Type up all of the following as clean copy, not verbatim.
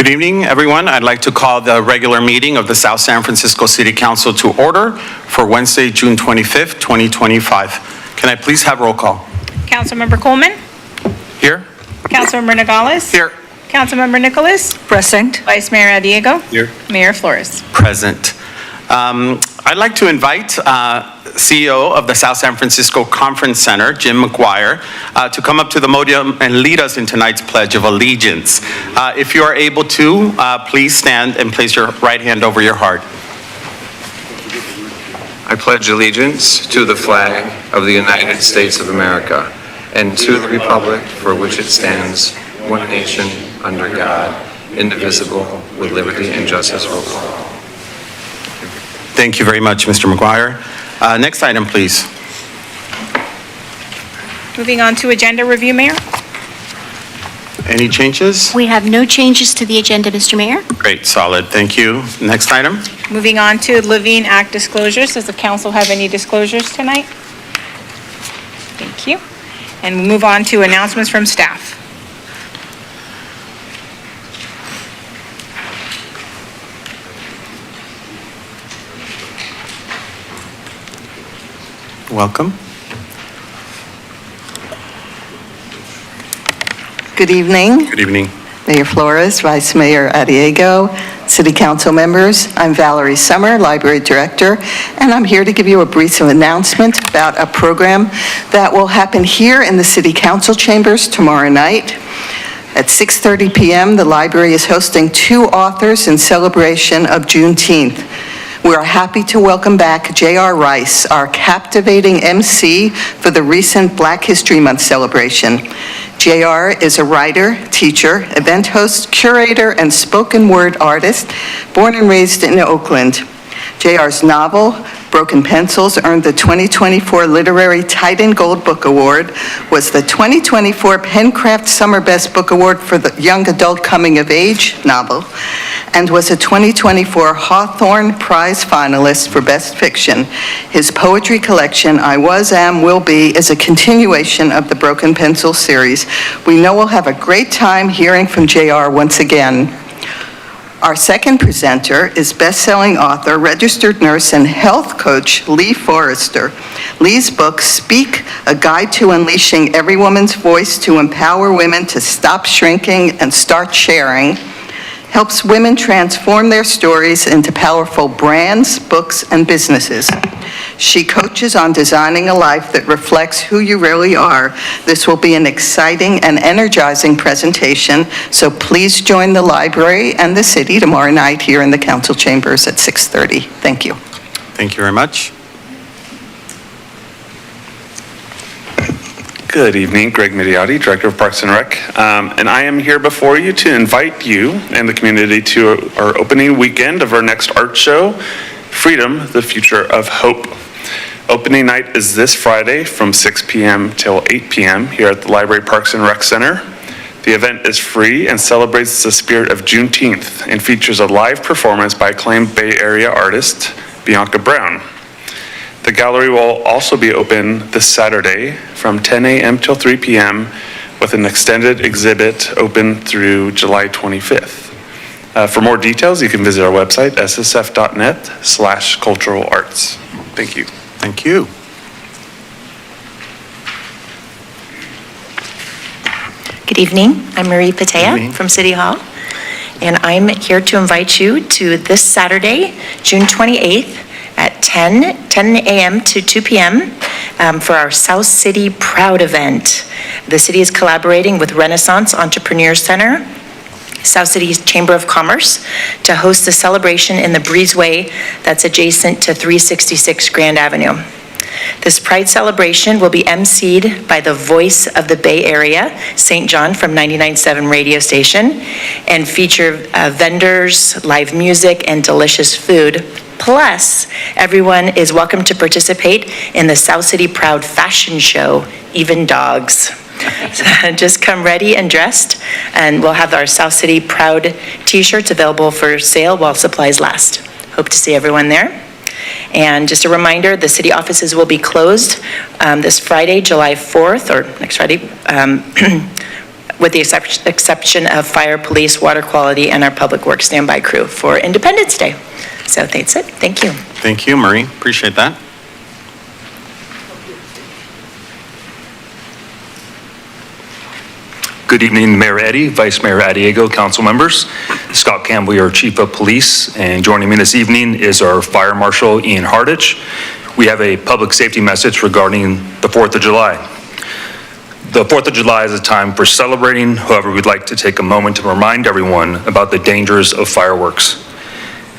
Good evening, everyone. I'd like to call the regular meeting of the South San Francisco City Council to order for Wednesday, June 25th, 2025. Can I please have roll call? Councilmember Coleman. Here? Councilmember Nogales. Here. Councilmember Nicholas. Present. Vice Mayor Diego. Here. Mayor Flores. Present. I'd like to invite CEO of the South San Francisco Conference Center, Jim McGuire, to come up to the podium and lead us in tonight's Pledge of Allegiance. If you are able to, please stand and place your right hand over your heart. I pledge allegiance to the flag of the United States of America and to the republic for which it stands, one nation, under God, indivisible, with liberty and justice for all. Thank you very much, Mr. McGuire. Next item, please. Moving on to agenda review, Mayor. Any changes? We have no changes to the agenda, Mr. Mayor. Great, solid. Thank you. Next item. Moving on to Levine Act disclosures. Does the council have any disclosures tonight? Thank you. And we'll move on to announcements from staff. Welcome. Good evening, Good evening. Mayor Flores, Vice Mayor Diego, City Council members. I'm Valerie Summer, Library Director, and I'm here to give you a brief announcement about a program that will happen here in the City Council chambers tomorrow night. At 6:30 p.m., the library is hosting two authors in celebration of Juneteenth. We are happy to welcome back J.R. Rice, our captivating MC for the recent Black History Month celebration. J.R. is a writer, teacher, event host, curator, and spoken word artist, born and raised in Oakland. J.R.'s novel, Broken Pencils, earned the 2024 Literary Titan Gold Book Award, was the 2024 Pencraft Summer Best Book Award for the Young Adult Coming of Age novel, and was a 2024 Hawthorne Prize finalist for Best Fiction. His poetry collection, I Was, Am, Will Be, is a continuation of the Broken Pencil series. We know we'll have a great time hearing from J.R. once again. Our second presenter is best-selling author, registered nurse, and health coach Lee Forrester. Lee's book, Speak, A Guide to Unleashing Every Woman's Voice to Empower Women to Stop Shrinking and Start Sharing, helps women transform their stories into powerful brands, books, and businesses. She coaches on designing a life that reflects who you really are. This will be an exciting and energizing presentation, so please join the library and the city tomorrow night here in the council chambers at 6:30. Thank you. Thank you very much. Good evening, Greg Midiotti, Director of Parks and Rec, and I am here before you to invite you and the community to our opening weekend of our next art show, Freedom, the Future of Hope. Opening night is this Friday from 6 p.m. till 8 p.m. here at the Library Parks and Rec Center. The event is free and celebrates the spirit of Juneteenth and features a live performance by acclaimed Bay Area artist Bianca Brown. The gallery will also be open this Saturday from 10 a.m. till 3 p.m. with an extended exhibit open through July 25th. For more details, you can visit our website, ssf.net/cultural arts. Thank you. Thank you. Good evening. I'm Marie Good Patea evening. from City Hall, and I'm here to invite you to this Saturday, June 28th at 10 a.m. to 2 p.m. For our South City Proud event. The city is collaborating with Renaissance Entrepreneur Center, South City's Chamber of Commerce, to host a celebration in the breezeway that's adjacent to 366 Grand Avenue. This Pride celebration will be emceed by the voice of the Bay Area, St. John from 99.7 radio station, and feature vendors, live music, and delicious food. Plus, everyone is welcome to participate in the South City Proud fashion show, even dogs. So just come ready and dressed, and we'll have our South City Proud t-shirts available for sale while supplies last. Hope to see everyone there. And just a reminder, the city offices will be closed this Friday, July 4th, or next Friday, with the exception of fire, police, water quality, and our public works standby crew for Independence Day. So that's it. Thank you. Thank you, Marie. Appreciate that. Good evening, Mayor Eddy, Vice Mayor Adiego, council members. Scott Campbell, your Chief of Police, and joining me this evening is our Fire Marshal, Ian Hardich. We have a public safety message regarding the 4th of July. The 4th of July is a time for celebrating. However, we'd like to take a moment to remind everyone about the dangers of fireworks.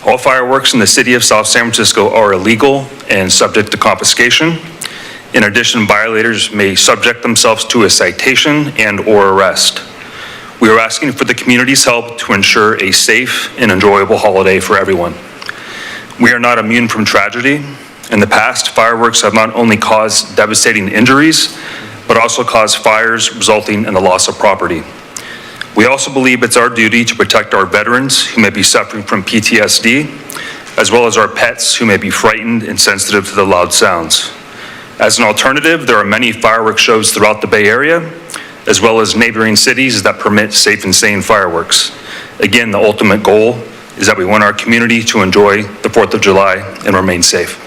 All fireworks in the city of South San Francisco are illegal and subject to confiscation. In addition, violators may subject themselves to a citation and/or arrest. We are asking for the community's help to ensure a safe and enjoyable holiday for everyone. We are not immune from tragedy. In the past, fireworks have not only caused devastating injuries, but also caused fires resulting in the loss of property. We also believe it's our duty to protect our veterans who may be suffering from PTSD, as well as our pets who may be frightened and sensitive to the loud sounds. As an alternative, there are many fireworks shows throughout the Bay Area, as well as neighboring cities that permit safe and sane fireworks. Again, the ultimate goal is that we want our community to enjoy the 4th of July and remain safe.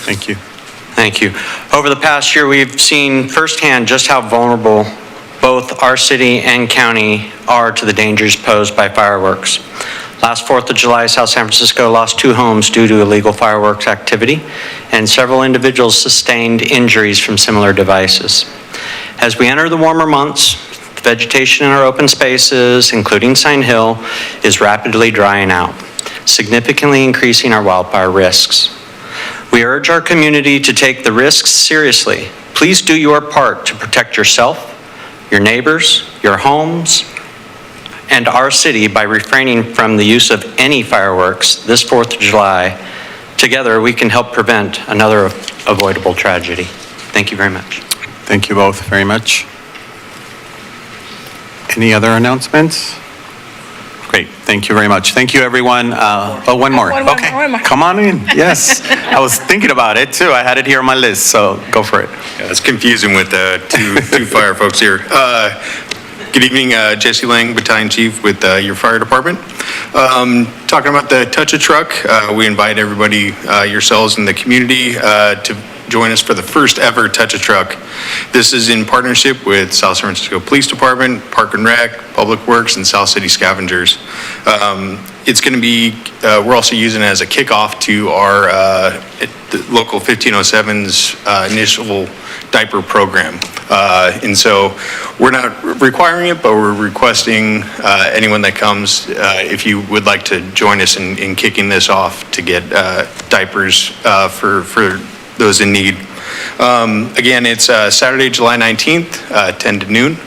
Thank you. Thank you. Over the past year, we've seen firsthand just how vulnerable both our city and county are to the dangers posed by fireworks. Last 4th of July, South San Francisco lost 2 homes due to illegal fireworks activity, and several individuals sustained injuries from similar devices. As we enter the warmer months, the vegetation in our open spaces, including Sign Hill, is rapidly drying out, significantly increasing our wildfire risks. We urge our community to take the risks seriously. Please do your part to protect yourself, your neighbors, your homes, and our city by refraining from the use of any fireworks this 4th of July. Together, we can help prevent another avoidable tragedy. Thank you very much. Thank you both very much. Any other announcements? Great, thank you very much. Thank you, everyone. One more. One more, Okay, one more. come on in. Yes, I was thinking about it too. I had it here on my list, so go for it. Yeah, it's confusing with two fire folks here. Good evening, Jesse Lang, Battalion Chief with your fire department. Talking about the Touch-A-Truck, we invite everybody, yourselves and the community, to join us for the first ever Touch-A-Truck. This is in partnership with South San Francisco Police Department, Park and Rec, Public Works, and South City Scavengers. It's going to be, we're also using it as a kickoff to our the local 1507's initial diaper program. And so we're not requiring it, but we're requesting anyone that comes, if you would like to join us in kicking this off to get diapers for those in need. Again, it's Saturday, July 19th, 10 to noon,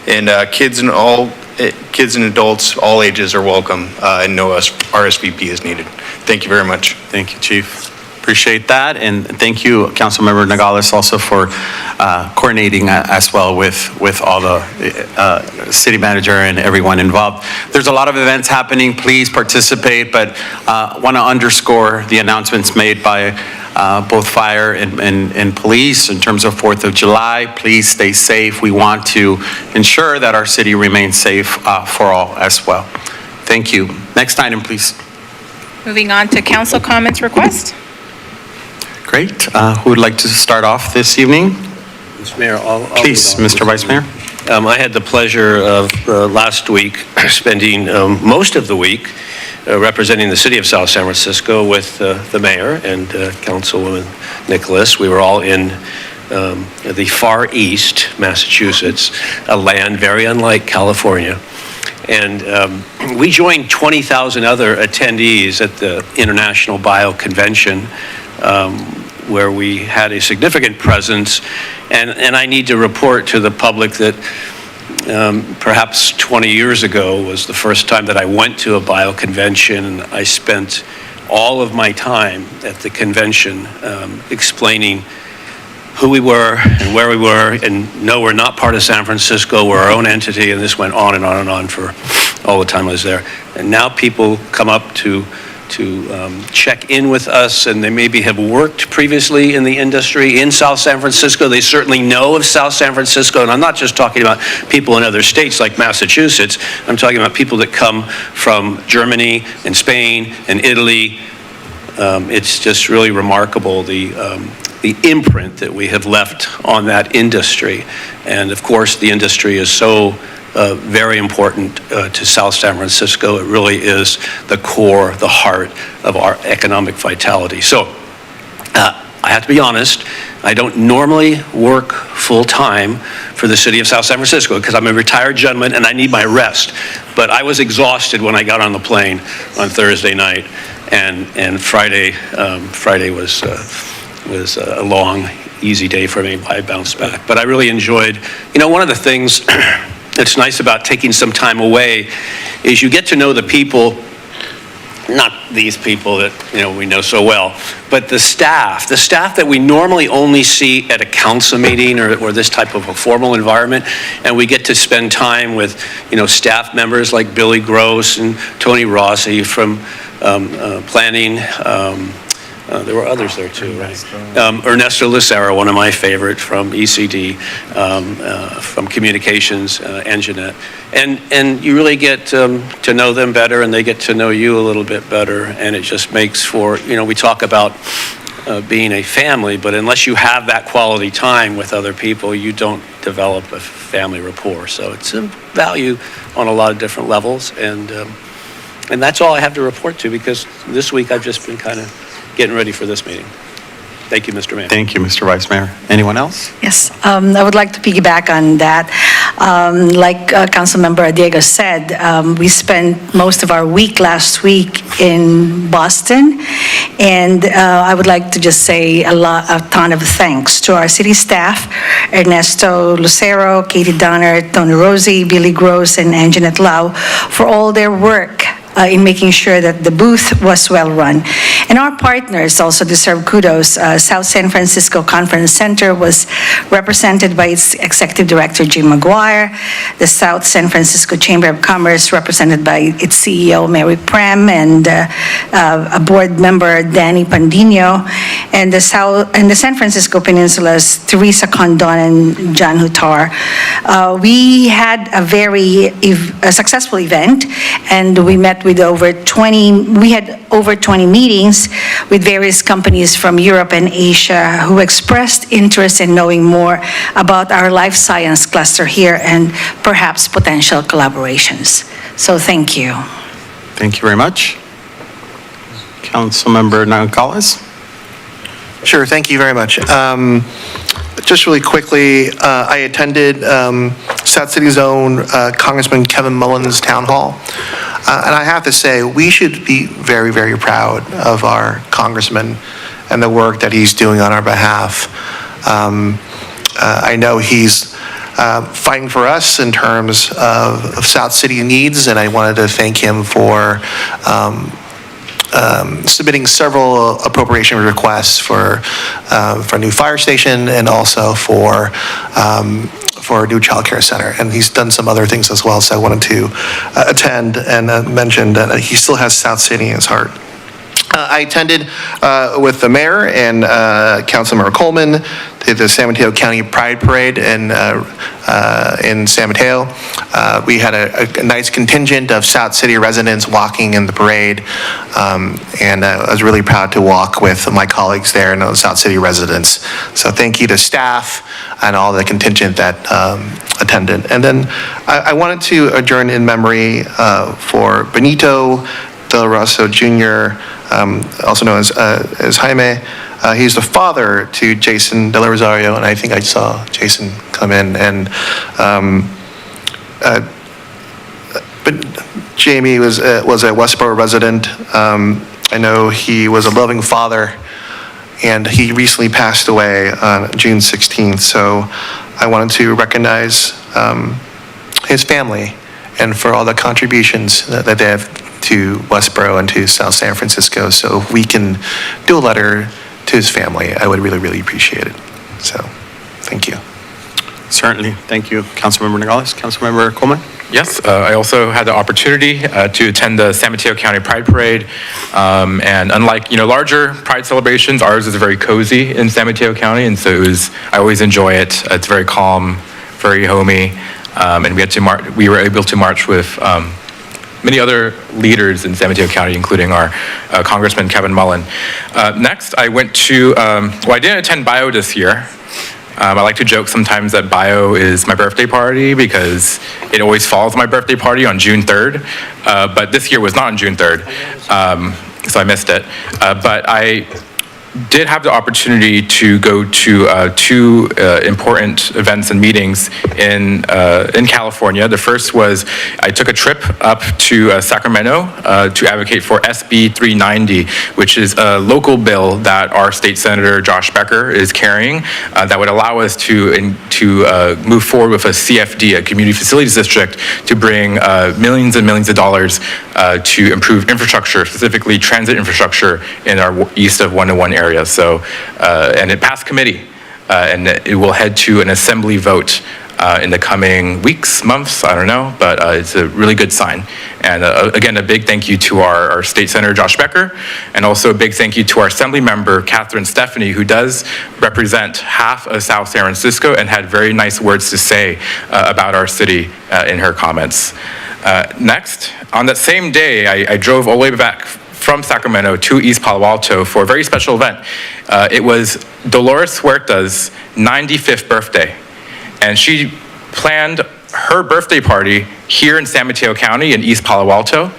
and kids and adults, all ages are welcome, and no RSVP is needed. Thank you very much. Thank you, Chief. Appreciate that, and thank you, Councilmember Nogales, also for coordinating as well with all the city manager and everyone involved. There's a lot of events happening. Please participate, but want to underscore the announcements made by both fire and police in terms of 4th of July. Please stay safe. We want to ensure that our city remains safe for all as well. Thank you. Next item, please. Moving on to council comments request. Great. Who would like to start off this evening? Mr. Mayor, I'll Please, move on. Mr. Vice Mayor. I had the pleasure of last week spending most of the week representing the city of South San Francisco with the mayor and Councilwoman Nicholas. We were all in the far east, Massachusetts, a land very unlike California. And we joined 20,000 other attendees at the International Bio Convention, where we had a significant presence. And I need to report to the public that perhaps 20 years ago was the first time that I went to a bio convention, and I spent all of my time at the convention explaining who we were and where we were, and no, we're not part of San Francisco, we're our own entity, and this went on and on and on for all the time I was there. And now people come up to check in with us, and they maybe have worked previously in the industry in South San Francisco. They certainly know of South San Francisco, and I'm not just talking about people in other states like Massachusetts. I'm talking about people that come from Germany and Spain and Italy. It's just really remarkable, the imprint that we have left on that industry. And of course, the industry is so very important to South San Francisco. It really is the core, the heart of our economic vitality. So I have to be honest, I don't normally work full-time for the city of South San Francisco because I'm a retired gentleman and I need my rest. But I was exhausted when I got on the plane on Thursday night, and Friday was a long, easy day for me. I bounced back. But I really enjoyed, one of the things that's nice about taking some time away is you get to know the people, not these people that, we know so well, but the staff that we normally only see at a council meeting or this type of a formal environment, and we get to spend time with, staff members like Billy Gross and Tony Rossi from planning. There were others there too, right? Ernesto Lucero, one of my favorite from ECD, from Communications, Enginet. And you really get to know them better, and they get to know you a little bit better, and it just makes for, we talk about being a family, but unless you have that quality time with other people, you don't develop a family rapport. So it's a value on a lot of different levels, and that's all I have to report to, because this week I've just been kind of getting ready for this meeting. Thank you, Mr. Mayor. Thank you, Mr. Vice Mayor. Anyone else? Yes, I would like to piggyback on that. Like Councilmember Diego said, we spent most of our week last week in Boston, and I would like to just say a ton of thanks to our city staff, Ernesto Lucero, Katie Donner, Tony Rossi, Billy Gross, and Anjanette Lau, for all their work in making sure that the booth was well run. And our partners also deserve kudos. South San Francisco Conference Center was represented by its Executive Director, Jim McGuire. The South San Francisco Chamber of Commerce, represented by its CEO, Mary Prem, and a board member, Danny Pandino, and the San Francisco Peninsula's Teresa Condon and John Hutar. We had a very successful event, and we met with over 20 meetings with various companies from Europe and Asia who expressed interest in knowing more about our life science cluster here and perhaps potential collaborations. So thank you. Thank you very much. Councilmember Nacales? Sure, thank you very much. Just really quickly, I attended South City's own Congressman Kevin Mullins' town hall. And I have to say, we should be very, very proud of our congressman and the work that he's doing on our behalf. I know he's fighting for us in terms of South City needs, and I wanted to thank him for submitting several appropriation requests for a new fire station and also for a new child care center. And he's done some other things as well, so I wanted to attend and mention that he still has South City in his heart. I attended with the mayor and Councilmember Coleman to the San Mateo County Pride Parade in San Mateo. We had a nice contingent of South City residents walking in the parade, and I was really proud to walk with my colleagues there and those South City residents. So thank you to staff and all the contingent that attended. And then I wanted to adjourn in memory for Benito Del Rosso Jr., also known as Jaime. He's the father to Jason De La Rosario, and I think I saw Jason come in. And but Jamie was a Westboro resident. I know he was a loving father, and he recently passed away on June 16th. So I wanted to recognize his family and for all the contributions that they have to Westboro and to South San Francisco. So if we can do a letter to his family, I would really, really appreciate it. So, thank you. Certainly. Thank you, Councilmember Nogales. Councilmember Coleman? Yes, I also had the opportunity to attend the San Mateo County Pride Parade. And unlike, larger Pride celebrations, ours is very cozy in San Mateo County. And so I always enjoy it. It's very calm, very homey. And we were able to march with many other leaders in San Mateo County, including our Congressman Kevin Mullen. Next, I went to, I didn't attend BIO this year. I like to joke sometimes that BIO is my birthday party because it always falls on my birthday party on June 3rd. But this year was not on June 3rd, so I missed it. But I did have the opportunity to go to two important events and meetings in California. The first was I took a trip up to Sacramento to advocate for SB 390, which is a local bill that our state senator Josh Becker is carrying that would allow us to move forward with a CFD, a community facilities district, to bring millions and millions of dollars to improve infrastructure, specifically transit infrastructure in our east of 101 area. So, and it passed committee, and it will head to an assembly vote in the coming weeks, months, I don't know, but it's a really good sign. And again, a big thank you to our state senator, Josh Becker, and also a big thank you to our assembly member, Catherine Stephanie, who does represent half of South San Francisco and had very nice words to say about our city in her comments. Next, on that same day, I drove all the way back from Sacramento to East Palo Alto for a very special event. It was Dolores Huerta's 95th birthday, and she planned her birthday party here in San Mateo County in East Palo Alto.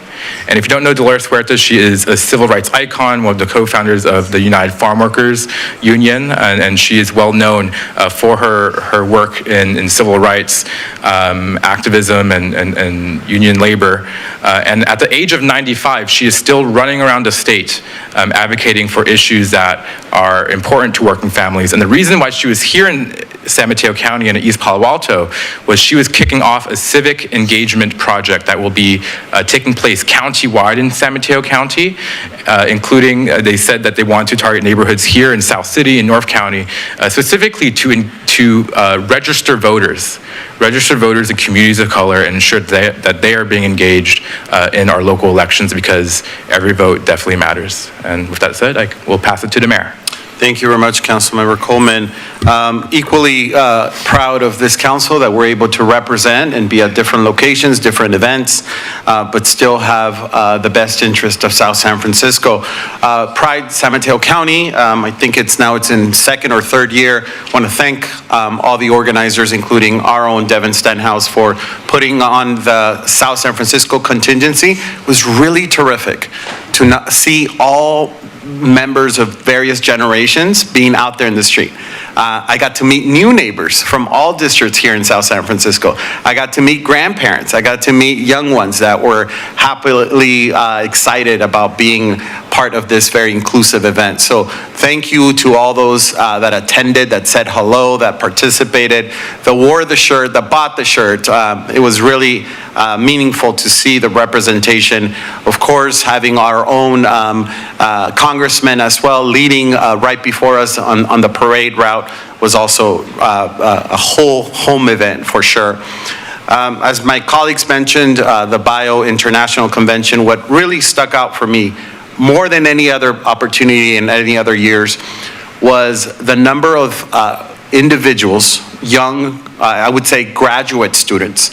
And if you don't know Dolores Huerta, she is a civil rights icon, one of the co-founders of the United Farm Workers Union, and she is well known for her work in civil rights, activism, and union labor. And at the age of 95, she is still running around the state advocating for issues that are important to working families. And the reason why she was here in San Mateo County and East Palo Alto was she was kicking off a civic engagement project that will be taking place county-wide in San Mateo County, including, they said that they want to target neighborhoods here in South City and North County, specifically to register voters in communities of color and ensure that they are being engaged in our local elections, because every vote definitely matters. And with that said, I will pass it to the mayor. Thank you very much, Councilmember Coleman. Equally proud of this council that we're able to represent and be at different locations, different events, but still have the best interest of South San Francisco. Pride San Mateo County, I think it's in second or third year. I want to thank all the organizers, including our own Devin Stenhouse, for putting on the South San Francisco contingency. It was really terrific to see all members of various generations being out there in the street. I got to meet new neighbors from all districts here in South San Francisco. I got to meet grandparents. I got to meet young ones that were happily excited about being part of this very inclusive event. So thank you to all those that attended, that said hello, that participated, that wore the shirt, that bought the shirt. It was really meaningful to see the representation. Of course, having our own congressman as well leading right before us on the parade route was also a whole home event for sure. As my colleagues mentioned, the BIO International Convention, what really stuck out for me more than any other opportunity in any other years was the number of individuals, young, I would say graduate students,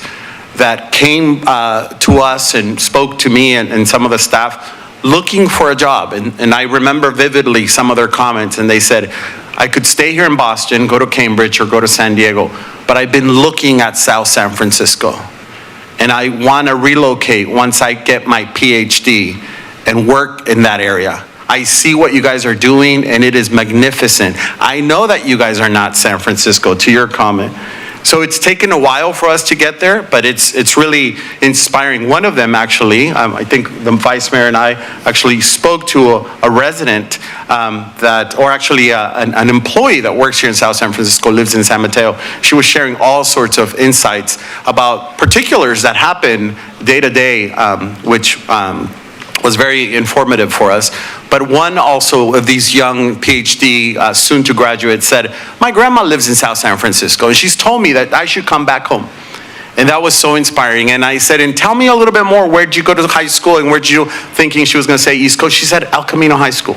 that came to us and spoke to me and some of the staff looking for a job. And I remember vividly some of their comments, and they said, I could stay here in Boston, go to Cambridge, or go to San Diego, but I've been looking at South San Francisco, and I want to relocate once I get my PhD and work in that area. I see what you guys are doing, and it is magnificent. I know that you guys are not San Francisco, to your comment. So it's taken a while for us to get there, but it's really inspiring. One of them actually, I think the Vice Mayor and I actually spoke to a resident an employee that works here in South San Francisco, lives in San Mateo. She was sharing all sorts of insights about particulars that happen day to day, which was very informative for us. But one also of these young PhD soon to graduate said, my grandma lives in South San Francisco and she's told me that I should come back home. And that was so inspiring. And I said, and tell me a little bit more, where'd you go to high school and where'd you, thinking she was gonna say East Coast, she said El Camino High School.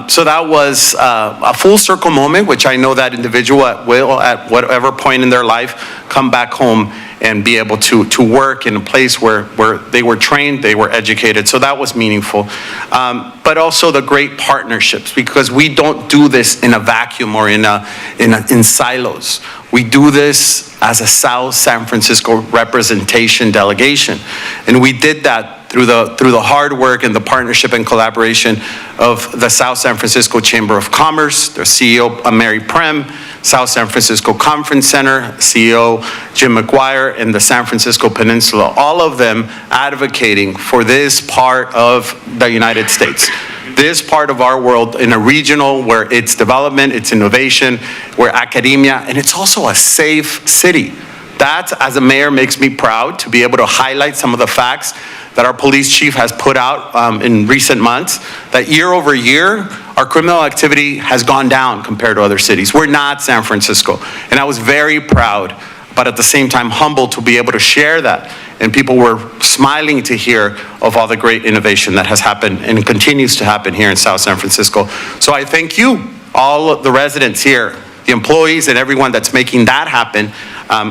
So that was a full circle moment, which I know that individual will, at whatever point in their life, come back home and be able to work in a place where they were trained, they were educated. So that was meaningful. But also the great partnerships, because we don't do this in a vacuum or in silos. We do this as a South San Francisco representation delegation. And we did that through the hard work and the partnership and collaboration of the South San Francisco Chamber of Commerce, their CEO, Mary Prem, South San Francisco Conference Center, CEO Jim McGuire, and the San Francisco Peninsula, all of them advocating for this part of the United States. This part of our world in a regional where it's development, it's innovation, where academia, and it's also a safe city. That, as a mayor, makes me proud to be able to highlight some of the facts that our police chief has put out in recent months, that year over year, our criminal activity has gone down compared to other cities. We're not San Francisco. And I was very proud, but at the same time humbled to be able to share that. And people were smiling to hear of all the great innovation that has happened and continues to happen here in South San Francisco. So I thank you, all of the residents here, the employees and everyone that's making that happen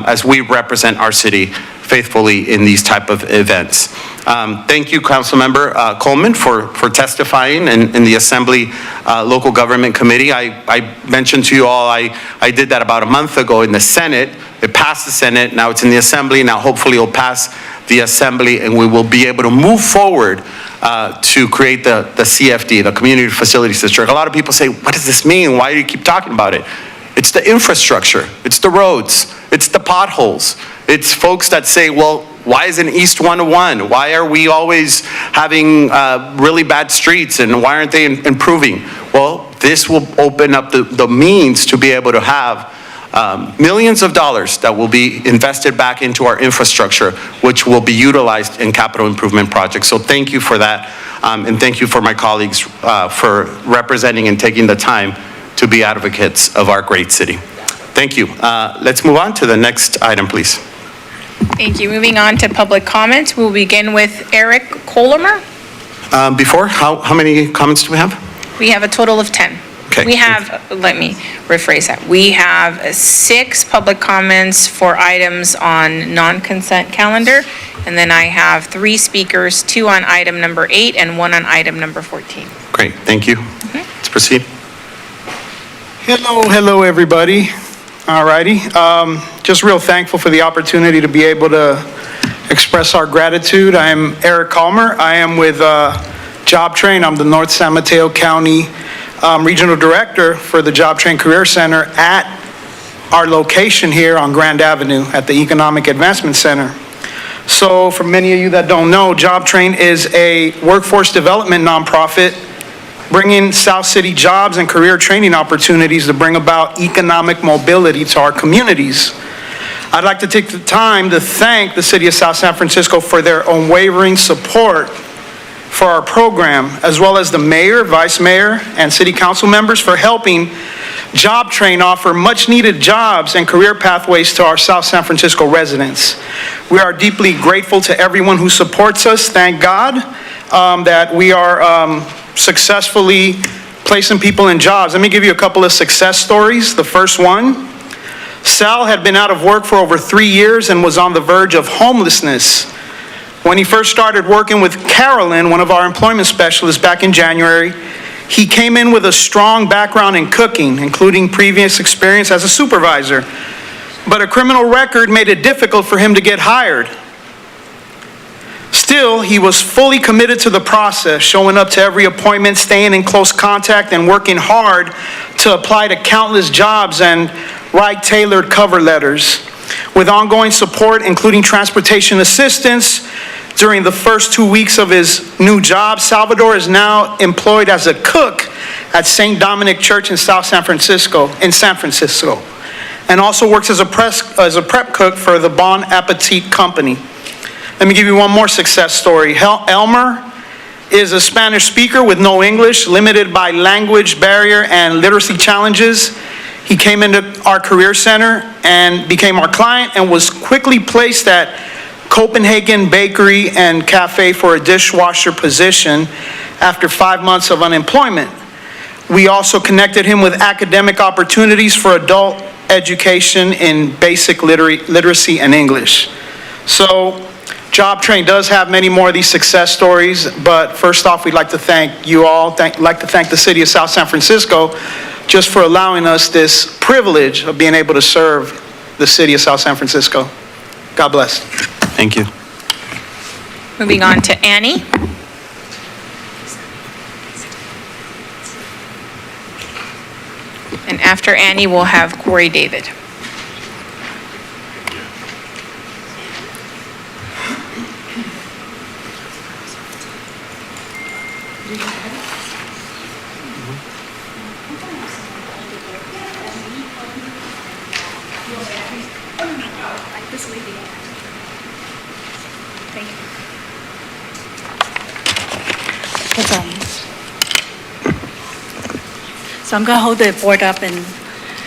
as we represent our city faithfully in these type of events. Thank you, Councilmember Coleman, for testifying in the Assembly Local Government Committee. I mentioned to you all, I did that about a month ago in the Senate. It passed the Senate, now it's in the Assembly, now hopefully it'll pass the Assembly and we will be able to move forward to create the CFD, the Community Facilities District. A lot of people say, what does this mean? Why do you keep talking about it? It's the infrastructure, it's the roads, it's the potholes. It's folks that say, well, why isn't East 101? Why are we always having really bad streets and why aren't they improving? Well, this will open up the means to be able to have millions of dollars that will be invested back into our infrastructure, which will be utilized in capital improvement projects. So thank you for that. And thank you for my colleagues for representing and taking the time to be advocates of our great city. Thank you. Let's move on to the next item, please. Thank you. Moving on to public comments, we'll begin with Eric Colomer. Before, how many comments do we have? We have a total of 10. Okay. We have, let me rephrase that. We have 6 public comments for items on non-consent calendar, and then I have 3 speakers, 2 on item number 8 and 1 on item number 14. Great, thank you. Let's proceed. Hello, everybody. All righty. Just real thankful for the opportunity to be able to express our gratitude. I'm Eric Calmer. I am with JobTrain. I'm the North San Mateo County Regional Director for the JobTrain Career Center at our location here on Grand Avenue at the Economic Advancement Center. So for many of you that don't know, JobTrain is a workforce development nonprofit bringing South City jobs and career training opportunities to bring about economic mobility to our communities. I'd like to take the time to thank the City of South San Francisco for their unwavering support for our program, as well as the mayor, vice mayor, and city council members for helping JobTrain offer much-needed jobs and career pathways to our South San Francisco residents. We are deeply grateful to everyone who supports us. Thank God that we are successfully placing people in jobs. Let me give you a couple of success stories. The first one, Sal had been out of work for over 3 years and was on the verge of homelessness. When he first started working with Carolyn, one of our employment specialists back in January, he came in with a strong background in cooking, including previous experience as a supervisor. But a criminal record made it difficult for him to get hired. Still, he was fully committed to the process, showing up to every appointment, staying in close contact, and working hard to apply to countless jobs and write tailored cover letters. With ongoing support, including transportation assistance, during the first 2 weeks of his new job, Salvador is now employed as a cook at St. Dominic Church in San Francisco, and also works as a prep cook for the Bon Appetit Company. Let me give you one more success story. Elmer is a Spanish speaker with no English, limited by language barrier and literacy challenges. He came into our Career Center and became our client and was quickly placed at Copenhagen Bakery and Cafe for a dishwasher position after 5 months of unemployment. We also connected him with academic opportunities for adult education in basic literacy and English. So JobTrain does have many more of these success stories, but first off, we'd like to thank you all. Like to thank the city of South San Francisco just for allowing us this privilege of being able to serve the city of South San Francisco. God bless. Thank you. Moving on to Annie. And after Annie, we'll have Corey David. So I'm going to hold the board up and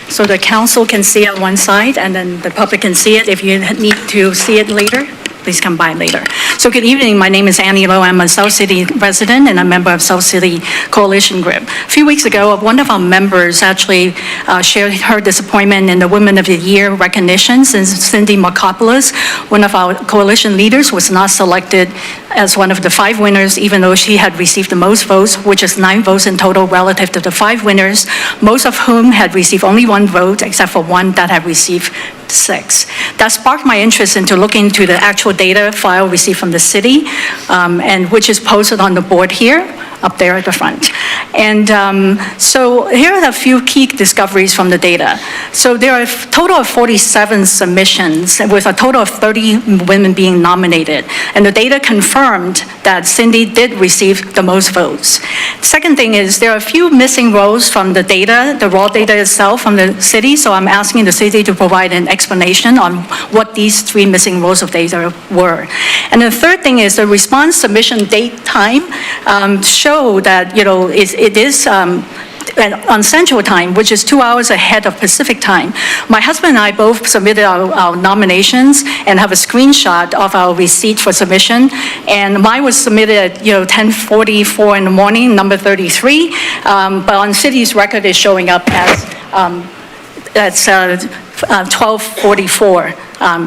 so the council can see it on one side and then the public can see it. If you need to see it later, please come by later. So good evening, my name is Annie Lowe. I'm a South City resident and a member of South City Coalition Group. A few weeks ago, one of our members actually shared her disappointment in the Women of the Year recognition since Cindy Markopoulos, one of our coalition leaders, was not selected as one of the 5 winners, even though she had received the most votes, which is 9 votes in total relative to the 5 winners, most of whom had received only 1 vote, except for one that had received 6. That sparked my interest into looking into the actual data file received from the city, and which is posted on the board here, up there at the front. And so here are a few key discoveries from the data. So there are a total of 47 submissions with a total of 30 women being nominated. And the data confirmed that Cindy did receive the most votes. Second thing is there are a few missing rows from the data, the raw data itself from the city. So I'm asking the city to provide an explanation on what these 3 missing rows of data were. And the third thing is the response submission date time show that, you know, it is on Central Time, which is 2 hours ahead of Pacific Time. My husband and I both submitted our nominations and have a screenshot of our receipt for submission. And mine was submitted at 10:44 in the morning, number 33. But on city's record, it's showing up as 12:44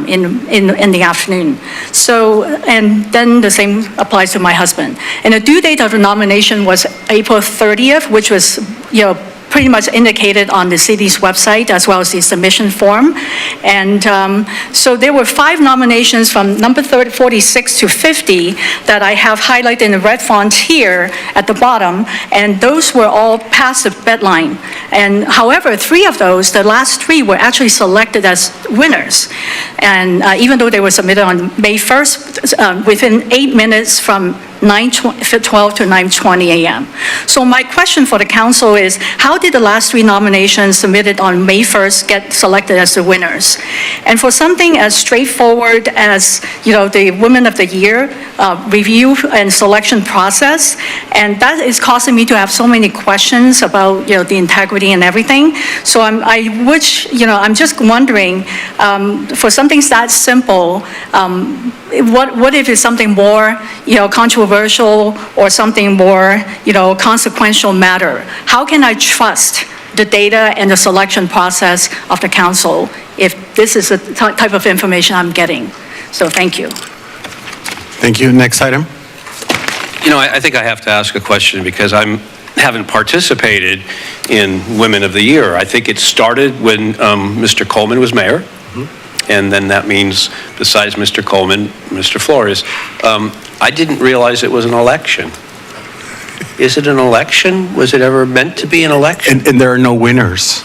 in the afternoon. So, and then the same applies to my husband. And the due date of the nomination was April 30th, which was, pretty much indicated on the city's website as well as the submission form. And so there were 5 nominations from number 46 to 50 that I have highlighted in the red font here at the bottom, and those were all past the deadline. And however, 3 of those, the last 3 were actually selected as winners. And even though they were submitted on May 1st, within 8 minutes from 9:12 to 9:20 a.m. So my question for the council is, how did the last 3 nominations submitted on May 1st get selected as the winners? And for something as straightforward as, the Women of the Year review and selection process, and that is causing me to have so many questions about, the integrity and everything. So I'm just wondering, for something that simple, what if it's something more, controversial or something more, consequential matter? How can I trust the data and the selection process of the council if this is the type of information I'm getting? So thank you. Thank you. Next item. I think I have to ask a question because I haven't participated in Women of the Year. I think it started when Mr. Coleman was mayor. And then that means, besides Mr. Coleman, Mr. Flores. I didn't realize it was an election. Is it an election? Was it ever meant to be an election? And there are no winners.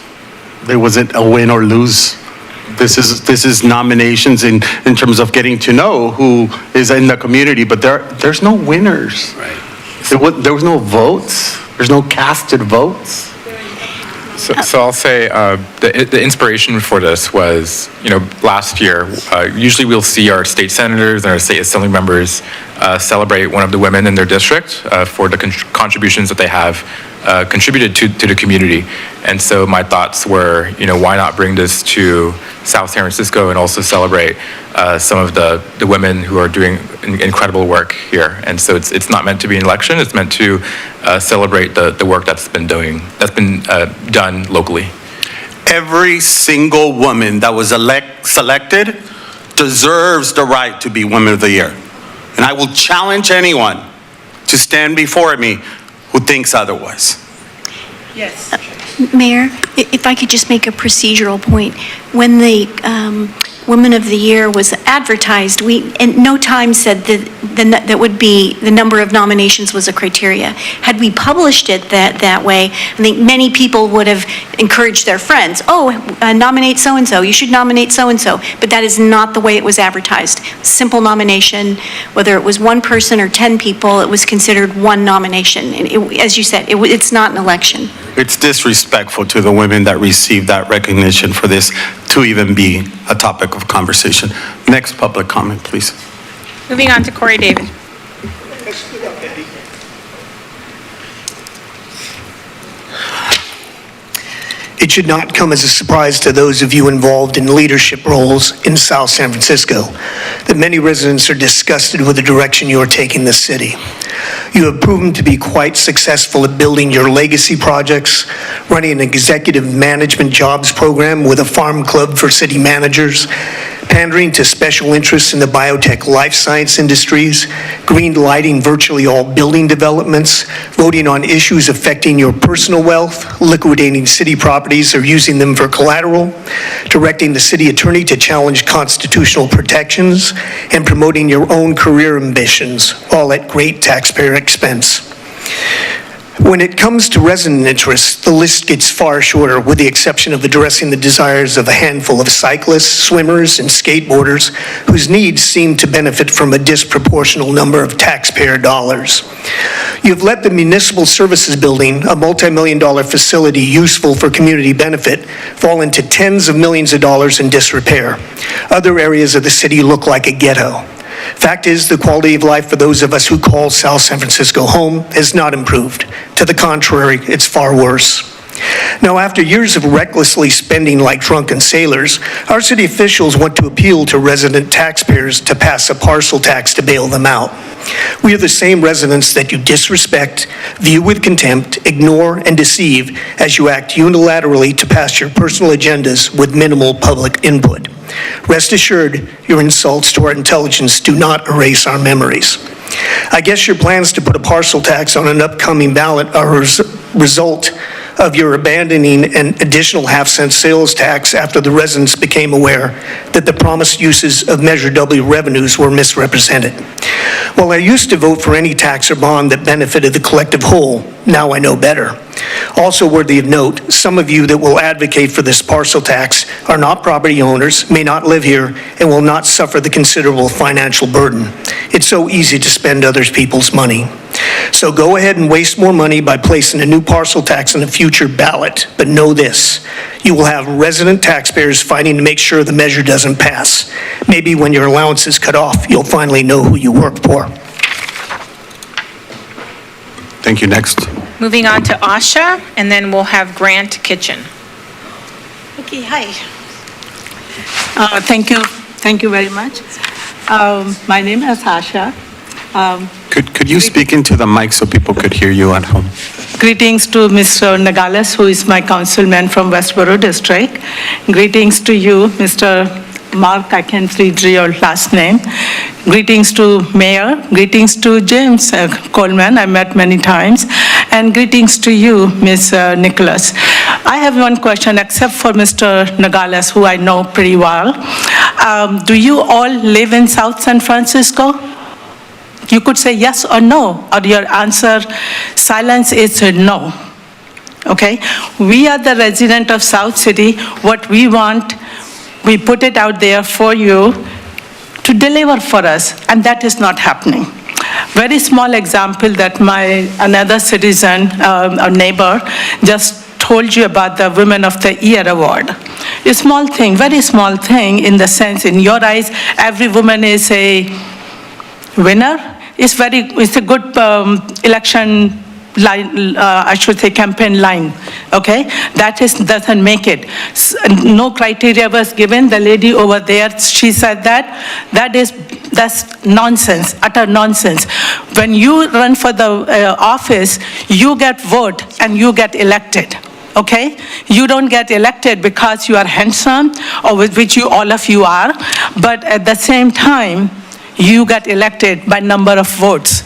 There wasn't a win or lose. This is nominations in terms of getting to know who is in the community, but there's no winners. Right. There was no votes. There's no casted votes. So I'll say the inspiration for this was, last year, usually we'll see our state senators and our state assembly members celebrate one of the women in their district for the contributions that they have contributed to the community. And so my thoughts were, why not bring this to South San Francisco and also celebrate some of the women who are doing incredible work here. And so it's not meant to be an election, it's meant to celebrate the work that's been done locally. Every single woman that was selected deserves the right to be Woman of the Year. And I will challenge anyone to stand before me who thinks otherwise. Yes. Mayor, if I could just make a procedural point. When the Woman of the Year was advertised, we in no time said that would be, the number of nominations was a criteria. Had we published it that way, I think many people would have encouraged their friends, nominate so-and-so, you should nominate so-and-so. But that is not the way it was advertised. Simple nomination, whether it was one person or 10 people, it was considered one nomination. And as you said, it's not an election. It's disrespectful to the women that received that recognition for this to even be a topic of conversation. Next public comment, please. Moving on to Corey David. It should not come as a surprise to those of you involved in leadership roles in South San Francisco that many residents are disgusted with the direction you are taking the city. You have proven to be quite successful at building your legacy projects, running an executive management jobs program with a farm club for city managers, pandering to special interests in the biotech life science industries, green lighting virtually all building developments, voting on issues affecting your personal wealth, liquidating city properties or using them for collateral, directing the city attorney to challenge constitutional protections, and promoting your own career ambitions, all at great taxpayer expense. When it comes to resident interests, the list gets far shorter, with the exception of addressing the desires of a handful of cyclists, swimmers, and skateboarders whose needs seem to benefit from a disproportional number of taxpayer dollars. You've let the Municipal Services Building, a multi-million-dollar facility useful for community benefit, fall into tens of millions of dollars in disrepair. Other areas of the city look like a ghetto. Fact is, the quality of life for those of us who call South San Francisco home has not improved. To the contrary, it's far worse. Now, after years of recklessly spending like drunken sailors, our city officials want to appeal to resident taxpayers to pass a parcel tax to bail them out. We are the same residents that you disrespect, view with contempt, ignore, and deceive as you act unilaterally to pass your personal agendas with minimal public input. Rest assured, your insults to our intelligence do not erase our memories. I guess your plans to put a parcel tax on an upcoming ballot are a result of your abandoning an additional half-cent sales tax after the residents became aware that the promised uses of Measure W revenues were misrepresented. While I used to vote for any tax or bond that benefited the collective whole, now I know better. Also worthy of note, some of you that will advocate for this parcel tax are not property owners, may not live here, and will not suffer the considerable financial burden. It's so easy to spend other people's money. So go ahead and waste more money by placing a new parcel tax on a future ballot, but know this, you will have resident taxpayers fighting to make sure the measure doesn't pass. Maybe when your allowance is cut off, you'll finally know who you work for. Thank you. Next. Moving on to Asha, and then we'll have Grant Kitchen. Okay, hi. Thank you very much. My name is Asha. Could you speak into the mic so people could hear you at home? Greetings to Mr. Nogales, who is my councilman from Westboro District. Greetings to you, Mr. Mark, I can't read your last name. Greetings to Mayor. Greetings to James Coleman, I met many times. And greetings to you, Ms. Nicholas. I have one question, except for Mr. Nogales, who I know pretty well. Do you all live in South San Francisco? You could say yes or no, or your answer, silence is no. Okay? We are the resident of South City. What we want, we put it out there for you to deliver for us, and that is not happening. Very small example that another citizen, a neighbor, just told you about the Women of the Year award. A small thing, very small thing in the sense, in your eyes, every woman is a winner. It's a good election line, I should say campaign line, okay? That doesn't make it. No criteria was given. The lady over there, she said that's nonsense, utter nonsense. When you run for the office, you get vote and you get elected. Okay? You don't get elected because you are handsome, or with which all of you are, but at the same time, you get elected by number of votes.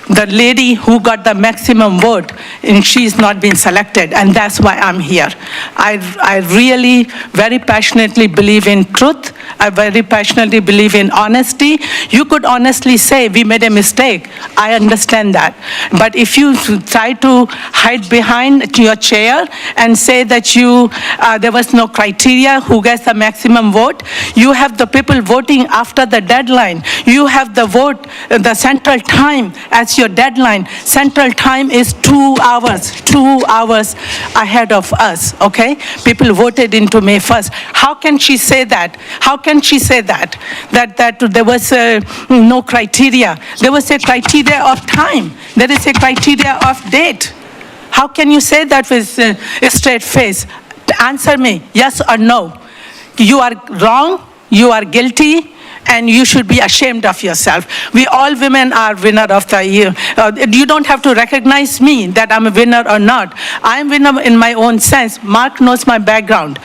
The lady who got the maximum vote, and she's not been selected, and that's why I'm here. I really very passionately believe in truth. I very passionately believe in honesty. You could honestly say, we made a mistake. I understand that. But if you try to hide behind your chair and say that there was no criteria who gets the maximum vote, you have the people voting after the deadline. You have the vote, the central time as your deadline. Central time is 2 hours ahead of us, okay? People voted into May 1st. How can she say that? How can she say that there was no criteria? There was a criteria of time. There is a criteria of date. How can you say that with a straight face? Answer me, yes or no. You are wrong, you are guilty, and you should be ashamed of yourself. We all women are winner of the year. You don't have to recognize me that I'm a winner or not. I'm winner in my own sense. Mark knows my background.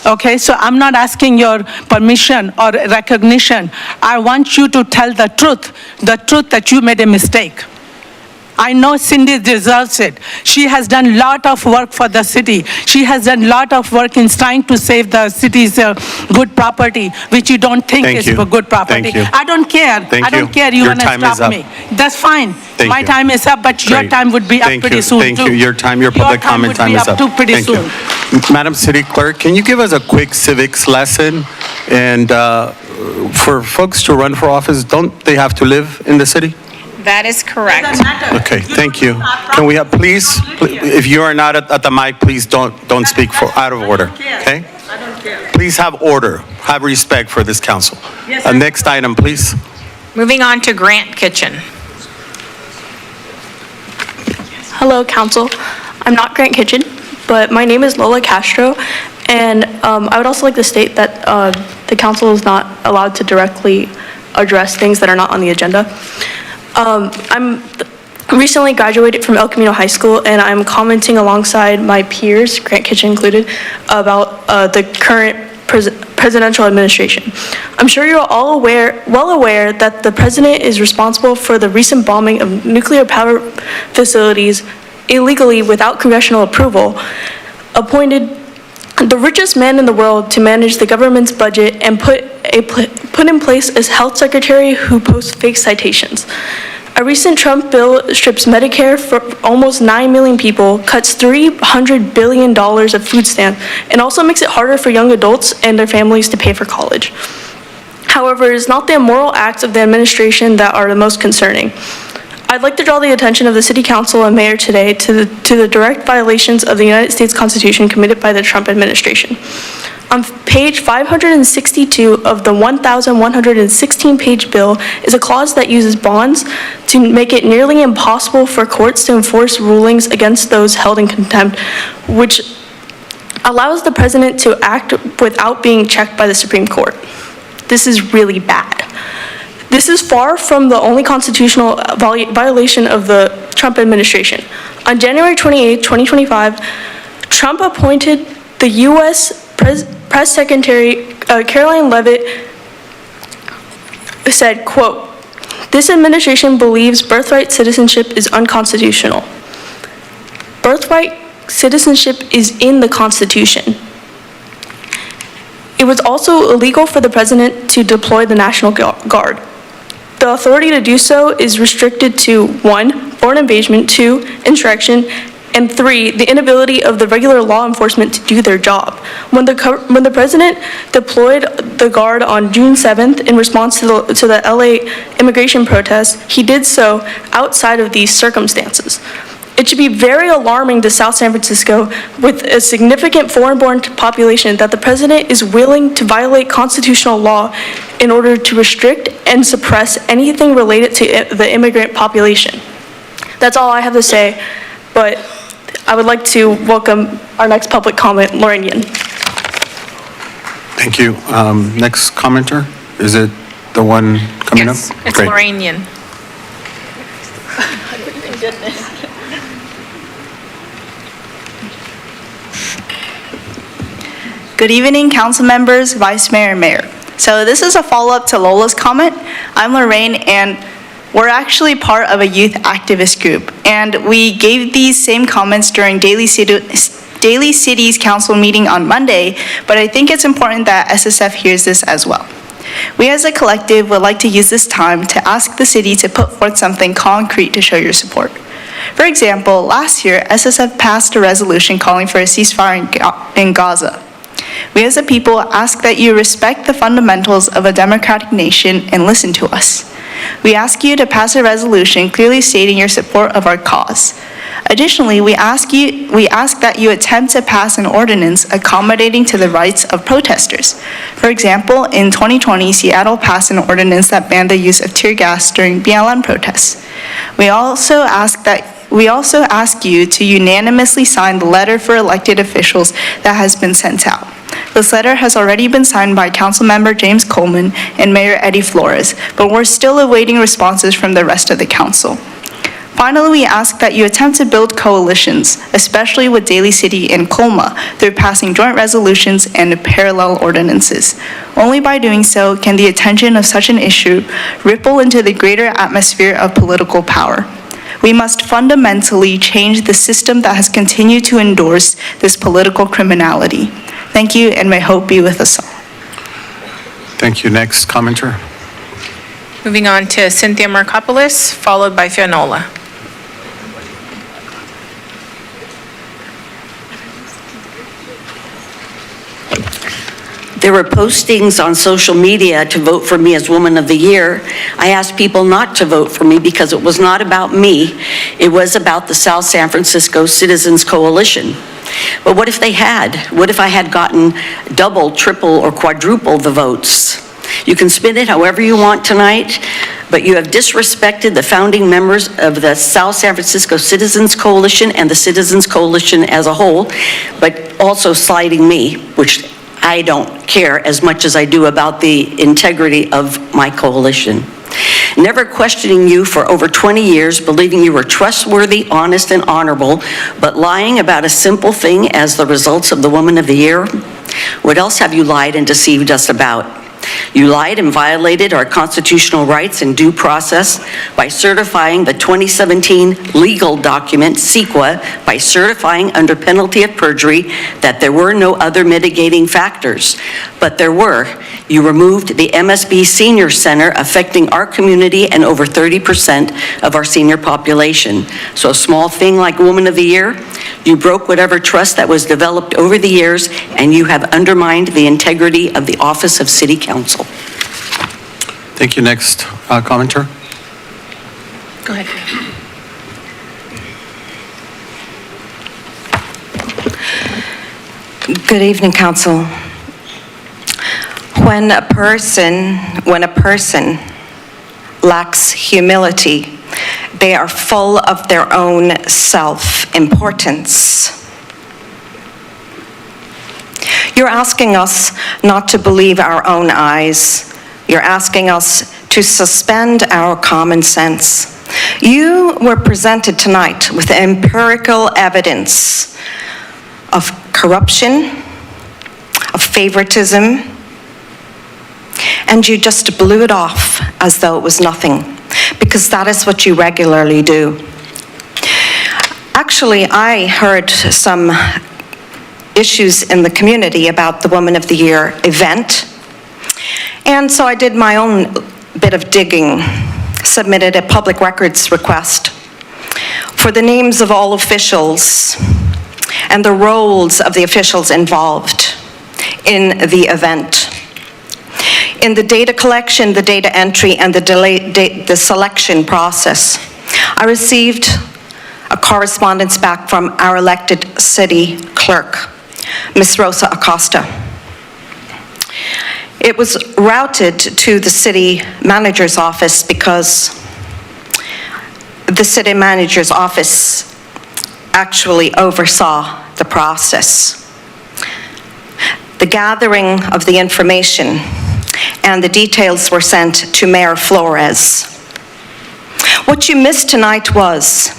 Okay, so I'm not asking your permission or recognition. I want you to tell the truth that you made a mistake. I know Cindy deserves it. She has done a lot of work for the city. She has done a lot of work in trying to save the city's good property, which you don't think is good property. Thank you. I don't care. I don't care. You want to stop me. That's fine. My time is up, but your time would be up pretty soon, Thank too. you. Your public comment time is up. Your time would be up, too, pretty soon. Madam City Clerk, can you give us a quick civics lesson? And for folks to run for office, don't they have to live in the city? That is correct. Okay, thank you. Can we have, please, if you are not at the mic, please don't speak out of order, okay? I don't care. Please have order, have respect for this council. Next item, please. Moving on to Grant Kitchen. Hello, Council. I'm not Grant Kitchen, but my name is Lola Castro, and I would also like to state that the Council is not allowed to directly address things that are not on the agenda. I'm recently graduated from El Camino High School, and I'm commenting alongside my peers, Grant Kitchen included, about the current presidential administration. I'm sure you're all well aware that the president is responsible for the recent bombing of nuclear power facilities illegally without congressional approval, appointed the richest man in the world to manage the government's budget, and put in place a health secretary who posts fake citations. A recent Trump bill strips Medicare for almost 9 million people, cuts $300 billion of food stamps, and also makes it harder for young adults and their families to pay for college. However, it is not the immoral acts of the administration that are the most concerning. I'd like to draw the attention of the City Council and Mayor today to the direct violations of the United States Constitution committed by the Trump administration. On page 562 of the 1,116-page bill is a clause that uses bonds to make it nearly impossible for courts to enforce rulings against those held in contempt, which allows the president to act without being checked by the Supreme Court. This is really bad. This is far from the only constitutional violation of the Trump administration. On January 28, 2025, Trump appointed the U.S. Press Secretary Caroline Leavitt said, quote, "This administration believes birthright citizenship is unconstitutional. Birthright citizenship is in the Constitution. It was also illegal for the president to deploy the National Guard. The authority to do so is restricted to 1, foreign invasion, 2, insurrection, and 3, the inability of the regular law enforcement to do their job. When the president deployed the Guard on June 7th in response to the LA immigration protests, he did so outside of these circumstances. It should be very alarming to South San Francisco with a significant foreign-born population that the president is willing to violate constitutional law in order to restrict and suppress anything related to the immigrant population. That's all I have to say, but I would like to welcome our next public comment, Lauren Yin. Thank you. Next commenter, is it the one coming up? Yes, it's Great. Lorraine Yin. Good evening, council members, vice mayor, and mayor. So this is a follow-up to Lola's comment. I'm Lorraine, and we're actually part of a youth activist group. And we gave these same comments during Daly City's council meeting on Monday, but I think it's important that SSF hears this as well. We as a collective would like to use this time to ask the city to put forth something concrete to show your support. For example, last year, SSF passed a resolution calling for a ceasefire in Gaza. We as a people ask that you respect the fundamentals of a democratic nation and listen to us. We ask you to pass a resolution clearly stating your support of our cause. Additionally, we ask that you attempt to pass an ordinance accommodating to the rights of protesters. For example, in 2020, Seattle passed an ordinance that banned the use of tear gas during BLM protests. We also ask you to unanimously sign the letter for elected officials that has been sent out. This letter has already been signed by Councilmember James Coleman and Mayor Eddie Flores, but we're still awaiting responses from the rest of the council. Finally, we ask that you attempt to build coalitions, especially with Daly City and Colma, through passing joint resolutions and parallel ordinances. Only by doing so can the attention of such an issue ripple into the greater atmosphere of political power. We must fundamentally change the system that has continued to endorse this political criminality. Thank you, and may hope be with us all. Thank you. Next commenter. Moving on to Cynthia Markopoulos, followed by Fionola. There were postings on social media to vote for me as Woman of the Year. I asked people not to vote for me because it was not about me. It was about the South San Francisco Citizens Coalition. But what if they had? What if I had gotten double, triple, or quadruple the votes? You can spin it however you want tonight, but you have disrespected the founding members of the South San Francisco Citizens Coalition and the Citizens Coalition as a whole, but also slighting me, which I don't care as much as I do about the integrity of my coalition. Never questioning you for over 20 years, believing you were trustworthy, honest, and honorable, but lying about a simple thing as the results of the Woman of the Year? What else have you lied and deceived us about? You lied and violated our constitutional rights and due process by certifying the 2017 legal document, CEQA, by certifying under penalty of perjury that there were no other mitigating factors. But there were. You removed the MSB Senior Center, affecting our community and over 30% of our senior population. So a small thing like Woman of the Year, you broke whatever trust that was developed over the years, and you have undermined the integrity of the office of City Council. Thank you. Next commenter. Go ahead. Good evening, Council. When a person lacks humility, they are full of their own self-importance. You're asking us not to believe our own eyes. You're asking us to suspend our common sense. You were presented tonight with empirical evidence of corruption, of favoritism, and you just blew it off as though it was nothing, because that is what you regularly do. Actually, I heard some issues in the community about the Woman of the Year event, and so I did my own bit of digging, submitted a public records request for the names of all officials and the roles of the officials involved in the event. In the data collection, the data entry, and the selection process, I received a correspondence back from our elected city clerk, Ms. Rosa Acosta. It was routed to the city manager's office because the city manager's office actually oversaw the process. The gathering of the information and the details were sent to Mayor Flores. What you missed tonight was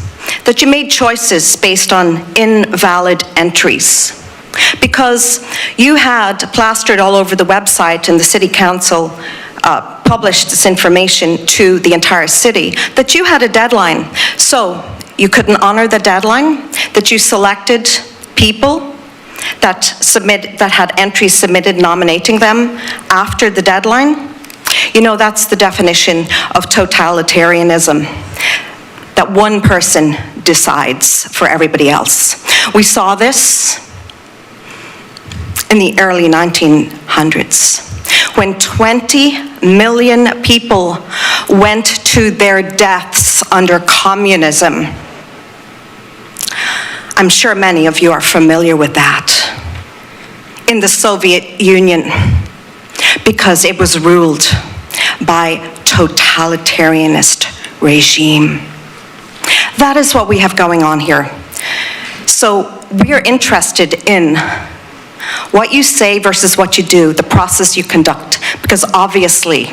that you made choices based on invalid entries, because you had plastered all over the website and the city council published this information to the entire city, that you had a deadline. So you couldn't honor the deadline, that you selected people that had entries submitted nominating them after the deadline. You know, that's the definition of totalitarianism, that one person decides for everybody else. We saw this in the early 1900s, when 20 million people went to their deaths under communism. I'm sure many of you are familiar with that. In the Soviet Union, because it was ruled by totalitarianist regime. That is what we have going on here. So we are interested in what you say versus what you do, the process you conduct, because obviously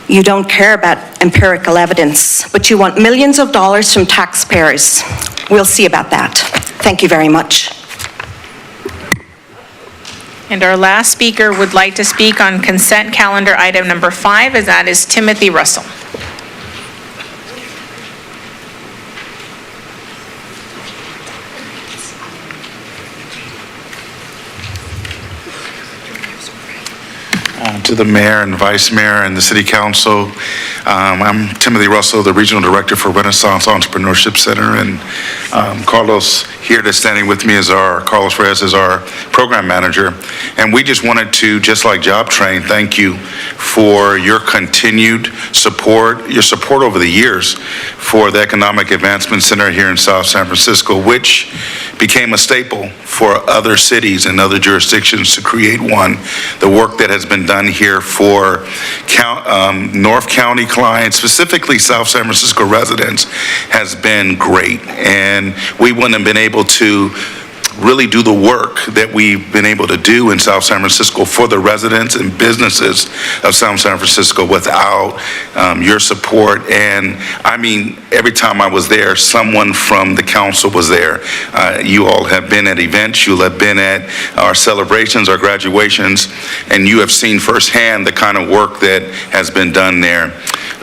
you don't care about empirical evidence, but you want millions of dollars from taxpayers. We'll see about that. Thank you very much. And our last speaker would like to speak on consent calendar item number 5, as that is Timothy Russell. To the mayor and vice mayor and the city council. I'm Timothy Russell, the regional director for Renaissance Entrepreneurship Center, and Carlos here that's standing with me is Carlos Reyes is our program manager. And we just wanted to, just like Job Train, thank you for your continued support, your support over the years for the Economic Advancement Center here in South San Francisco, which became a staple for other cities and other jurisdictions to create one. The work that has been done here for North County clients, specifically South San Francisco residents, has been great. And we wouldn't have been able to really do the work that we've been able to do in South San Francisco for the residents and businesses of South San Francisco without your support. And I mean, every time I was there, someone from the council was there. You all have been at events, you have been at our celebrations, our graduations, and you have seen firsthand the kind of work that has been done there.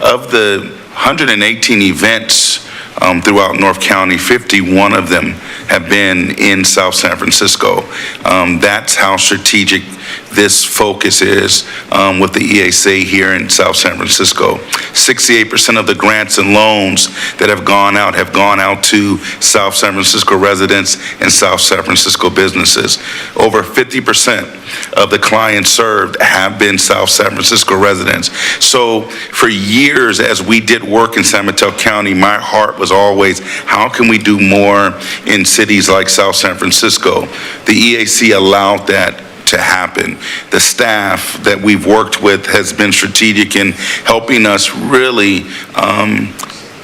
Of the 118 events throughout North County, 51 of them have been in South San Francisco. That's how strategic this focus is with the EAC here in South San Francisco. 68% of the grants and loans that have gone out to South San Francisco residents and South San Francisco businesses. Over 50% of the clients served have been South San Francisco residents. So for years, as we did work in San Mateo County, my heart was always, how can we do more in cities like South San Francisco? The EAC allowed that to happen. The staff that we've worked with has been strategic in helping us really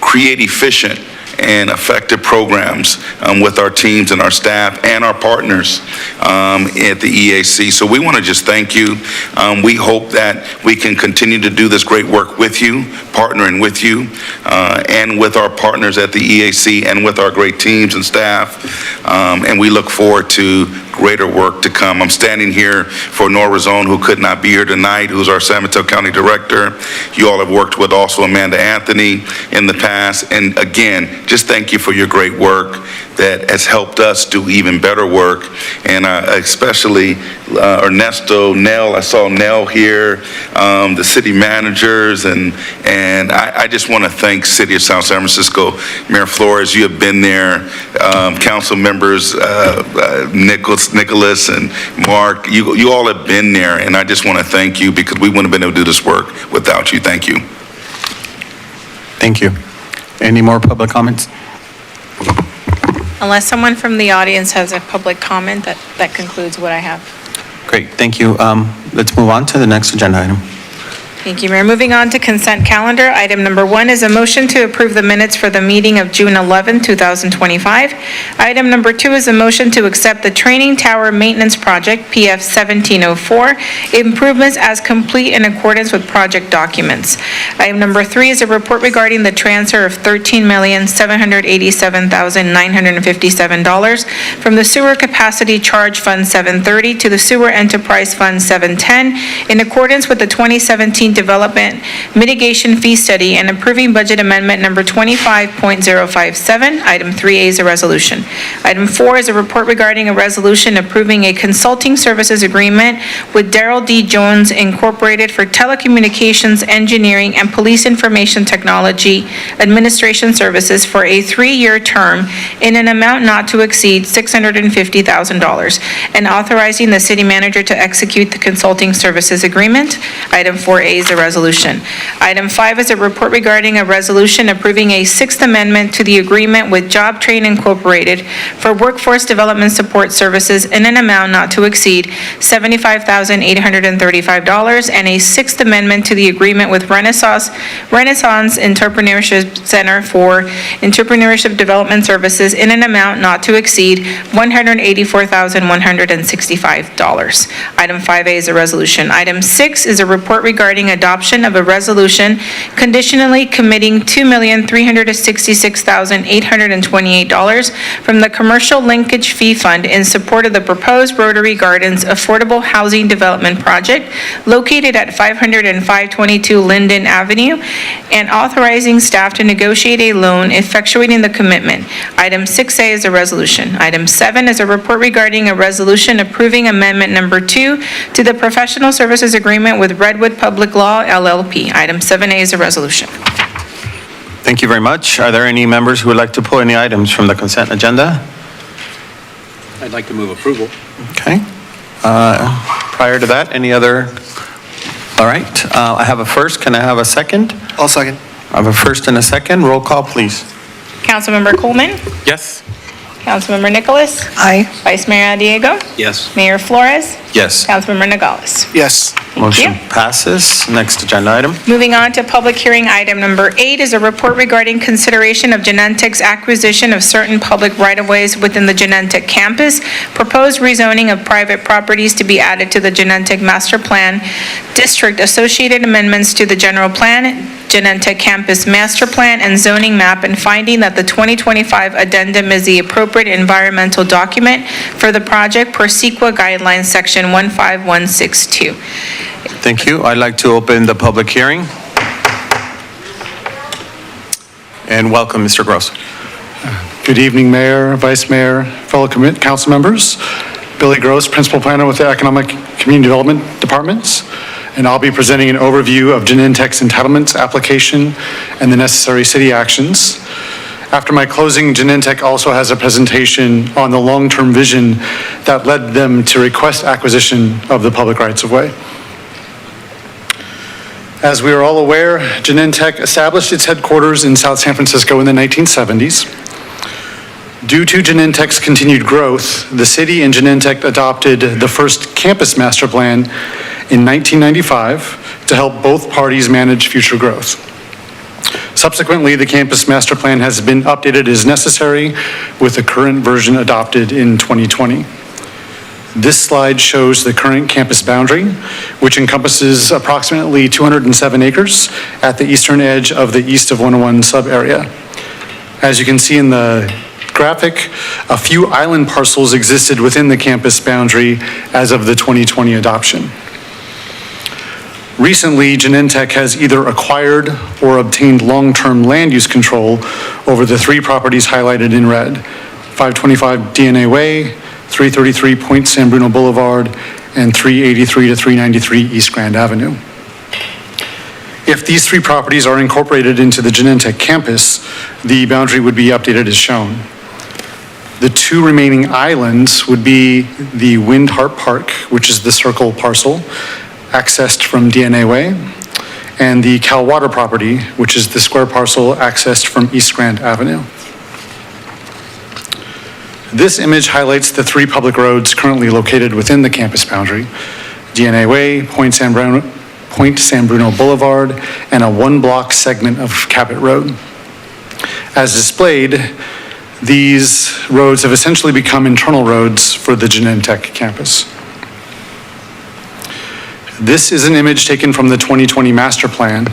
create efficient and effective programs with our teams and our staff and our partners at the EAC. So we want to just thank you. We hope that we can continue to do this great work with you, partnering with you, and with our partners at the EAC and with our great teams and staff. And we look forward to greater work to come. I'm standing here for Nora Zone, who could not be here tonight, who's our San Mateo County Director. You all have worked with also Amanda Anthony in the past. And again, just thank you for your great work that has helped us do even better work. And especially Ernesto, Nell, I saw Nell here, the city managers, and I just want to thank City of South San Francisco, Mayor Flores, you have been there, council members, Nicholas and Mark, you all have been there, and I just want to thank you because we wouldn't have been able to do this work without you. Thank you. Thank you. Any more public comments? Unless someone from the audience has a public comment, that concludes what I have. Great, thank you. Let's move on to the next agenda item. Thank you, Mayor. Moving on to consent calendar, item number 1 is a motion to approve the minutes for the meeting of June 11, 2025. Item number 2 is a motion to accept the Training Tower Maintenance Project, PF 1704, improvements as complete in accordance with project documents. Item number 3 is a report regarding the transfer of $13,787,957 from the Sewer Capacity Charge Fund 730 to the Sewer Enterprise Fund 710 in accordance with the 2017 Development Mitigation Fee Study and approving budget amendment number 25.057. Item 3A is a resolution. Item 4 is a report regarding a resolution approving a consulting services agreement with Darrell D. Jones Incorporated for telecommunications, engineering, and police information technology administration services for a 3-year term in an amount not to exceed $650,000 and authorizing the city manager to execute the consulting services agreement. Item 4A is a resolution. Item 5 is a report regarding a resolution approving a 6th amendment to the agreement with Job Train Incorporated for workforce development support services in an amount not to exceed $75,835 and a 6th amendment to the agreement with Renaissance Entrepreneurship Center for entrepreneurship development services in an amount not to exceed $184,165. Item 5A is a resolution. Item 6 is a report regarding adoption of a resolution conditionally committing $2,366,828 from the Commercial Linkage Fee Fund in support of the proposed Rotary Gardens Affordable Housing Development Project located at 500 and 522 Linden Avenue and authorizing staff to negotiate a loan effectuating the commitment. Item 6A is a resolution. Item 7 is a report regarding a resolution approving amendment number 2 to the professional services agreement with Redwood Public Law LLP. Item 7A is a resolution. Thank you very much. Are there any members who would like to pull any items from the consent agenda? I'd like to move approval. Okay. Prior to that, any other? All right. I have a first. Can I have a second? I'll second. I have a first and a second. Roll call, please. Councilmember Coleman? Yes. Councilmember Nicholas? Aye. Vice Mayor Diego? Yes. Mayor Flores? Yes. Councilmember Nogales? Yes. Motion passes. Next agenda item. Moving on to public hearing, item number 8 is a report regarding consideration of Genentech's acquisition of certain public right-of-ways within the Genentech campus, proposed rezoning of private properties to be added to the Genentech Master Plan District, associated amendments to the general plan, Genentech Campus Master Plan, and zoning map, and finding that the 2025 addendum is the appropriate environmental document for the project per CEQA guidelines, section 15162. Thank you. I'd like to open the public hearing. And welcome, Mr. Gross. Good evening, Mayor, Vice Mayor, fellow council members. Billy Gross, Principal Planner with the Economic Community Development Departments, and I'll be presenting an overview of Genentech's entitlements application and the necessary city actions. After my closing, Genentech also has a presentation on the long-term vision that led them to request acquisition of the public rights-of-way. As we are all aware, Genentech established its headquarters in South San Francisco in the 1970s. Due to Genentech's continued growth, the city and Genentech adopted the first campus master plan in 1995 to help both parties manage future growth. Subsequently, the campus master plan has been updated as necessary, with the current version adopted in 2020. This slide shows the current campus boundary, which encompasses approximately 207 acres at the eastern edge of the East of 101 sub-area. As you can see in the graphic, a few island parcels existed within the campus boundary as of the 2020 adoption. Recently, Genentech has either acquired or obtained long-term land use control over the 3 properties highlighted in red: 525 DNA Way, 333 Point San Bruno Boulevard, and 383 to 393 East Grand Avenue. If these 3 properties are incorporated into the Genentech campus, the boundary would be updated as shown. The 2 remaining islands would be the Windharp Park, which is the circle parcel, accessed from DNA Way, and the Cal Water property, which is the square parcel accessed from East Grand Avenue. This image highlights the 3 public roads currently located within the campus boundary: DNA Way, Point San Bruno Boulevard, and a 1-block segment of Cabot Road. As displayed, these roads have essentially become internal roads for the Genentech campus. This is an image taken from the 2020 master plan.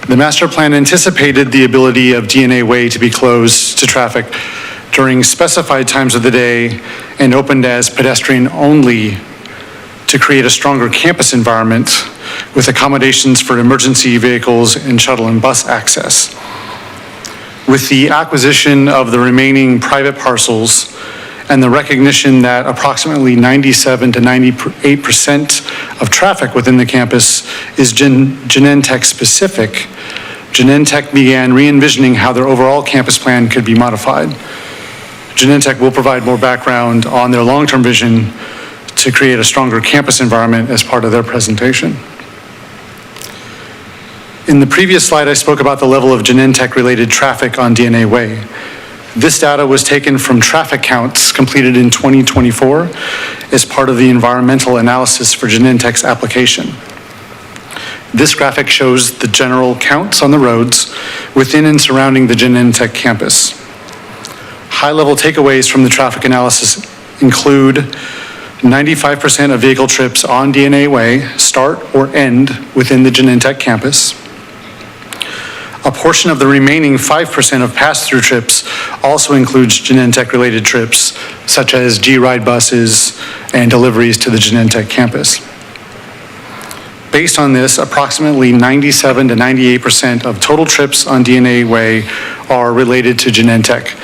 The master plan anticipated the ability of DNA Way to be closed to traffic during specified times of the day and opened as pedestrian only to create a stronger campus environment with accommodations for emergency vehicles and shuttle and bus access. With the acquisition of the remaining private parcels and the recognition that approximately 97 to 98% of traffic within the campus is Genentech specific, Genentech began re-envisioning how their overall campus plan could be modified. Genentech will provide more background on their long-term vision to create a stronger campus environment as part of their presentation. In the previous slide, I spoke about the level of Genentech-related traffic on DNA Way. This data was taken from traffic counts completed in 2024 as part of the environmental analysis for Genentech's application. This graphic shows the general counts on the roads within and surrounding the Genentech campus. High-level takeaways from the traffic analysis include 95% of vehicle trips on DNA Way start or end within the Genentech campus. A portion of the remaining 5% of pass-through trips also includes Genentech-related trips, such as G-Ride buses and deliveries to the Genentech campus. Based on this, approximately 97 to 98% of total trips on DNA Way are related to Genentech.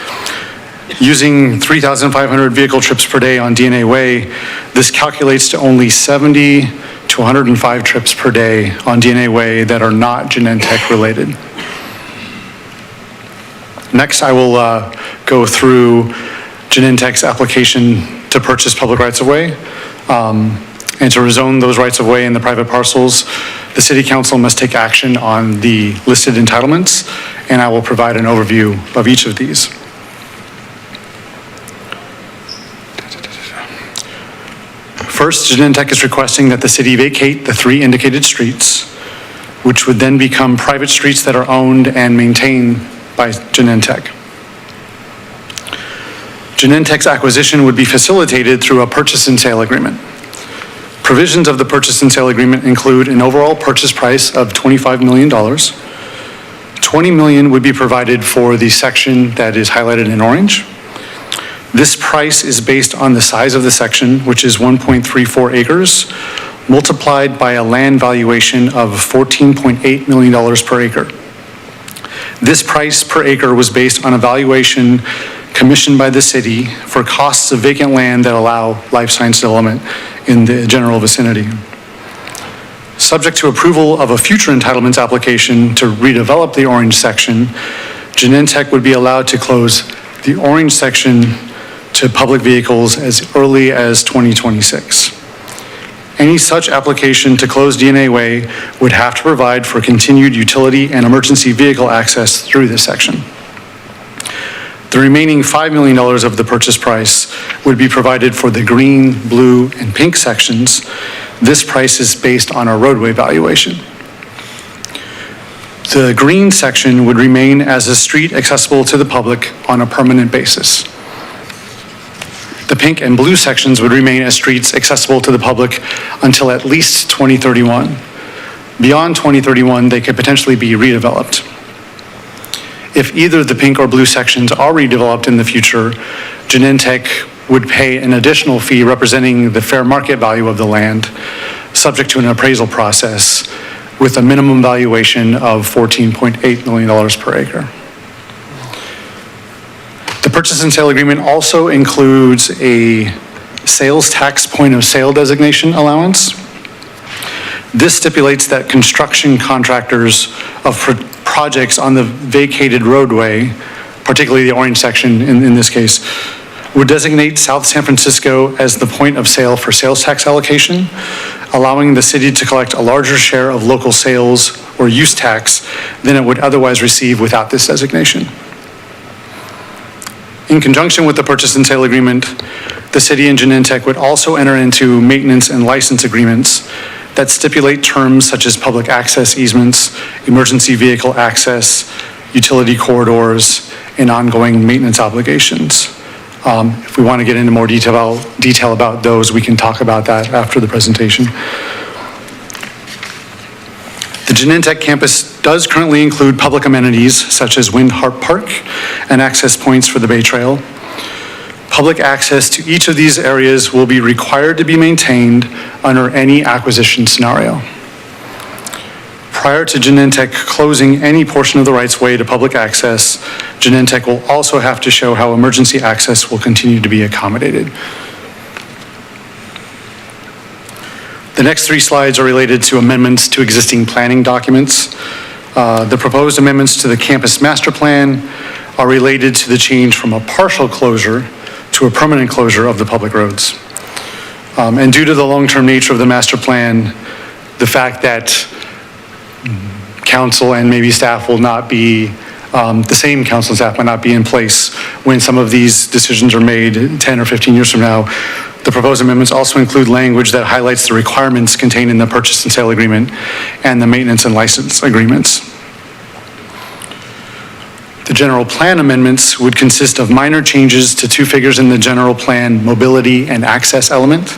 Using 3,500 vehicle trips per day on DNA Way, this calculates to only 70 to 105 trips per day on DNA Way that are not Genentech related. Next, I will go through Genentech's application to purchase public rights-of-way. And to rezone those rights-of-way in the private parcels, the City Council must take action on the listed entitlements, and I will provide an overview of each of these. First, Genentech is requesting that the city vacate the 3 indicated streets, which would then become private streets that are owned and maintained by Genentech. Genentech's acquisition would be facilitated through a purchase and sale agreement. Provisions of the purchase and sale agreement include an overall purchase price of $25 million. $20 million would be provided for the section that is highlighted in orange. This price is based on the size of the section, which is 1.34 acres, multiplied by a land valuation of $14.8 million per acre. This price per acre was based on a valuation commissioned by the city for costs of vacant land that allow life science development in the general vicinity. Subject to approval of a future entitlements application to redevelop the orange section, Genentech would be allowed to close the orange section to public vehicles as early as 2026. Any such application to close DNA Way would have to provide for continued utility and emergency vehicle access through this section. The remaining $5 million of the purchase price would be provided for the green, blue, and pink sections. This price is based on a roadway valuation. The green section would remain as a street accessible to the public on a permanent basis. The pink and blue sections would remain as streets accessible to the public until at least 2031. Beyond 2031, they could potentially be redeveloped. If either the pink or blue sections are redeveloped in the future, Genentech would pay an additional fee representing the fair market value of the land, subject to an appraisal process, with a minimum valuation of $14.8 million per acre. The purchase and sale agreement also includes a sales tax point of sale designation allowance. This stipulates that construction contractors of projects on the vacated roadway, particularly the orange section in this case, would designate South San Francisco as the point of sale for sales tax allocation, allowing the city to collect a larger share of local sales or use tax than it would otherwise receive without this designation. In conjunction with the purchase and sale agreement, the city and Genentech would also enter into maintenance and license agreements that stipulate terms such as public access easements, emergency vehicle access, utility corridors, and ongoing maintenance obligations. If we want to get into more detail about those, we can talk about that after the presentation. The Genentech campus does currently include public amenities such as Windhart Park and access points for the Bay Trail. Public access to each of these areas will be required to be maintained under any acquisition scenario. Prior to Genentech closing any portion of the rights-of-way to public access, Genentech will also have to show how emergency access will continue to be accommodated. The next 3 slides are related to amendments to existing planning documents. The proposed amendments to the campus master plan are related to the change from a partial closure to a permanent closure of the public roads. And due to the long-term nature of the master plan, the fact that council and maybe staff will not be, the same council and staff might not be in place when some of these decisions are made 10 or 15 years from now, the proposed amendments also include language that highlights the requirements contained in the purchase and sale agreement and the maintenance and license agreements. The general plan amendments would consist of minor changes to 2 figures in the general plan mobility and access element.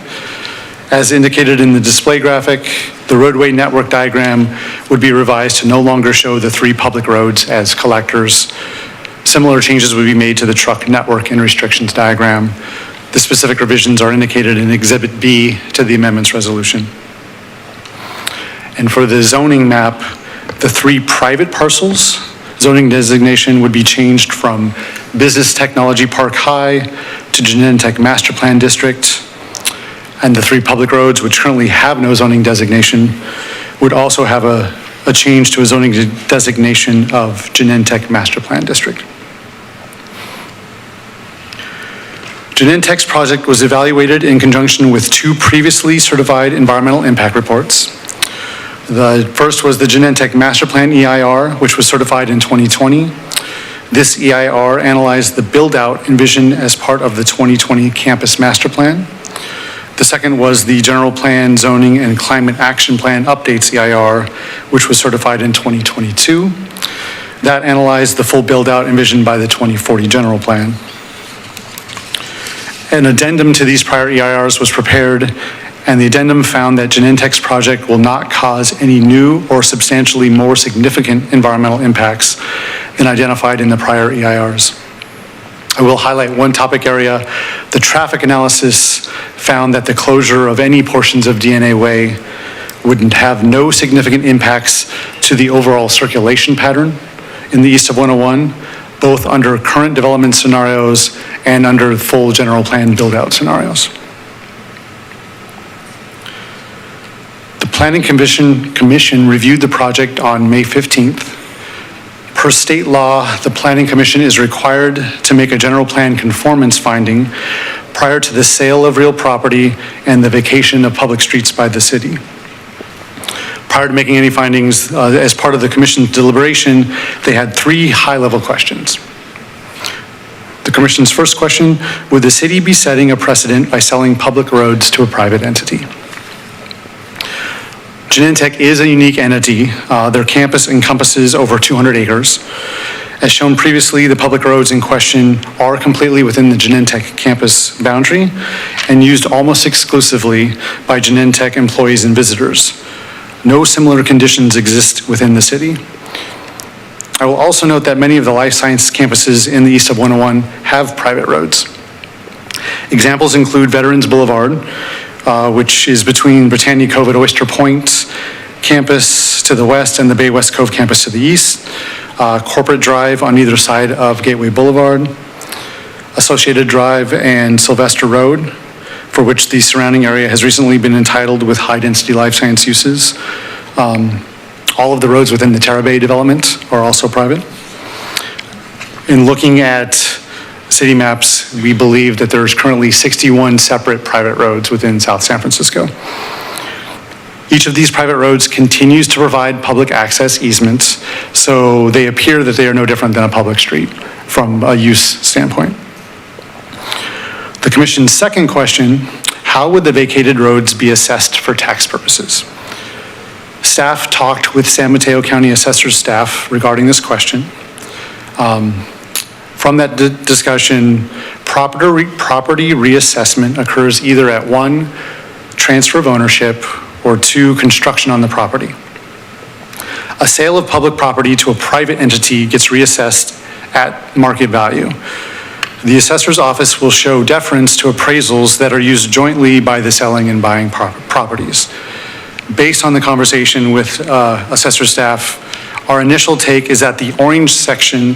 As indicated in the display graphic, the roadway network diagram would be revised to no longer show the 3 public roads as collectors. Similar changes would be made to the truck network and restrictions diagram. The specific revisions are indicated in Exhibit B to the amendments resolution. And for the zoning map, the 3 private parcels, zoning designation would be changed from Business Technology Park High to Genentech Master Plan District. And the 3 public roads, which currently have no zoning designation, would also have a change to a zoning designation of Genentech Master Plan District. Genentech's project was evaluated in conjunction with 2 previously certified environmental impact reports. The first was the Genentech Master Plan EIR, which was certified in 2020. This EIR analyzed the build-out envisioned as part of the 2020 Campus Master Plan. The second was the General Plan, Zoning, and Climate Action Plan Updates EIR, which was certified in 2022. That analyzed the full build-out envisioned by the 2040 General Plan. An addendum to these prior EIRs was prepared, and the addendum found that Genentech's project will not cause any new or substantially more significant environmental impacts than identified in the prior EIRs. I will highlight one topic area. The traffic analysis found that the closure of any portions of DNA Way wouldn't have no significant impacts to the overall circulation pattern in the east of 101, both under current development scenarios and under full general plan build-out scenarios. The Planning Commission reviewed the project on May 15th. Per state law, the Planning Commission is required to make a general plan conformance finding prior to the sale of real property and the vacation of public streets by the city. Prior to making any findings, as part of the commission's deliberation, they had 3 high-level questions. The commission's first question, would the city be setting a precedent by selling public roads to a private entity? Genentech is a unique entity. Their campus encompasses over 200 acres. As shown previously, the public roads in question are completely within the Genentech campus boundary and used almost exclusively by Genentech employees and visitors. No similar conditions exist within the city. I will also note that many of the life science campuses in the east of 101 have private roads. Examples include Veterans Boulevard, which is between Britannia Cove at Oyster Point campus to the west and the Bay West Cove campus to the east, Corporate Drive on either side of Gateway Boulevard, Associated Drive and Sylvester Road, for which the surrounding area has recently been entitled with high-density life science uses. All of the roads within the Terra Bay development are also private. In looking at city maps, we believe that there's currently 61 separate private roads within South San Francisco. Each of these private roads continues to provide public access easements, so they appear that they are no different than a public street from a use standpoint. The commission's second question, how would the vacated roads be assessed for tax purposes? Staff talked with San Mateo County Assessor's staff regarding this question. From that discussion, property reassessment occurs either at 1, transfer of ownership, or 2, construction on the property. A sale of public property to a private entity gets reassessed at market value. The assessor's office will show deference to appraisals that are used jointly by the selling and buying properties. Based on the conversation with assessor staff, our initial take is that the orange section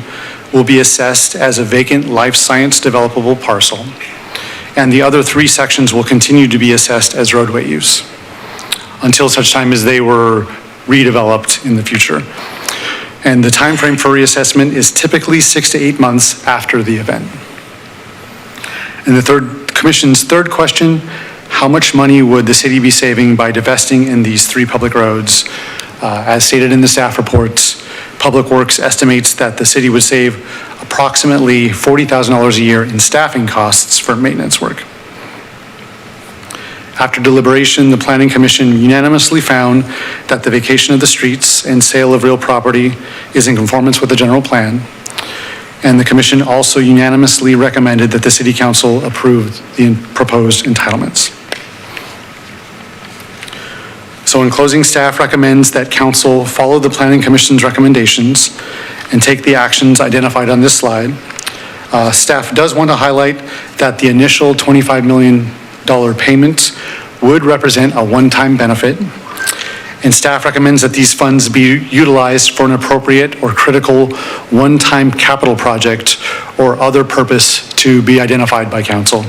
will be assessed as a vacant life science developable parcel, and the other 3 sections will continue to be assessed as roadway use until such time as they were redeveloped in the future. And the timeframe for reassessment is typically 6 to 8 months after the event. And the commission's third question, how much money would the city be saving by divesting in these 3 public roads? As stated in the staff reports, Public Works estimates that the city would save approximately $40,000 a year in staffing costs for maintenance work. After deliberation, the Planning Commission unanimously found that the vacation of the streets and sale of real property is in conformance with the general plan. And the commission also unanimously recommended that the city council approve the proposed entitlements. So in closing, staff recommends that council follow the Planning Commission's recommendations and take the actions identified on this slide. Staff does want to highlight that the initial $25 million payment would represent a one-time benefit, and staff recommends that these funds be utilized for an appropriate or critical one-time capital project or other purpose to be identified by council.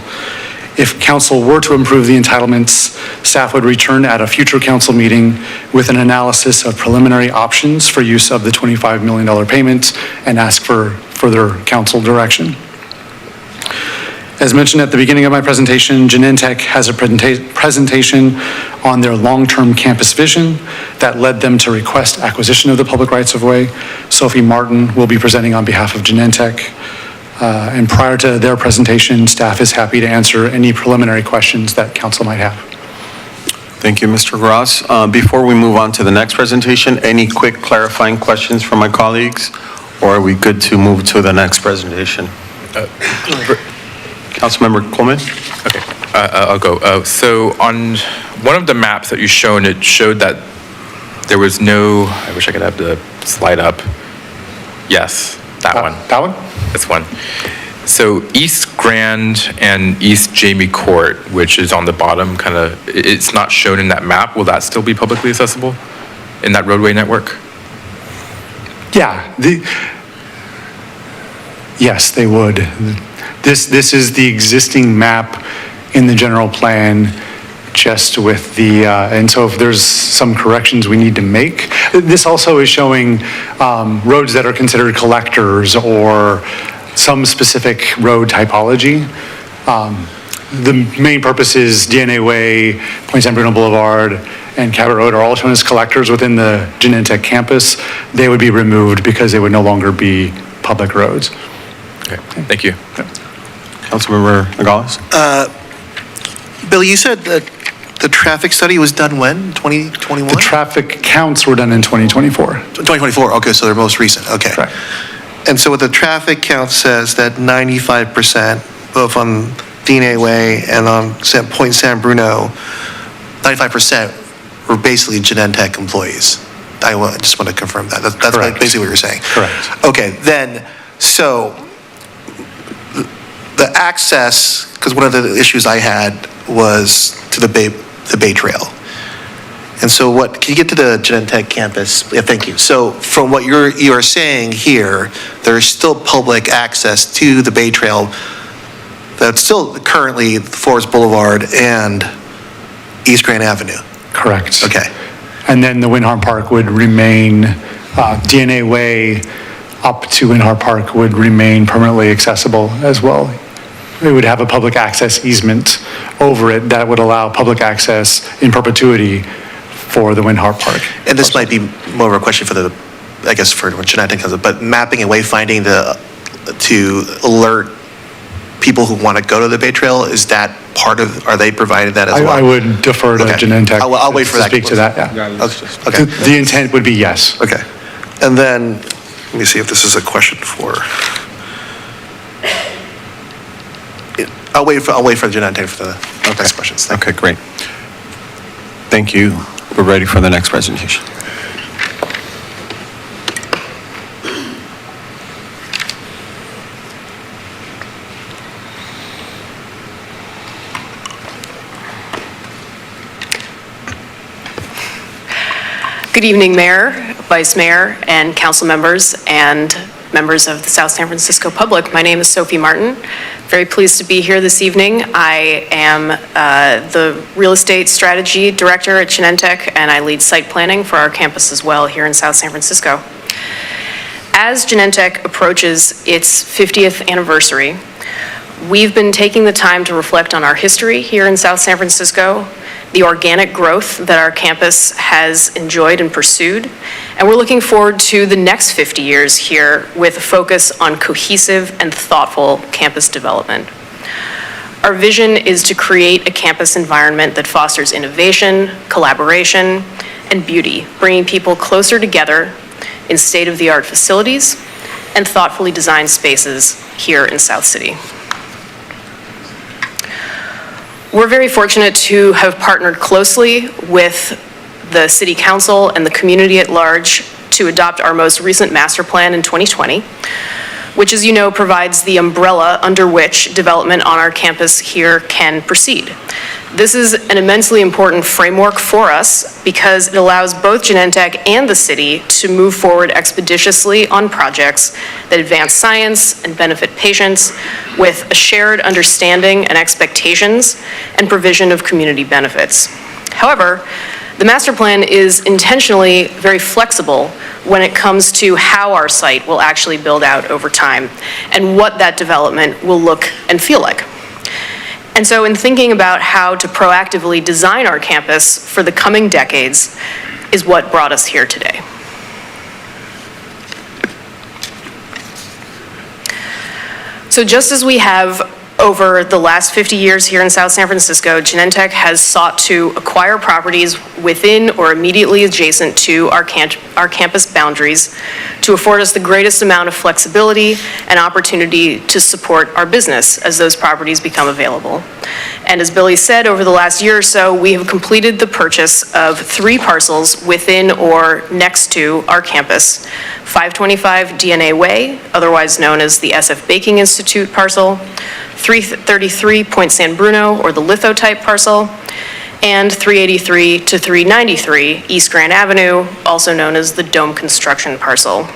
If council were to approve the entitlements, staff would return at a future council meeting with an analysis of preliminary options for use of the $25 million payment and ask for further council direction. As mentioned at the beginning of my presentation, Genentech has a presentation on their long-term campus vision that led them to request acquisition of the public rights-of-way. Sophie Martin will be presenting on behalf of Genentech. And prior to their presentation, staff is happy to answer any preliminary questions that council might have. Thank you, Mr. Gross. Before we move on to the next presentation, any quick clarifying questions from my colleagues? Or are we good to move to the next presentation? Councilmember Coleman? Okay, I'll go. So on one of the maps that you've shown, it showed that there was no, I wish I could have the slide up. Yes, that one. That one? This one. So East Grand and East Jamie Court, which is on the bottom, kind of, it's not shown in that map. Will that still be publicly accessible in that roadway network? Yeah. Yes, they would. This is the existing map in the general plan, just with the, and so if there's some corrections we need to make, this also is showing roads that are considered collectors or some specific road typology. The main purpose is DNA Way, Point San Bruno Boulevard, and Cabot Road are all shown as collectors within the Genentech campus. They would be removed because they would no longer be public roads. Okay, thank you. Councilmember Nogales? Bill, you said that the traffic study was done when, 2021? The traffic counts were done in 2024. 2024, okay, so they're most recent, okay. Correct. And so what the traffic count says that 95%, both on DNA Way and on Point San Bruno, 95% were basically Genentech employees. I just want to confirm that. That's basically what you're saying. Correct. Okay, then, so the access, because one of the issues I had was to the Bay Trail. And so can you get to the Genentech campus? Yeah, thank you. So from what you are saying here, there's still public access to the Bay Trail that's still currently Forest Boulevard and East Grand Avenue. Correct. Okay. And then the Winhar Park would remain, DNA Way up to Winhar Park would remain permanently accessible as well. It would have a public access easement over it that would allow public access in perpetuity for the Winhar Park. And this might be more of a question for for Genentech, but mapping and wayfinding to alert people who want to go to the Bay Trail, is that part of, are they provided that as well? I would defer to Okay. Genentech. I'll wait for that. To speak to that, yeah. Okay. The intent would be yes. Okay. And then, let me see if this is a question for, I'll wait for Genentech for the next questions. Thank you. Okay, great. Thank you. We're ready for the next presentation. Good evening, Mayor, Vice Mayor, and council members, and members of the South San Francisco public. My name is Sophie Martin. Very pleased to be here this evening. I am the Real Estate Strategy Director at Genentech, and I lead site planning for our campus as well here in South San Francisco. As Genentech approaches its 50th anniversary, we've been taking the time to reflect on our history here in South San Francisco, the organic growth that our campus has enjoyed and pursued, and we're looking forward to the next 50 years here with a focus on cohesive and thoughtful campus development. Our vision is to create a campus environment that fosters innovation, collaboration, and beauty, bringing people closer together in state-of-the-art facilities and thoughtfully designed spaces here in South City. We're very fortunate to have partnered closely with the City Council and the community at large to adopt our most recent master plan in 2020, which, as you know, provides the umbrella under which development on our campus here can proceed. This is an immensely important framework for us because it allows both Genentech and the city to move forward expeditiously on projects that advance science and benefit patients with a shared understanding and expectations and provision of community benefits. However, the master plan is intentionally very flexible when it comes to how our site will actually build out over time and what that development will look and feel like. And so in thinking about how to proactively design our campus for the coming decades is what brought us here today. So just as we have over the last 50 years here in South San Francisco, Genentech has sought to acquire properties within or immediately adjacent to our campus boundaries to afford us the greatest amount of flexibility and opportunity to support our business as those properties become available. And as Billy said, over the last year or so, we have completed the purchase of 3 parcels within or next to our campus: 525 DNA Way, otherwise known as the SF Baking Institute parcel, 333 Point San Bruno, or the lithotype parcel, and 383 to 393 East Grand Avenue, also known as the Dome Construction parcel.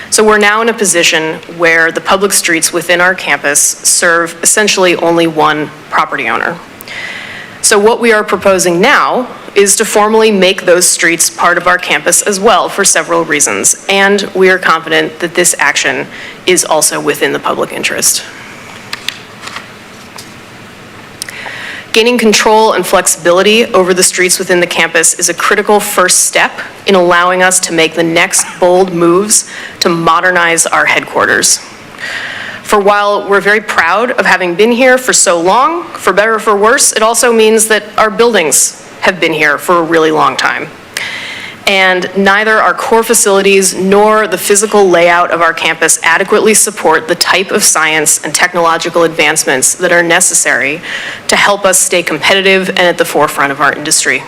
So we're now in a position where the public streets within our campus serve essentially only one property owner. So what we are proposing now is to formally make those streets part of our campus as well for several reasons, and we are confident that this action is also within the public interest. Gaining control and flexibility over the streets within the campus is a critical first step in allowing us to make the next bold moves to modernize our headquarters. For while we're very proud of having been here for so long, for better or for worse, it also means that our buildings have been here for a really long time. And neither our core facilities nor the physical layout of our campus adequately support the type of science and technological advancements that are necessary to help us stay competitive and at the forefront of our industry.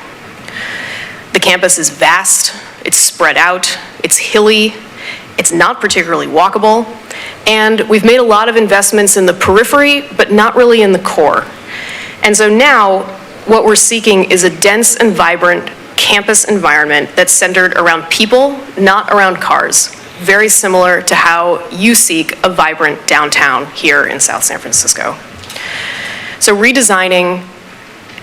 The campus is vast, it's spread out, it's hilly, it's not particularly walkable, and we've made a lot of investments in the periphery, but not really in the core. And so now, what we're seeking is a dense and vibrant campus environment that's centered around people, not around cars, very similar to how you seek a vibrant downtown here in South San Francisco. So redesigning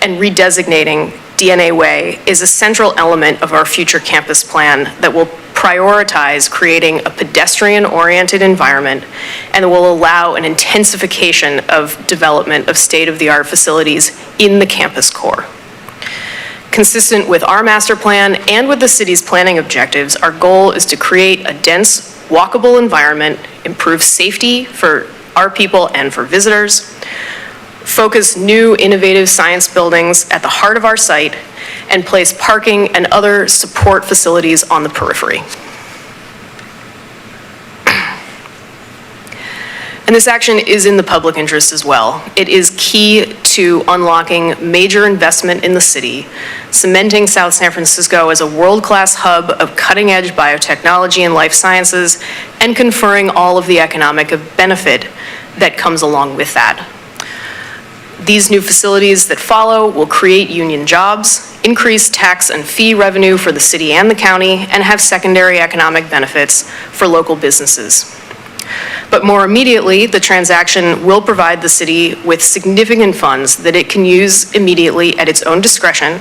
and redesignating DNA Way is a central element of our future campus plan that will prioritize creating a pedestrian-oriented environment and will allow an intensification of development of state-of-the-art facilities in the campus core. Consistent with our master plan and with the city's planning objectives, our goal is to create a dense, walkable environment, improve safety for our people and for visitors. Focus new innovative science buildings at the heart of our site, and place parking and other support facilities on the periphery. And this action is in the public interest as well. It is key to unlocking major investment in the city, cementing South San Francisco as a world-class hub of cutting-edge biotechnology and life sciences, and conferring all of the economic benefit that comes along with that. These new facilities that follow will create union jobs, increase tax and fee revenue for the city and the county, and have secondary economic benefits for local businesses. But more immediately, the transaction will provide the city with significant funds that it can use immediately at its own discretion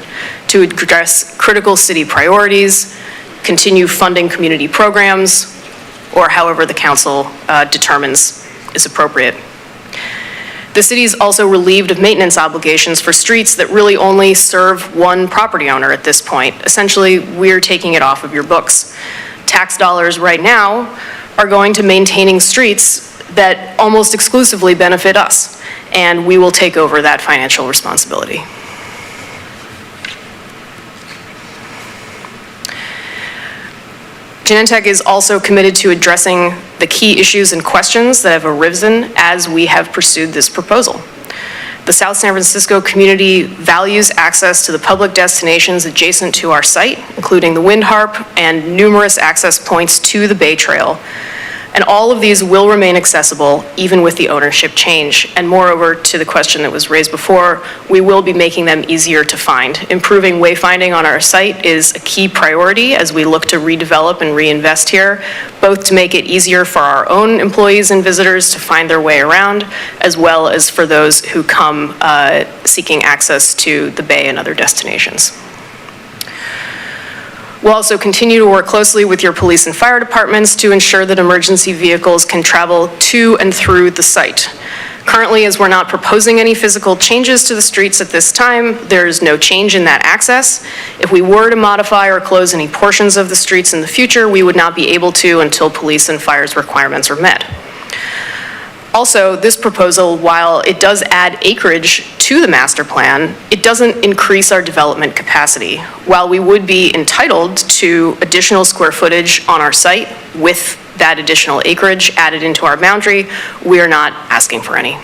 to address critical city priorities, continue funding community programs, or however the council determines is appropriate. The city is also relieved of maintenance obligations for streets that really only serve one property owner at this point. Essentially, we're taking it off of your books. Tax dollars right now are going to maintaining streets that almost exclusively benefit us, and we will take over that financial responsibility. Genentech is also committed to addressing the key issues and questions that have arisen as we have pursued this proposal. The South San Francisco community values access to the public destinations adjacent to our site, including the Wind Harp and numerous access points to the Bay Trail. And all of these will remain accessible even with the ownership change. And moreover, to the question that was raised before, we will be making them easier to find. Improving wayfinding on our site is a key priority as we look to redevelop and reinvest here, both to make it easier for our own employees and visitors to find their way around, as well as for those who come seeking access to the Bay and other destinations. We'll also continue to work closely with your police and fire departments to ensure that emergency vehicles can travel to and through the site. Currently, as we're not proposing any physical changes to the streets at this time, there's no change in that access. If we were to modify or close any portions of the streets in the future, we would not be able to until police and fire's requirements are met. Also, this proposal, while it does add acreage to the master plan, it doesn't increase our development capacity. While we would be entitled to additional square footage on our site with that additional acreage added into our boundary, we are not asking for any.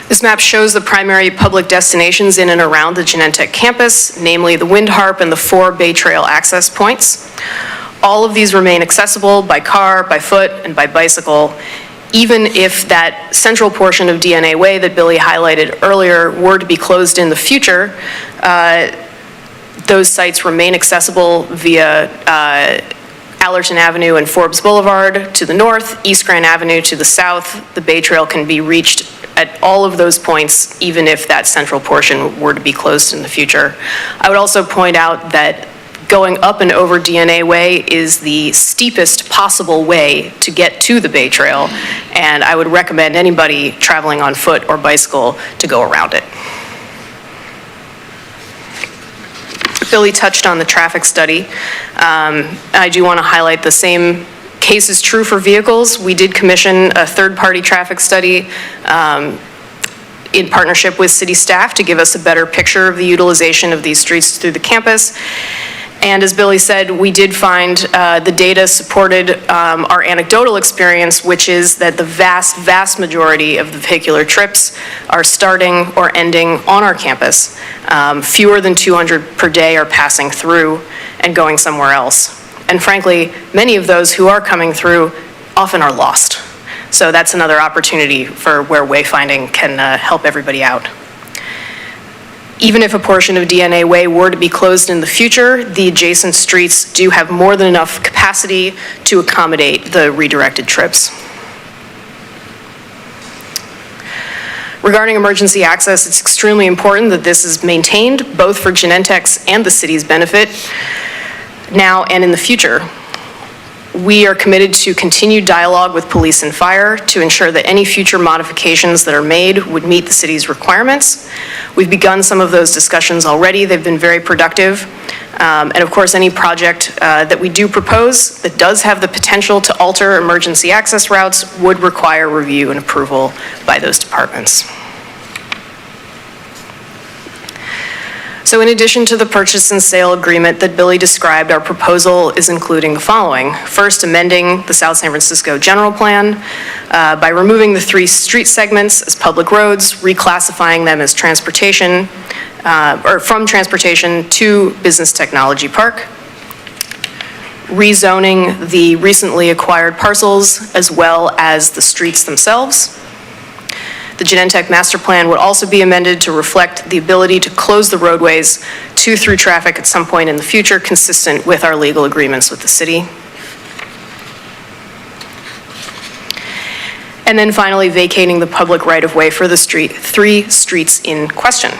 This map shows the primary public destinations in and around the Genentech campus, namely the Wind Harp and the 4 Bay Trail access points. All of these remain accessible by car, by foot, and by bicycle, even if that central portion of DNA Way that Billy highlighted earlier were to be closed in the future. Those sites remain accessible via Allerton Avenue and Forbes Boulevard to the north, East Grand Avenue to the south. The Bay Trail can be reached at all of those points, even if that central portion were to be closed in the future. I would also point out that going up and over DNA Way is the steepest possible way to get to the Bay Trail, and I would recommend anybody traveling on foot or bicycle to go around it. Billy touched on the traffic study. I do want to highlight the same case is true for vehicles. We did commission a third-party traffic study in partnership with city staff to give us a better picture of the utilization of these streets through the campus. And as Billy said, we did find the data supported our anecdotal experience, which is that the vast, vast majority of the vehicular trips are starting or ending on our campus. Fewer than 200 per day are passing through and going somewhere else. And frankly, many of those who are coming through often are lost. So that's another opportunity for where wayfinding can help everybody out. Even if a portion of DNA Way were to be closed in the future, the adjacent streets do have more than enough capacity to accommodate the redirected trips. Regarding emergency access, it's extremely important that this is maintained, both for Genentech's and the city's benefit, now and in the future. We are committed to continued dialogue with police and fire to ensure that any future modifications that are made would meet the city's requirements. We've begun some of those discussions already. They've been very productive. And of course, any project that we do propose that does have the potential to alter emergency access routes would require review and approval by those departments. So in addition to the purchase and sale agreement that Billy described, our proposal is including the following. First, amending the South San Francisco general plan by removing the 3 street segments as public roads, reclassifying them as transportation, or from transportation to business technology park, rezoning the recently acquired parcels as well as the streets themselves. The Genentech master plan would also be amended to reflect the ability to close the roadways to through traffic at some point in the future, consistent with our legal agreements with the city. And then finally, vacating the public right-of-way for the 3 streets in question.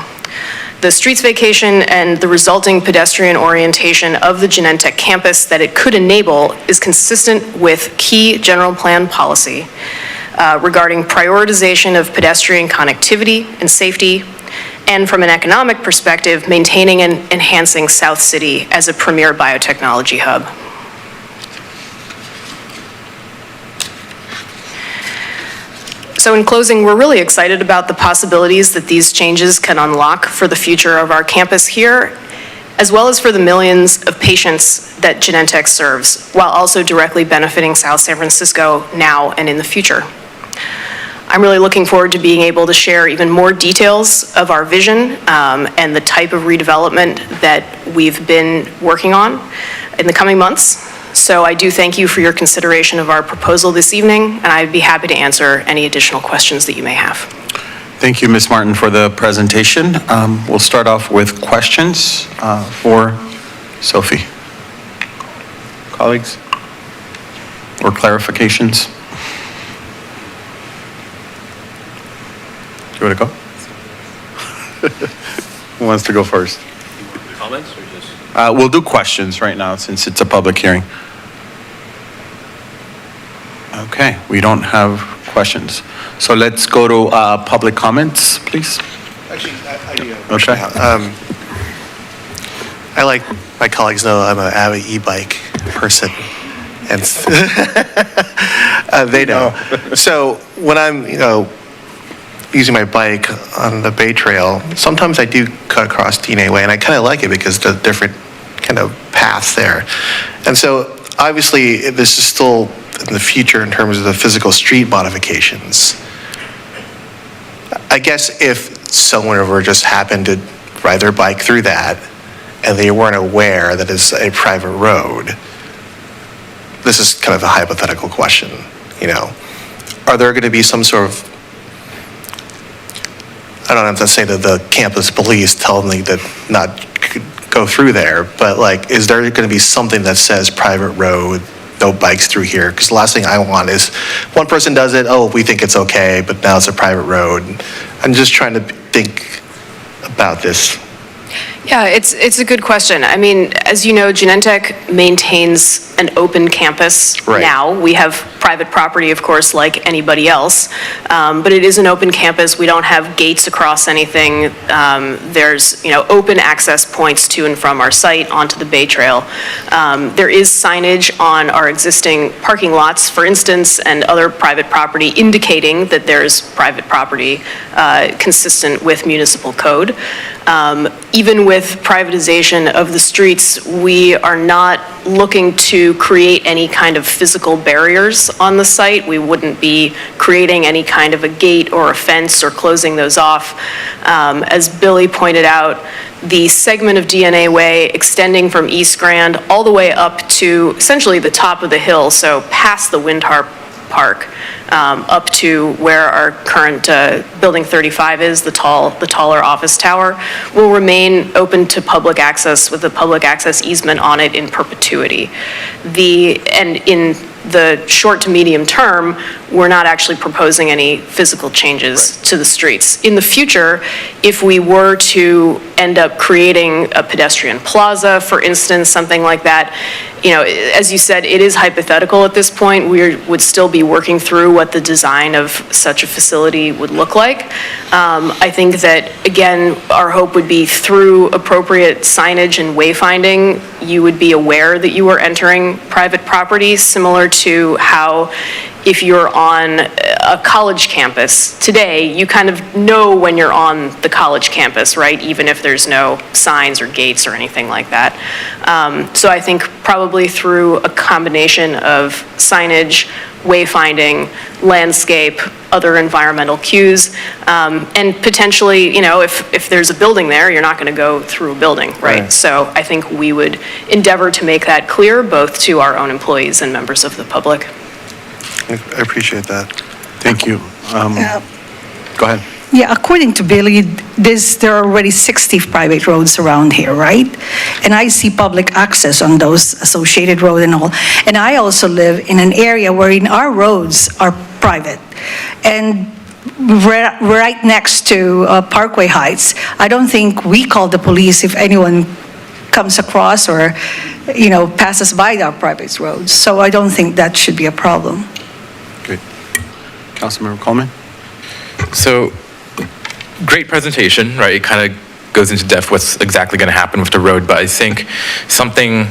The streets vacation and the resulting pedestrian orientation of the Genentech campus that it could enable is consistent with key general plan policy regarding prioritization of pedestrian connectivity and safety, and from an economic perspective, maintaining and enhancing South City as a premier biotechnology hub. So in closing, we're really excited about the possibilities that these changes can unlock for the future of our campus here, as well as for the millions of patients that Genentech serves, while also directly benefiting South San Francisco now and in the future. I'm really looking forward to being able to share even more details of our vision and the type of redevelopment that we've been working on in the coming months. So I do thank you for your consideration of our proposal this evening, and I'd be happy to answer any additional questions that you may have. Thank you, Ms. Martin, for the presentation. We'll start off with questions for Sophie. Colleagues? Or clarifications? Do you want to go? Who wants to go first? Comments or just? We'll do questions right now since it's a public hearing. Okay, we don't have questions. So let's go to public comments, please. Actually, I do. Okay. I like, my colleagues know I'm an avid e-bike person, and they know. So when I'm, using my bike on the Bay Trail, sometimes I do cut across DNA Way, and I kind of like it because the different kind of paths there. And so obviously this is still in the future in terms of the physical street modifications. I guess if someone ever just happened to ride their bike through that and they weren't aware that it's a private road, this is kind of a hypothetical question, are there going to be some sort of, I don't have to say that the campus police tell me that not go through there, but is there going to be something that says private road, no bikes through here? Because the last thing I want is one person does it, oh, we think it's okay, but now it's a private road. I'm just trying to think about this. Yeah, it's a good question. I mean, as you know, Genentech maintains an open campus now. We have private property, of course, like anybody else, but it is an open campus. We don't have gates across anything. There's, open access points to and from our site onto the Bay Trail. There is signage on our existing parking lots, for instance, and other private property indicating that there's private property consistent with municipal code. Even with privatization of the streets, we are not looking to create any kind of physical barriers on the site. We wouldn't be creating any kind of a gate or a fence or closing those off. As Billy pointed out, the segment of DNA Way extending from East Grand all the way up to essentially the top of the hill, so past the Windharp Park, up to where our current Building 35 is, the taller office tower, will remain open to public access with a public access easement on it in perpetuity. And in the short to medium term, we're not actually proposing any physical changes to the streets. In the future, if we were to end up creating a pedestrian plaza, for instance, something like that, as you said, it is hypothetical at this point. We would still be working through what the design of such a facility would look like. I think that, again, our hope would be through appropriate signage and wayfinding, you would be aware that you were entering private property, similar to how if you're on a college campus today, you kind of know when you're on the college campus, right? Even if there's no signs or gates or anything like that. So I think probably through a combination of signage, wayfinding, landscape, other environmental cues, and potentially, if there's a building there, you're not going to go through a building, right? So I think we would endeavor to make that clear, both to our own employees and members of the public. I appreciate that. Thank you. Go ahead. Yeah, according to Billy, there are already 60 private roads around here, right? And I see public access on those associated roads and all. And I also live in an area wherein our roads are private. And right next to Parkway Heights, I don't think we call the police if anyone comes across or, passes by our private roads. So I don't think that should be a problem. Good. Councilmember Coleman? So, great presentation, right? It kind of goes into depth what's exactly going to happen with the road, but I think something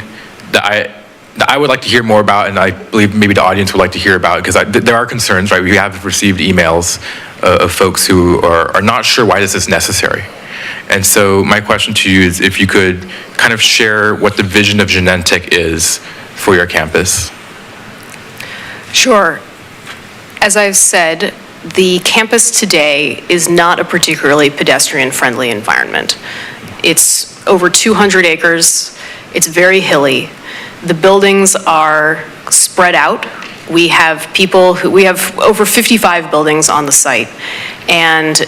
that I would like to hear more about, and I believe maybe the audience would like to hear about, because there are concerns, right? We have received emails of folks who are not sure why this is necessary. And so my question to you is if you could kind of share what the vision of Genentech is for your campus. Sure. As I've said, the campus today is not a particularly pedestrian-friendly environment. It's over 200 acres. It's very hilly. The buildings are spread out. We have over 55 buildings on the site, and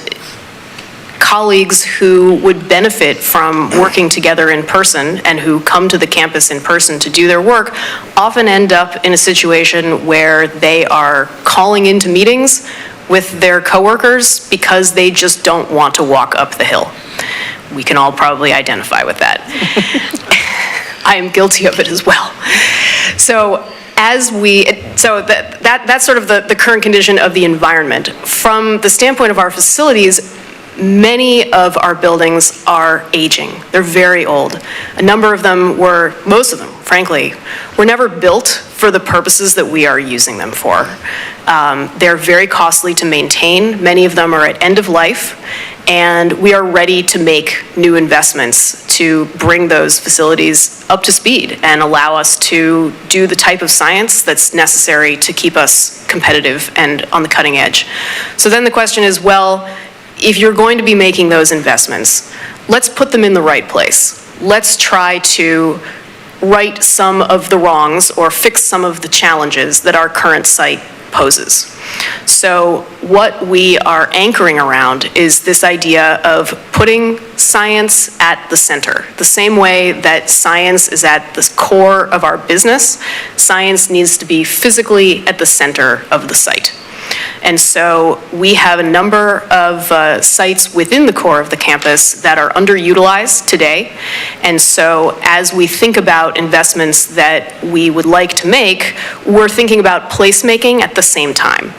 colleagues who would benefit from working together in person and who come to the campus in person to do their work often end up in a situation where they are calling into meetings with their coworkers because they just don't want to walk up the hill. We can all probably identify with that. I am guilty of it as well. So that's sort of the current condition of the environment. From the standpoint of our facilities, many of our buildings are aging. They're very old. A number of them most of them, frankly, were never built for the purposes that we are using them for. They're very costly to maintain. Many of them are at end of life, and we are ready to make new investments to bring those facilities up to speed and allow us to do the type of science that's necessary to keep us competitive and on the cutting edge. So then the question is, well, if you're going to be making those investments, let's put them in the right place. Let's try to right some of the wrongs or fix some of the challenges that our current site poses. So what we are anchoring around is this idea of putting science at the center. The same way that science is at the core of our business, science needs to be physically at the center of the site. And so we have a number of sites within the core of the campus that are underutilized today. And so as we think about investments that we would like to make, we're thinking about placemaking at the same time.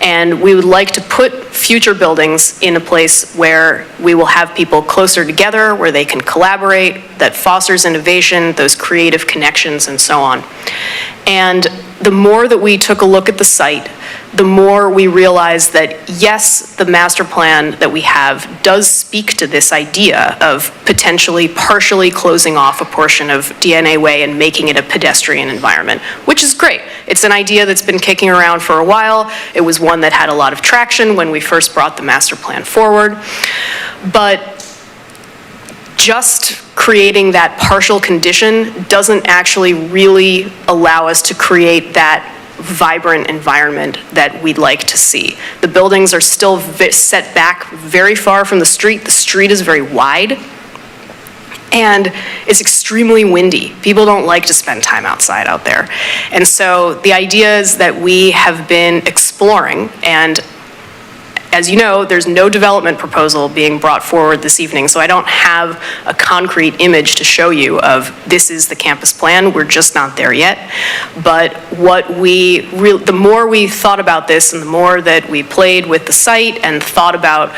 And we would like to put future buildings in a place where we will have people closer together, where they can collaborate, that fosters innovation, those creative connections, and so on. And the more that we took a look at the site, the more we realized that, yes, the master plan that we have does speak to this idea of potentially partially closing off a portion of DNA Way and making it a pedestrian environment, which is great. It's an idea that's been kicking around for a while. It was one that had a lot of traction when we first brought the master plan forward. But just creating that partial condition doesn't actually really allow us to create that vibrant environment that we'd like to see. The buildings are still set back very far from the street. The street is very wide, and it's extremely windy. People don't like to spend time outside out there. And so the idea is that we have been exploring, and as you know, there's no development proposal being brought forward this evening, so I don't have a concrete image to show you of this is the campus plan. We're just not there yet. But the more we thought about this and the more that we played with the site and thought about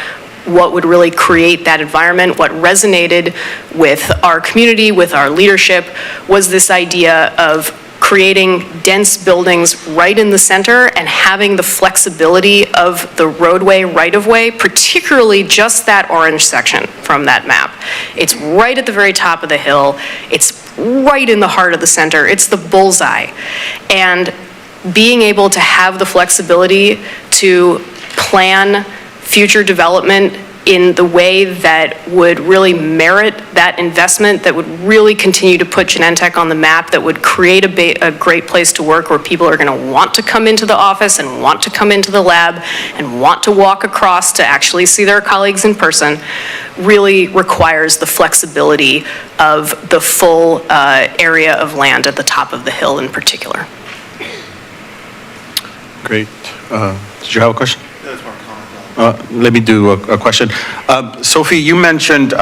what would really create that environment, what resonated with our community, with our leadership, was this idea of creating dense buildings right in the center and having the flexibility of the roadway right-of-way, particularly just that orange section from that map. It's right at the very top of the hill. It's right in the heart of the center. It's the bullseye. And being able to have the flexibility to plan future development in the way that would really merit that investment, that would really continue to put Genentech on the map, that would create a great place to work where people are going to want to come into the office and want to come into the lab and want to walk across to actually see their colleagues in person, really requires the flexibility of the full area of land at the top of the hill in particular. Great. Did you have a question? Let me do a question. Sophie, you mentioned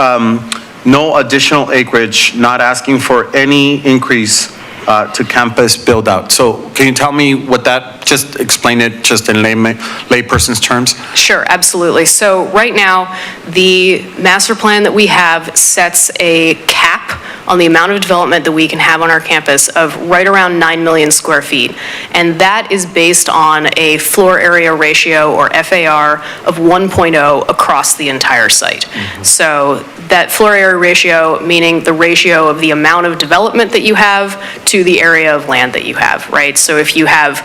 no additional acreage, not asking for any increase to campus build out. So can you tell me what that, just explain it just in layperson's terms? Sure, absolutely. So right now, the master plan that we have sets a cap on the amount of development that we can have on our campus of right around 9 million square feet. And that is based on a floor area ratio, or FAR, of 1.0 across the entire site. So that floor area ratio, meaning the ratio of the amount of development that you have to the area of land that you have, right? So if you have,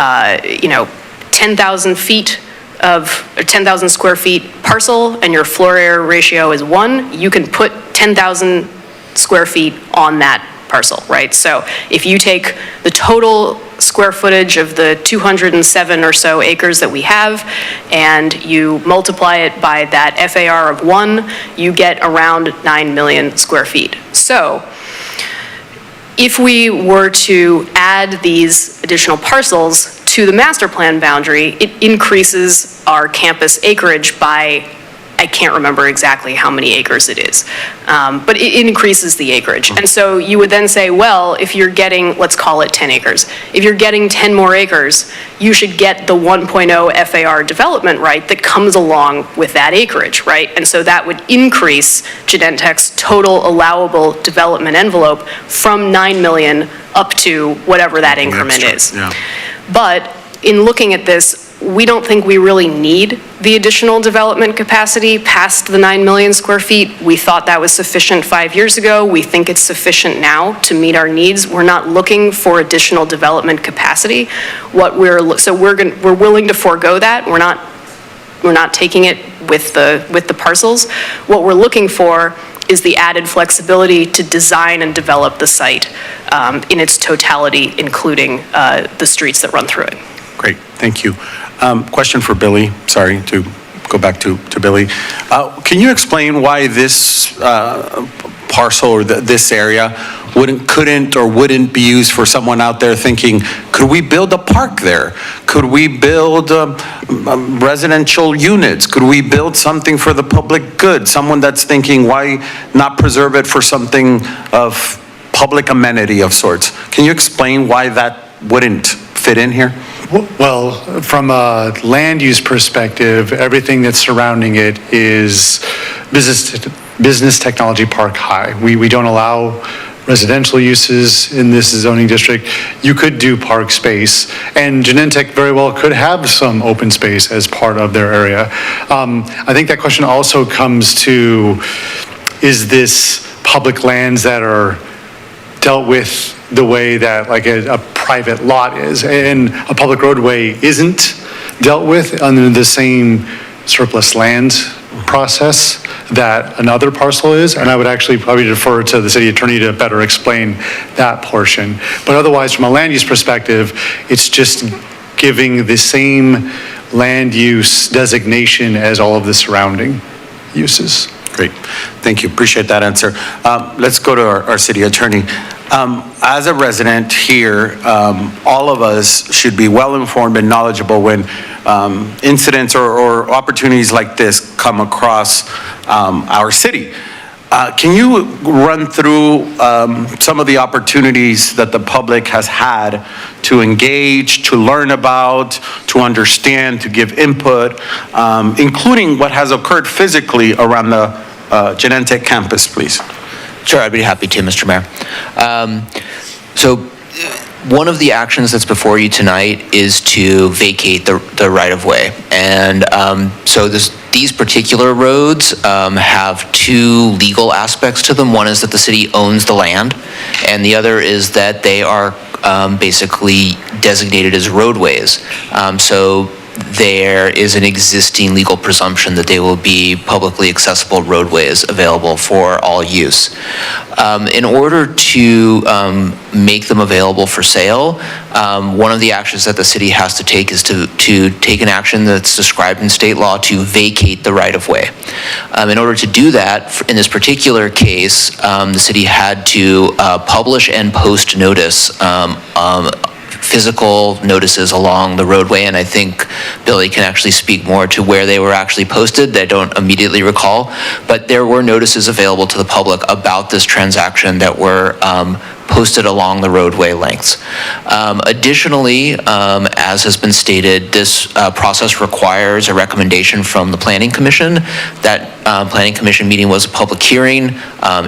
10,000 feet of, or 10,000 square feet parcel and your floor area ratio is 1, you can put 10,000 square feet on that parcel, right? So if you take the total square footage of the 207 or so acres that we have and you multiply it by that FAR of 1, you get around 9 million square feet. So if we were to add these additional parcels to the master plan boundary, it increases our campus acreage by, I can't remember exactly how many acres it is, but it increases the acreage. And so you would then say, well, if you're getting, let's call it 10 acres, if you're getting 10 more acres, you should get the 1.0 FAR development right that comes along with that acreage, right? And so that would increase Genentech's total allowable development envelope from 9 million up to whatever that increment is. Yeah. But in looking at this, we don't think we really need the additional development capacity past the 9 million square feet. We thought that was sufficient 5 years ago. We think it's sufficient now to meet our needs. We're not looking for additional development capacity. We're willing to forego that. We're not taking it with the parcels. What we're looking for is the added flexibility to design and develop the site in its totality, including the streets that run through it. Great, thank you. Question for Billy, sorry to go back to Billy. Can you explain why this parcel or this area couldn't or wouldn't be used for someone out there thinking, could we build a park there? Could we build residential units? Could we build something for the public good? Someone that's thinking, why not preserve it for something of public amenity of sorts? Can you explain why that wouldn't fit in here? Well, from a land use perspective, everything that's surrounding it is business technology park high. We don't allow residential uses in this zoning district. You could do park space, and Genentech very well could have some open space as part of their area. I think that question also comes to, is this public lands that are dealt with the way that like a private lot is, and a public roadway isn't dealt with under the same surplus land process that another parcel is? And I would actually probably defer to the city attorney to better explain that portion. But otherwise, from a land use perspective, it's just giving the same land use designation as all of the surrounding. uses. Great. Thank you. Appreciate that answer. Let's go to our city attorney. As a resident here, all of us should be well-informed and knowledgeable when incidents or opportunities like this come across our city. Can you run through some of the opportunities that the public has had to engage, to learn about, to understand, to give input, including what has occurred physically around the Genentech campus, please? Sure, I'd be happy to, Mr. Mayor. So one of the actions that's before you tonight is to vacate the right-of-way. And so these particular roads have two legal aspects to them. One is that the city owns the land, and the other is that they are basically designated as roadways. So there is an existing legal presumption that they will be publicly accessible roadways available for all use. In order to make them available for sale, one of the actions that the city has to take is to take an action that's described in state law to vacate the right-of-way. In order to do that, in this particular case, the city had to publish and post notice physical notices along the roadway, and I think Billy can actually speak more to where they were actually posted. I don't immediately recall, but there were notices available to the public about this transaction that were posted along the roadway lengths. Additionally, as has been stated, this process requires a recommendation from the Planning Commission. That Planning Commission meeting was a public hearing.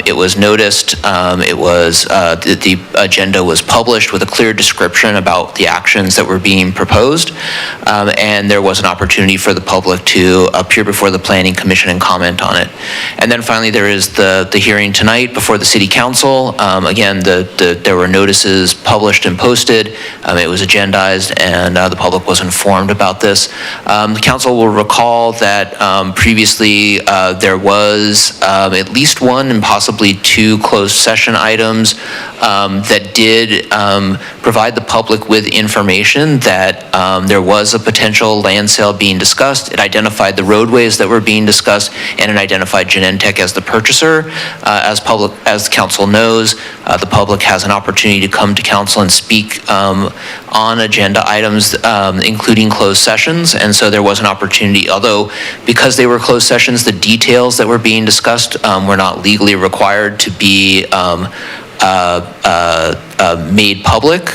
It was noticed. The agenda was published with a clear description about the actions that were being proposed, and there was an opportunity for the public to appear before the Planning Commission and comment on it. And then finally, there is the hearing tonight before the City Council. Again, there were notices published and posted. It was agendized, and the public was informed about this. The council will recall that previously there was at least one and possibly two closed session items that did provide the public with information that there was a potential land sale being discussed. It identified the roadways that were being discussed, and it identified Genentech as the purchaser. As the council knows, the public has an opportunity to come to council and speak on agenda items, including closed sessions. And so there was an opportunity, although because they were closed sessions, the details that were being discussed were not legally required to be made public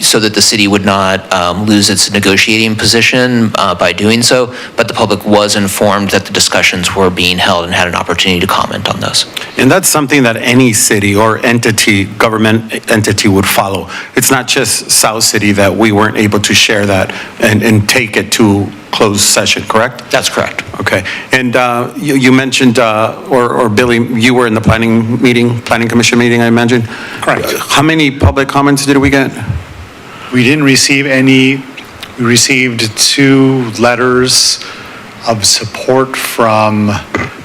so that the city would not lose its negotiating position by doing so, but the public was informed that the discussions were being held and had an opportunity to comment on those. And that's something that any city or entity, government entity would follow. It's not just South City that we weren't able to share that and take it to closed session, correct? That's correct. Okay. And you mentioned, or Billy, you were in the planning commission meeting, I imagine? Correct. How many public comments did we get? We didn't receive any. We received 2 letters of support from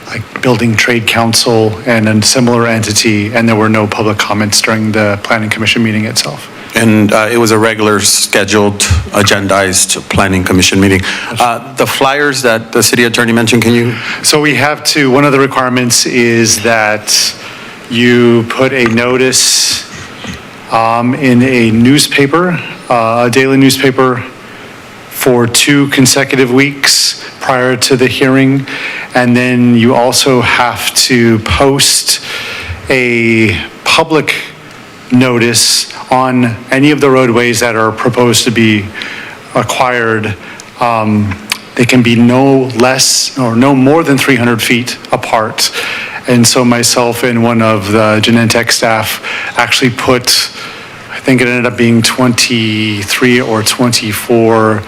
like Building Trade Council and a similar entity, and there were no public comments during the planning commission meeting itself. And it was a regular scheduled, agendized planning commission meeting. The flyers that the city attorney mentioned, can you? So we have to, one of the requirements is that you put a notice in a newspaper, a daily newspaper, for 2 consecutive weeks prior to the hearing. And then you also have to post a public notice on any of the roadways that are proposed to be acquired. They can be no less or no more than 300 feet apart. And so myself and one of the Genentech staff actually put, I think it ended up being 23 or 24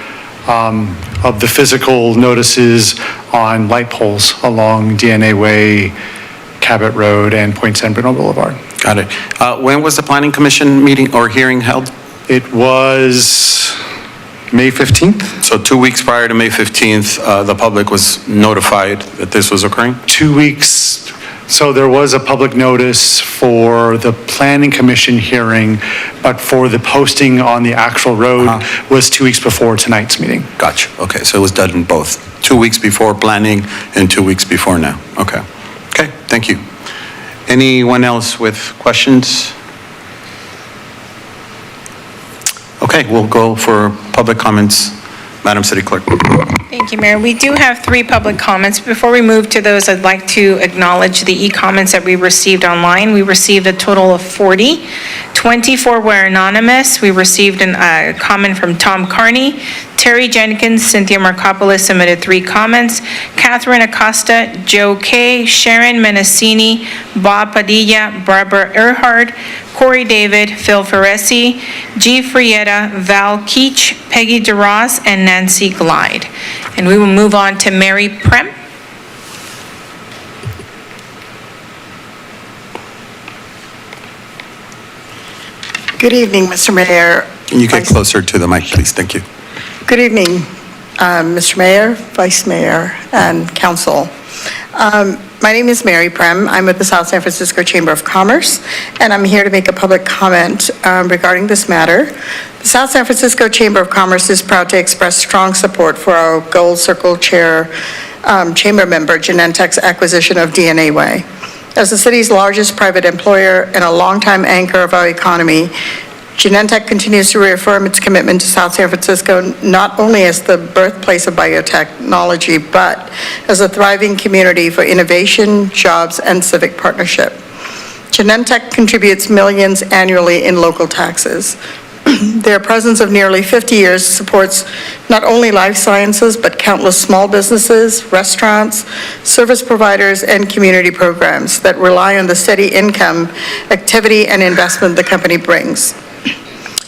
of the physical notices on light poles along DNA Way, Cabot Road, and Point San Bruno Boulevard. Got it. When was the planning commission meeting or hearing held? It was May 15th. So 2 weeks prior to May 15th, the public was notified that this was occurring? 2 weeks, So there was a public notice for the planning commission hearing, but for the posting on the actual road was 2 weeks before tonight's meeting. Gotcha. Okay, so it was done in both, 2 weeks before planning and 2 weeks before now. Okay. Okay, thank you. Anyone else with questions? Okay, we'll go for public comments. Madam City Clerk. Thank you, Mayor. We do have 3 public comments. Before we move to those, I'd like to acknowledge the e-comments that we received online. We received a total of 40. 24 were anonymous. We received a comment from Tom Carney. Terry Jenkins, Cynthia Markopoulos submitted 3 comments. Catherine Acosta, Joe Kay, Sharon Menacini, Bob Padilla, Barbara Earhart, Corey David, Phil Ferresi, G. Frietta, Val Keach, Peggy DeRoss, and Nancy Glide. And we will move on to Mary Prem. Good evening, Mr. Mayor. Can you get closer to the mic, please? Thank you. Good evening, Mr. Mayor, Vice Mayor, and Council. My name is Mary Prem. I'm with the South San Francisco Chamber of Commerce, and I'm here to make a public comment regarding this matter. The South San Francisco Chamber of Commerce is proud to express strong support for our Gold Circle Chair Chamber member, Genentech's acquisition of DNA Way. As the city's largest private employer and a longtime anchor of our economy, Genentech continues to reaffirm its commitment to South San Francisco not only as the birthplace of biotechnology, but as a thriving community for innovation, jobs, and civic partnership. Genentech contributes millions annually in local taxes. Their presence of nearly 50 years supports not only life sciences, but countless small businesses, restaurants, service providers, and community programs that rely on the steady income, activity, and investment the company brings.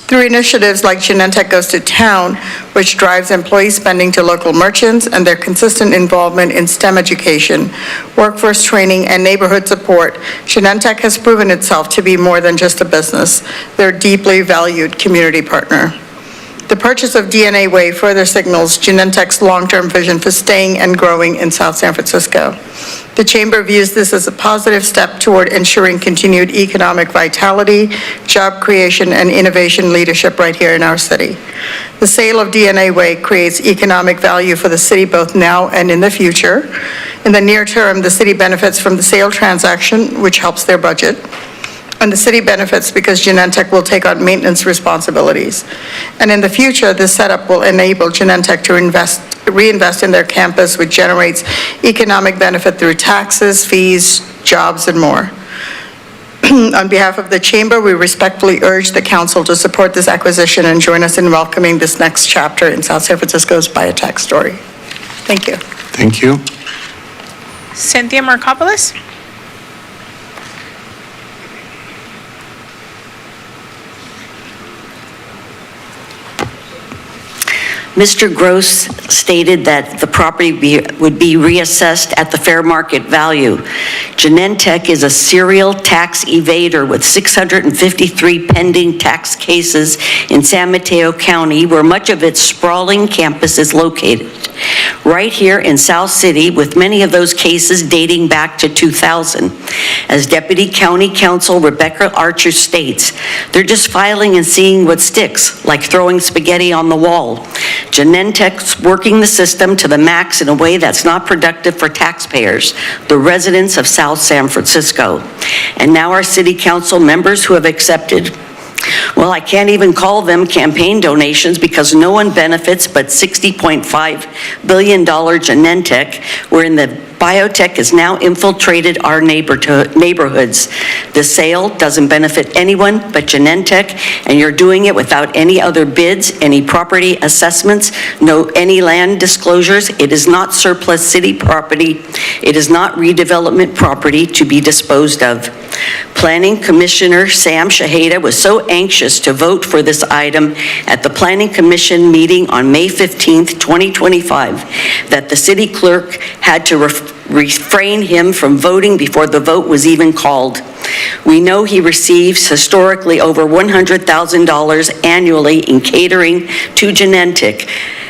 Through initiatives like Genentech Goes to Town, which drives employee spending to local merchants, and their consistent involvement in STEM education, workforce training, and neighborhood support, Genentech has proven itself to be more than just a business. They're a deeply valued community partner. The purchase of DNA Way further signals Genentech's long-term vision for staying and growing in South San Francisco. The Chamber views this as a positive step toward ensuring continued economic vitality, job creation, and innovation leadership right here in our city. The sale of DNA Way creates economic value for the city both now and in the future. In the near term, the city benefits from the sale transaction, which helps their budget. And the city benefits because Genentech will take on maintenance responsibilities. And in the future, this setup will enable Genentech to reinvest in their campus, which generates economic benefit through taxes, fees, jobs, and more. On behalf of the Chamber, we respectfully urge the Council to support this acquisition and join us in welcoming this next chapter in South San Francisco's biotech story. Thank you. Thank you. Cynthia Markopoulos. Mr. Gross stated that the property would be reassessed at the fair market value. Genentech is a serial tax evader with 653 pending tax cases in San Mateo County, where much of its sprawling campus is located. Right here in South City, with many of those cases dating back to 2000. As Deputy County Counsel Rebecca Archer states, they're just filing and seeing what sticks, like throwing spaghetti on the wall. Genentech's working the system to the max in a way that's not productive for taxpayers, the residents of South San Francisco. And now our City Council members who have accepted, well, I can't even call them campaign donations because no one benefits but $60.5 billion Genentech, wherein the biotech has now infiltrated our neighborhoods. The sale doesn't benefit anyone but Genentech, and you're doing it without any other bids, any property assessments, any land disclosures. It is not surplus city property. It is not redevelopment property to be disposed of. Planning Commissioner Sam Shaheda was so anxious to vote for this item at the Planning Commission meeting on May 15th, 2025, that the city clerk had to refrain him from voting before the vote was even called. We know he receives historically over $100,000 annually in catering to Genentech.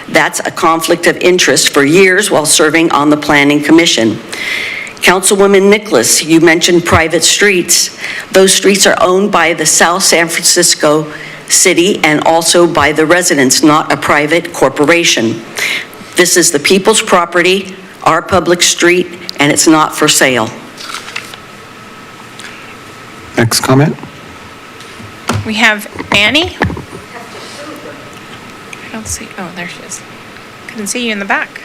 That's a conflict of interest for years while serving on the Planning Commission. Councilwoman Nicholas, you mentioned private streets. Those streets are owned by the South San Francisco City and also by the residents, not a private corporation. This is the people's property, our public street, and it's not for sale. Next comment? We have Annie? I don't see, oh, there she is. Couldn't see you in the back.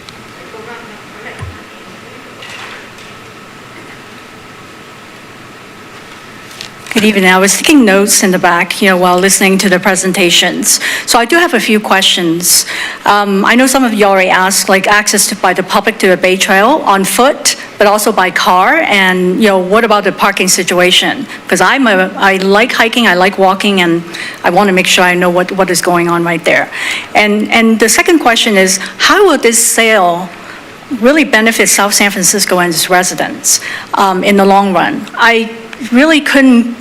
Good evening. I was taking notes in the back, while listening to the presentations. So I do have a few questions. I know some of you already asked, like access by the public to the Bay Trail on foot, but also by car, and what about the parking situation? Because I like hiking, I like walking, and I want to make sure I know what is going on right there. And the second question is, how will this sale really benefit South San Francisco and its residents in the long run? I really couldn't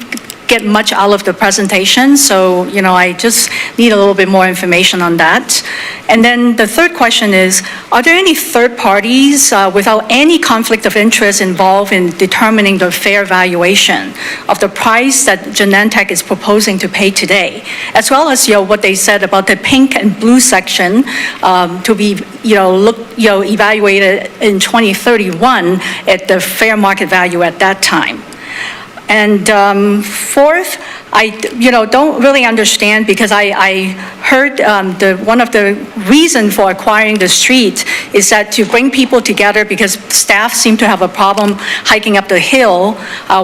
get much out of the presentation, so I just need a little bit more information on that. And then the third question is, are there any third parties without any conflict of interest involved in determining the fair valuation of the price that Genentech is proposing to pay today, as well as what they said about the pink and blue section to be evaluated in 2031 at the fair market value at that time? And fourth, I don't really understand, because I heard one of the reasons for acquiring the street is that to bring people together, because staff seem to have a problem hiking up the hill,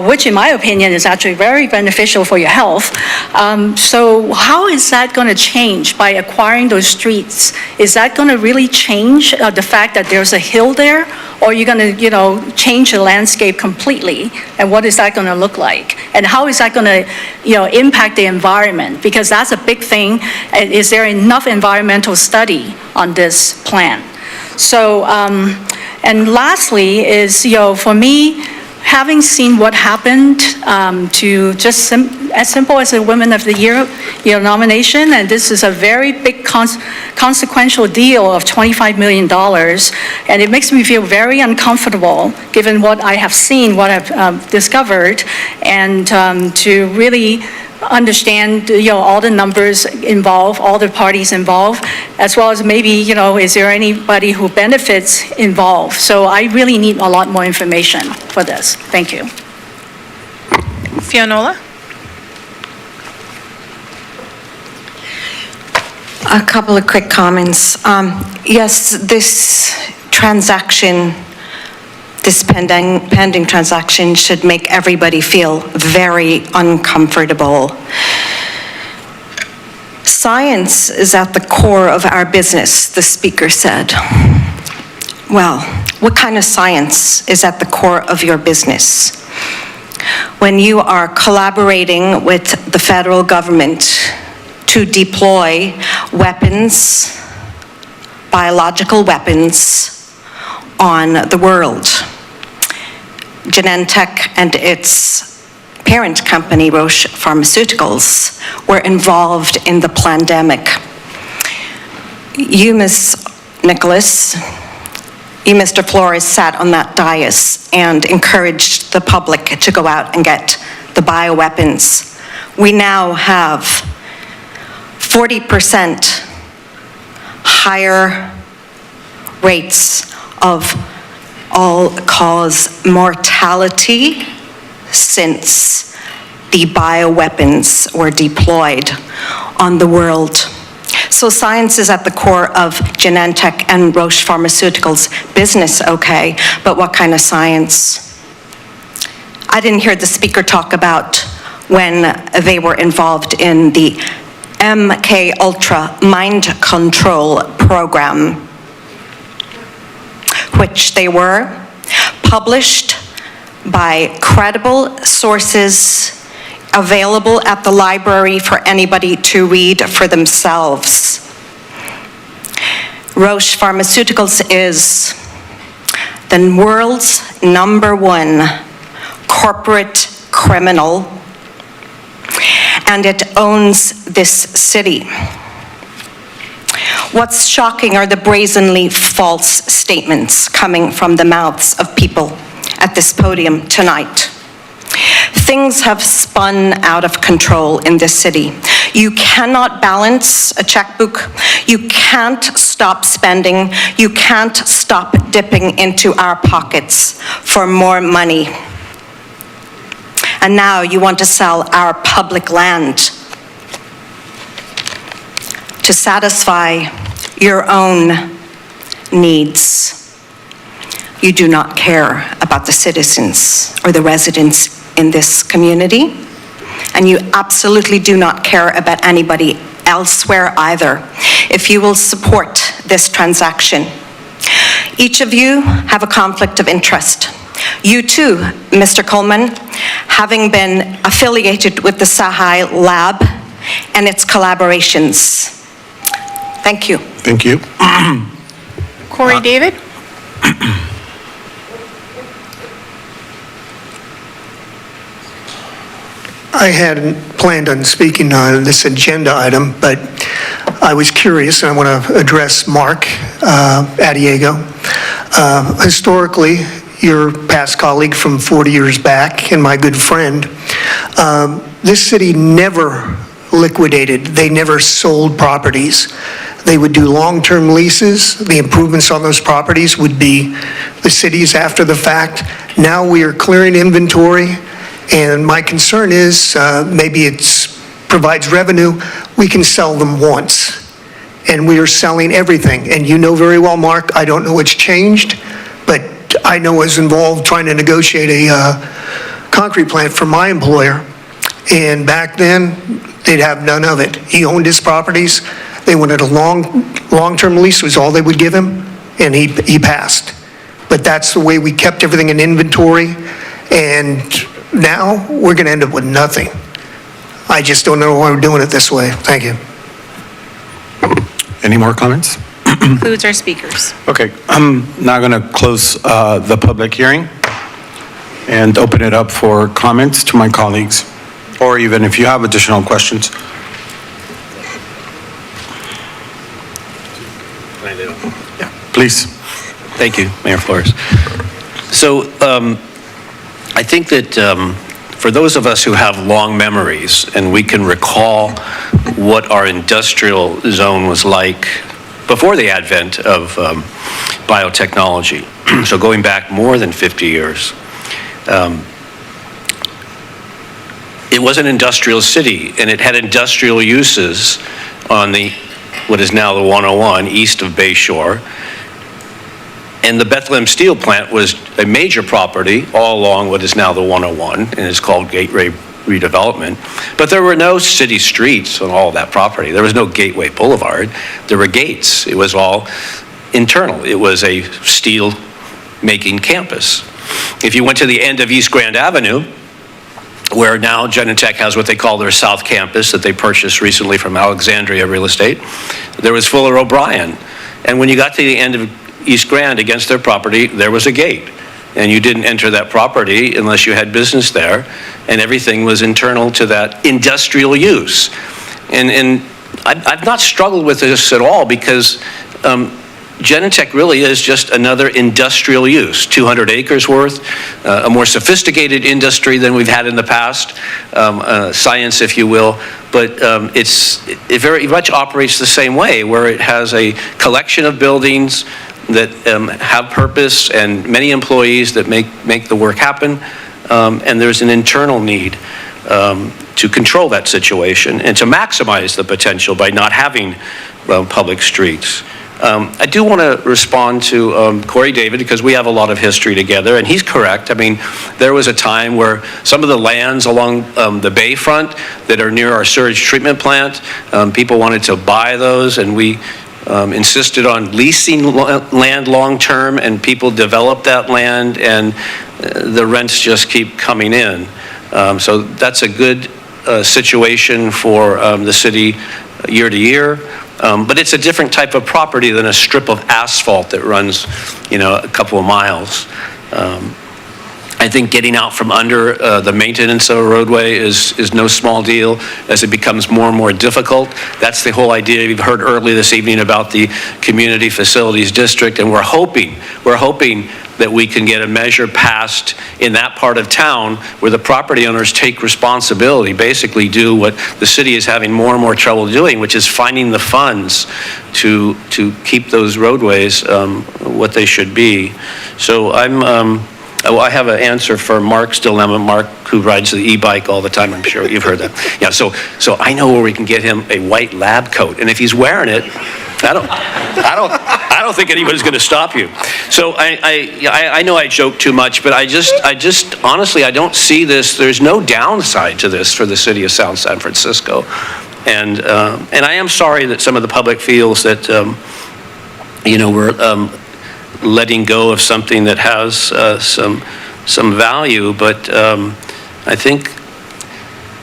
which in my opinion is actually very beneficial for your health. So how is that going to change by acquiring those streets? Is that going to really change the fact that there's a hill there? Or are you going to, change the landscape completely? And what is that going to look like? And how is that going to, impact the environment? Because that's a big thing. Is there enough environmental study on this plan? So, and lastly is, for me, having seen what happened to just as simple as a Women of the Year nomination, and this is a very big consequential deal of $25 million, and it makes me feel very uncomfortable given what I have seen, what I've discovered, and to really understand all the numbers involved, all the parties involved, as well as maybe is there anybody who benefits involved? So I really need a lot more information for this. Thank you. Fionola? A couple of quick comments. Yes, this transaction, this pending transaction should make everybody feel very uncomfortable. Science is at the core of our business, the speaker said. Well, what kind of science is at the core of your business? When you are collaborating with the federal government to deploy weapons, biological weapons, on the world. Genentech and its parent company, Roche Pharmaceuticals, were involved in the pandemic. You, Ms. Nicholas, you, Mr. Flores, sat on that dais and encouraged the public to go out and get the bioweapons. We now have 40% higher rates of all-cause mortality since the bioweapons were deployed on the world. So science is at the core of Genentech and Roche Pharmaceuticals business, okay, but what kind of science? I didn't hear the speaker talk about when they were involved in the MK Ultra mind control program, which they were published by credible sources available at the library for anybody to read for themselves. Roche Pharmaceuticals is the world's #1 corporate criminal, and it owns this city. What's shocking are the brazenly false statements coming from the mouths of people at this podium tonight. Things have spun out of control in this city. You cannot balance a checkbook. You can't stop spending. You can't stop dipping into our pockets for more money. And now you want to sell our public land to satisfy your own needs. You do not care about the citizens or the residents in this community, and you absolutely do not care about anybody elsewhere either, if you will support this transaction. Each of you have a conflict of interest. You too, Mr. Coleman, having been affiliated with the Sahai Lab and its collaborations. Thank you. Thank you. Corey David? I hadn't planned on speaking on this agenda item, but I was curious, and I want to address Mark Adiego. Historically, your past colleague from 40 years back and my good friend, this city never liquidated. They never sold properties. They would do long-term leases. The improvements on those properties would be the city's after the fact. Now we are clearing inventory. And my concern is, maybe it provides revenue, we can sell them once. And we are selling everything. And you know very well, Mark, I don't know what's changed, but I know I was involved trying to negotiate a concrete plant for my employer. And back then, they'd have none of it. He owned his properties. They wanted a long-term lease was all they would give him, and he passed. But that's the way we kept everything in inventory. And now, we're going to end up with nothing. I just don't know why we're doing it this way. Thank you. Any more comments? Concludes our speakers. Okay, I'm now going to close the public hearing and open it up for comments to my colleagues, or even if you have additional questions. Yeah, please. Thank you, Mayor Flores. So I think that for those of us who have long memories and we can recall what our industrial zone was like before the advent of biotechnology, so going back more than 50 years, it was an industrial city and it had industrial uses on what is now the 101 east of Bayshore. And the Bethlehem Steel Plant was a major property all along what is now the 101, and it's called Gateway Redevelopment. But there were no city streets on all of that property. There was no Gateway Boulevard. There were gates. It was all internal. It was a steel-making campus. If you went to the end of East Grand Avenue, where now Genentech has what they call their South Campus that they purchased recently from Alexandria Real Estate, there was Fuller O'Brien. And when you got to the end of East Grand against their property, there was a gate. And you didn't enter that property unless you had business there. And everything was internal to that industrial use. And I've not struggled with this at all because Genentech really is just another industrial use, 200 acres worth, a more sophisticated industry than we've had in the past, science, if you will, but it very much operates the same way, where it has a collection of buildings that have purpose and many employees that make the work happen, and there's an internal need to control that situation and to maximize the potential by not having public streets. I do want to respond to Corey David because we have a lot of history together, and he's correct. I mean, there was a time where some of the lands along the bayfront that are near our sewage treatment plant, people wanted to buy those, and we insisted on leasing land long-term, and people developed that land, and the rents just keep coming in. So that's a good situation for the city year to year. But it's a different type of property than a strip of asphalt that runs, a couple of miles. And I think getting out from under the maintenance of a roadway is no small deal as it becomes more and more difficult. That's the whole idea you've heard earlier this evening about the Community Facilities District, and we're hoping that we can get a measure passed in that part of town where the property owners take responsibility, basically do what the city is having more and more trouble doing, which is finding the funds to keep those roadways what they should be. So I have an answer for Mark's dilemma. Mark, who rides the e-bike all the time, I'm sure you've heard that. Yeah, so I know where we can get him a white lab coat, and if he's wearing it, I don't think anybody's going to stop you. So I know I joke too much, but I just honestly, I don't see this. There's no downside to this for the city of South San Francisco, and I am sorry that some of the public feels that we're letting go of something that has some value, but I think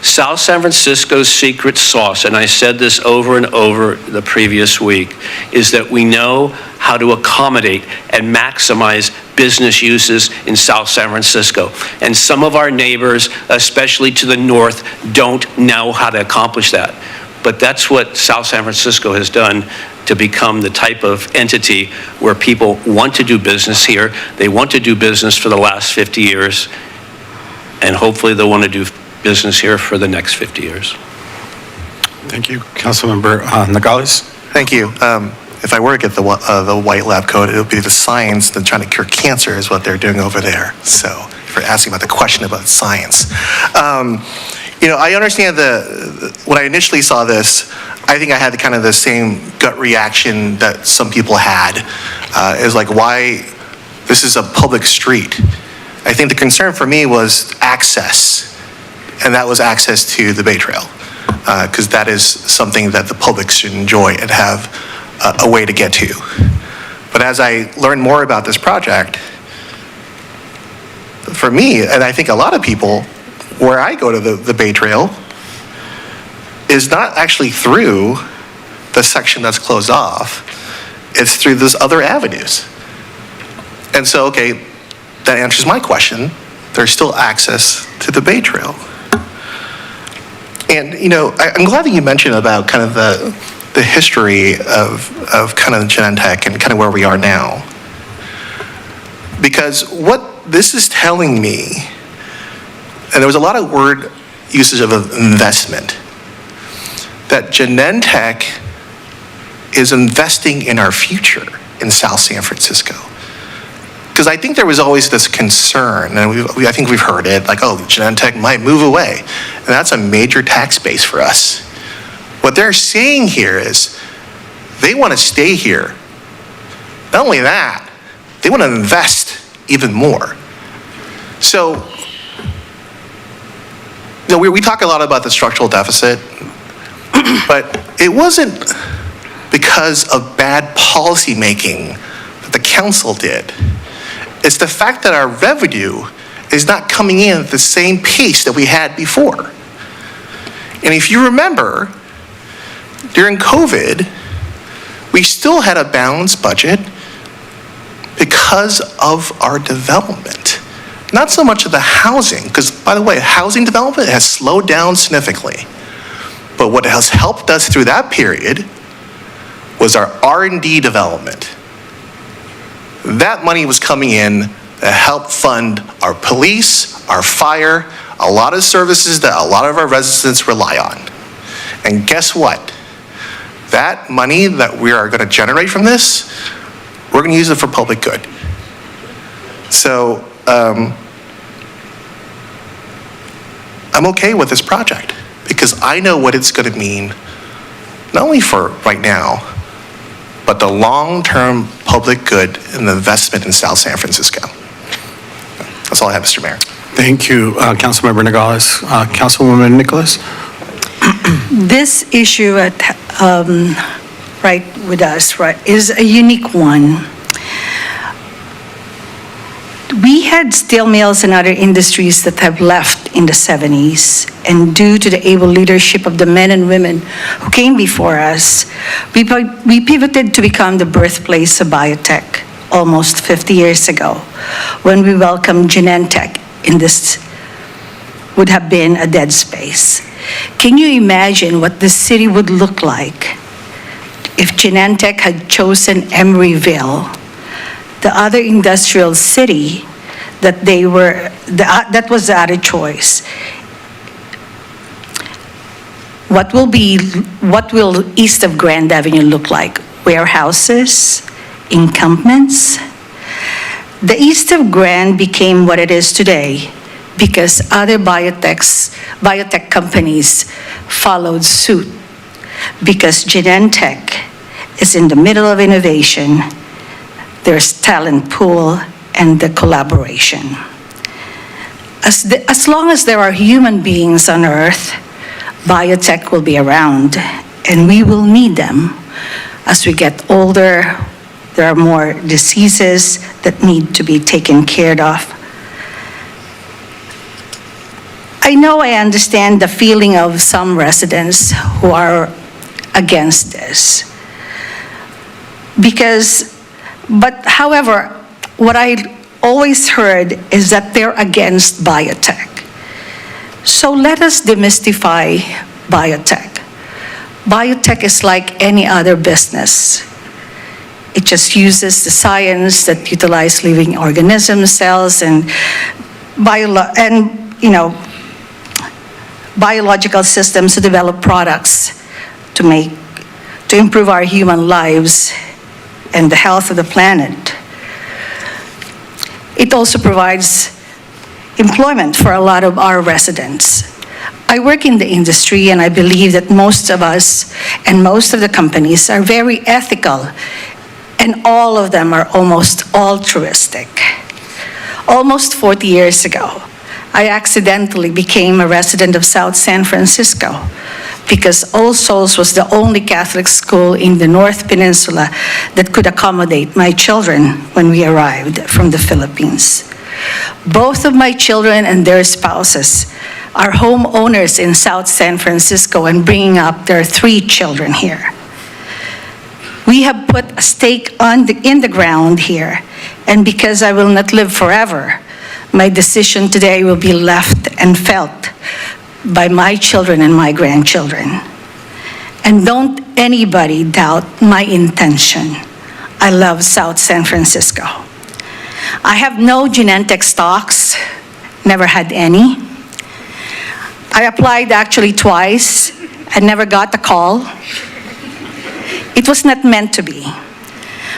South San Francisco's secret sauce, and I said this over and over the previous week, is that we know how to accommodate and maximize business uses in South San Francisco. And some of our neighbors, especially to the north, don't know how to accomplish that. But that's what South San Francisco has done to become the type of entity where people want to do business here. They want to do business for the last 50 years, and hopefully they'll want to do business here for the next 50 years. Thank you. Councilmember Nogales? Thank you. If I were to get the white lab coat, it would be the science that trying to cure cancer is what they're doing over there. So if you're asking about the question about science. I understand when I initially saw this, I think I had kind of the same gut reaction that some people had. Is like, why, this is a public street. I think the concern for me was access, and that was access to the Bay Trail, because that is something that the public should enjoy and have a way to get to. But as I learned more about this project, for me, and I think a lot of people, where I go to the Bay Trail is not actually through the section that's closed off. It's through those other avenues. And so, okay, that answers my question. There's still access to the Bay Trail. And, I'm glad that you mentioned about kind of the history of kind of Genentech and kind of where we are now. Because what this is telling me, and there was a lot of word usage of investment, that Genentech is investing in our future in South San Francisco. Because I think there was always this concern, and I think we've heard it, like, oh, Genentech might move away. And that's a major tax base for us. What they're saying here is they want to stay here. Not only that, they want to invest even more. So, we talk a lot about the structural deficit, but it wasn't because of bad policy making that the council did. It's the fact that our revenue is not coming in at the same pace that we had before. And if you remember, during COVID, we still had a balanced budget because of our development. Not so much of the housing, because, by the way, housing development has slowed down significantly. But what has helped us through that period was our R&D development. That money was coming in to help fund our police, our fire, a lot of services that a lot of our residents rely on. And guess what? That money that we are going to generate from this, we're going to use it for public good. So, I'm okay with this project because I know what it's going to mean, not only for right now, but the long-term public good and the investment in South San Francisco. That's all I have, Mr. Mayor. Thank you, Councilmember Nogales. Councilwoman Nicholas? This issue right with us, right, is a unique one. We had steel mills and other industries that have left in the 70s, and due to the able leadership of the men and women who came before us, we pivoted to become the birthplace of biotech almost 50 years ago when we welcomed Genentech in this would have been a dead space. Can you imagine what the city would look like if Genentech had chosen Emeryville, the other industrial city that was the other choice? What will east of Grand Avenue look like? Warehouses, encampments? The east of Grand became what it is today because other biotech companies followed suit, because Genentech is in the middle of innovation. There's talent pool and the collaboration. As long as there are human beings on Earth, biotech will be around, and we will need them. As we get older, there are more diseases that need to be taken care of. I know I understand the feeling of some residents who are against this. However, what I always heard is that they're against biotech. So let us demystify biotech. Biotech is like any other business. It just uses the science that utilize living organism cells and biological systems to develop products to improve our human lives and the health of the planet. It also provides employment for a lot of our residents. I work in the industry, and I believe that most of us and most of the companies are very ethical, and all of them are almost altruistic. Almost 40 years ago, I accidentally became a resident of South San Francisco because All Souls was the only Catholic school in the North Peninsula that could accommodate my children when we arrived from the Philippines. Both of my children and their spouses are homeowners in South San Francisco and bringing up their 3 children here. We have put a stake in the ground here, and because I will not live forever, my decision today will be left and felt by my children and my grandchildren. And don't anybody doubt my intention. I love South San Francisco. I have no Genentech stocks, never had any. I applied actually twice and never got a call. It was not meant to be.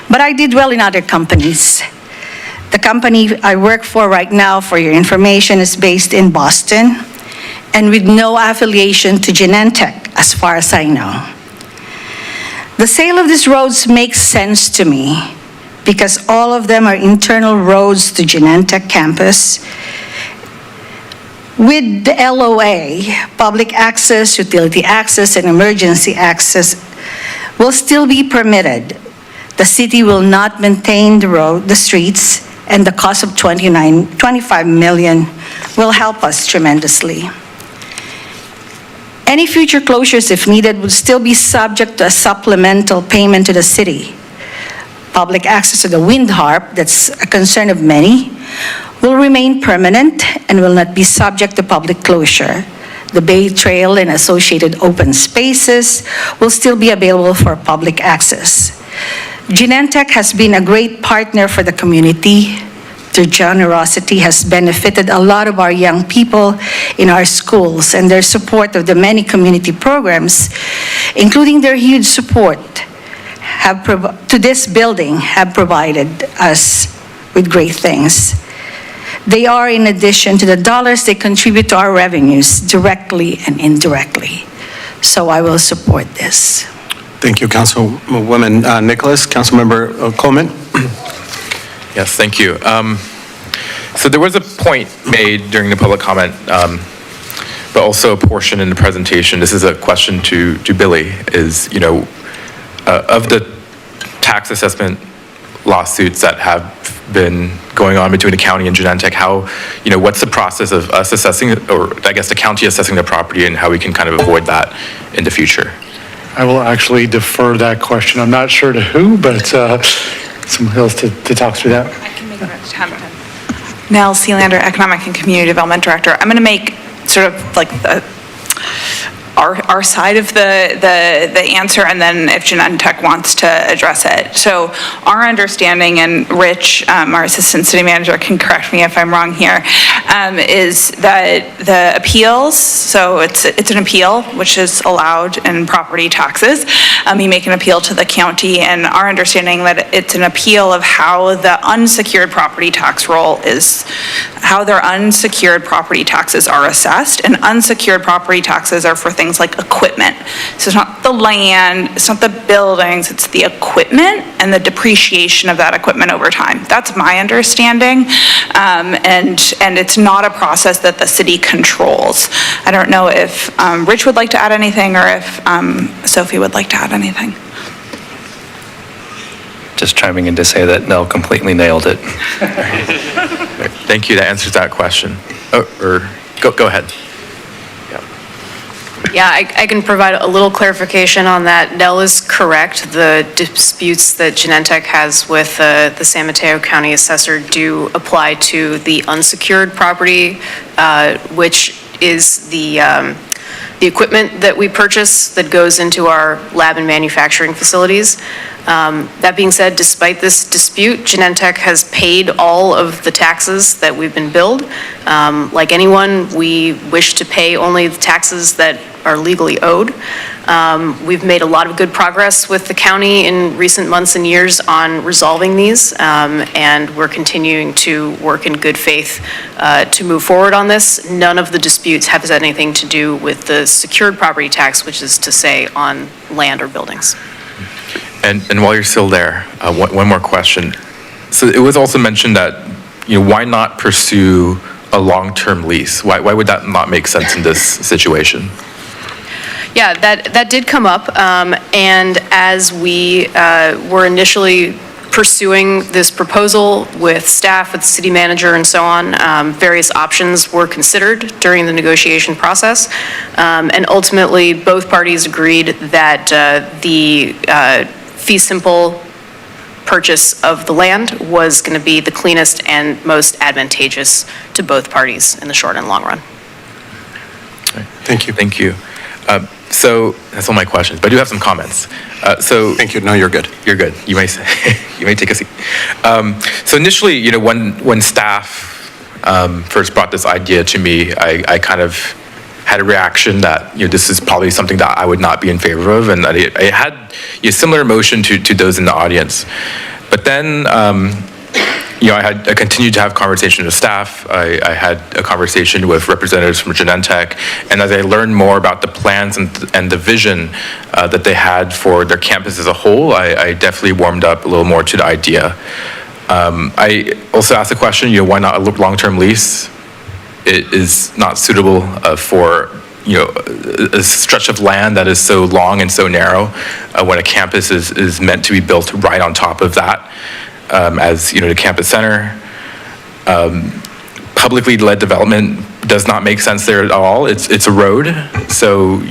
But I did well in other companies. The company I work for right now, for your information, is based in Boston and with no affiliation to Genentech, as far as I know. The sale of these roads makes sense to me because all of them are internal roads to Genentech campus. With the LOA, public access, utility access, and emergency access will still be permitted. The city will not maintain the streets, and the cost of $25 million will help us tremendously. Any future closures, if needed, would still be subject to a supplemental payment to the city. Public access to the wind harp, that's a concern of many, will remain permanent and will not be subject to public closure. The Bay Trail and associated open spaces will still be available for public access. Genentech has been a great partner for the community. Their generosity has benefited a lot of our young people in our schools, and their support of the many community programs, including their huge support to this building, have provided us with great things. They are in addition to the dollars they contribute to our revenues directly and indirectly. So I will support this. Thank you, Councilwoman Nicholas. Councilmember Coleman. Yes, thank you. So there was a point made during the public comment, but also a portion in the presentation. This is a question to Billy, is, of the tax assessment lawsuits that have been going on between the county and Genentech, what's the process of us assessing, or I guess the county assessing the property, and how we can kind of avoid that in the future? I will actually defer that question. I'm not sure to who, but someone else to talk through that. I can make it. Nell Sealander, Economic and Community Development Director. I'm going to make sort of like our side of the answer, and then if Genentech wants to address it. So our understanding, and Rich, our Assistant City Manager, can correct me if I'm wrong here, is that the appeals, so it's an appeal, which is allowed in property taxes. You make an appeal to the county, and our understanding that it's an appeal of how the unsecured property tax roll is, how their unsecured property taxes are assessed, and unsecured property taxes are for things like equipment. So it's not the land, it's not the buildings, it's the equipment and the depreciation of that equipment over time. That's my understanding. And it's not a process that the city controls. I don't know if Rich would like to add anything, or if Sophie would like to add anything. Just chiming in to say that Nell completely nailed it. Thank you, that answers that question. Go ahead. Yeah, I can provide a little clarification on that. Nell is correct. The disputes that Genentech has with the San Mateo County Assessor do apply to the unsecured property, which is the equipment that we purchase that goes into our lab and manufacturing facilities. That being said, despite this dispute, Genentech has paid all of the taxes that we've been billed. Like anyone, we wish to pay only the taxes that are legally owed. We've made a lot of good progress with the county in recent months and years on resolving these, and we're continuing to work in good faith to move forward on this. None of the disputes have anything to do with the secured property tax, which is to say on land or buildings. And while you're still there, one more question. So it was also mentioned that, why not pursue a long-term lease? Why would that not make sense in this situation? Yeah, that did come up, and as we were initially pursuing this proposal with staff, with the city manager and so on, various options were considered during the negotiation process, and ultimately both parties agreed that the fee simple purchase of the land was going to be the cleanest and most advantageous to both parties in the short and long run. Thank you. Thank you. So that's all my questions, but I do have some comments. Thank you. No, you're good. You're good. You may take a seat. So initially, when staff first brought this idea to me, I kind of had a reaction that this is probably something that I would not be in favor of, and I had a similar emotion to those in the audience. But then, I continued to have conversation with staff. I had a conversation with representatives from Genentech, and as I learned more about the plans and the vision that they had for their campus as a whole, I definitely warmed up a little more to the idea. I also asked the question, why not a long-term lease? It is not suitable for a stretch of land that is so long and so narrow when a campus is meant to be built right on top of that. As the campus center. Publicly led development does not make sense there at all. It's a road, so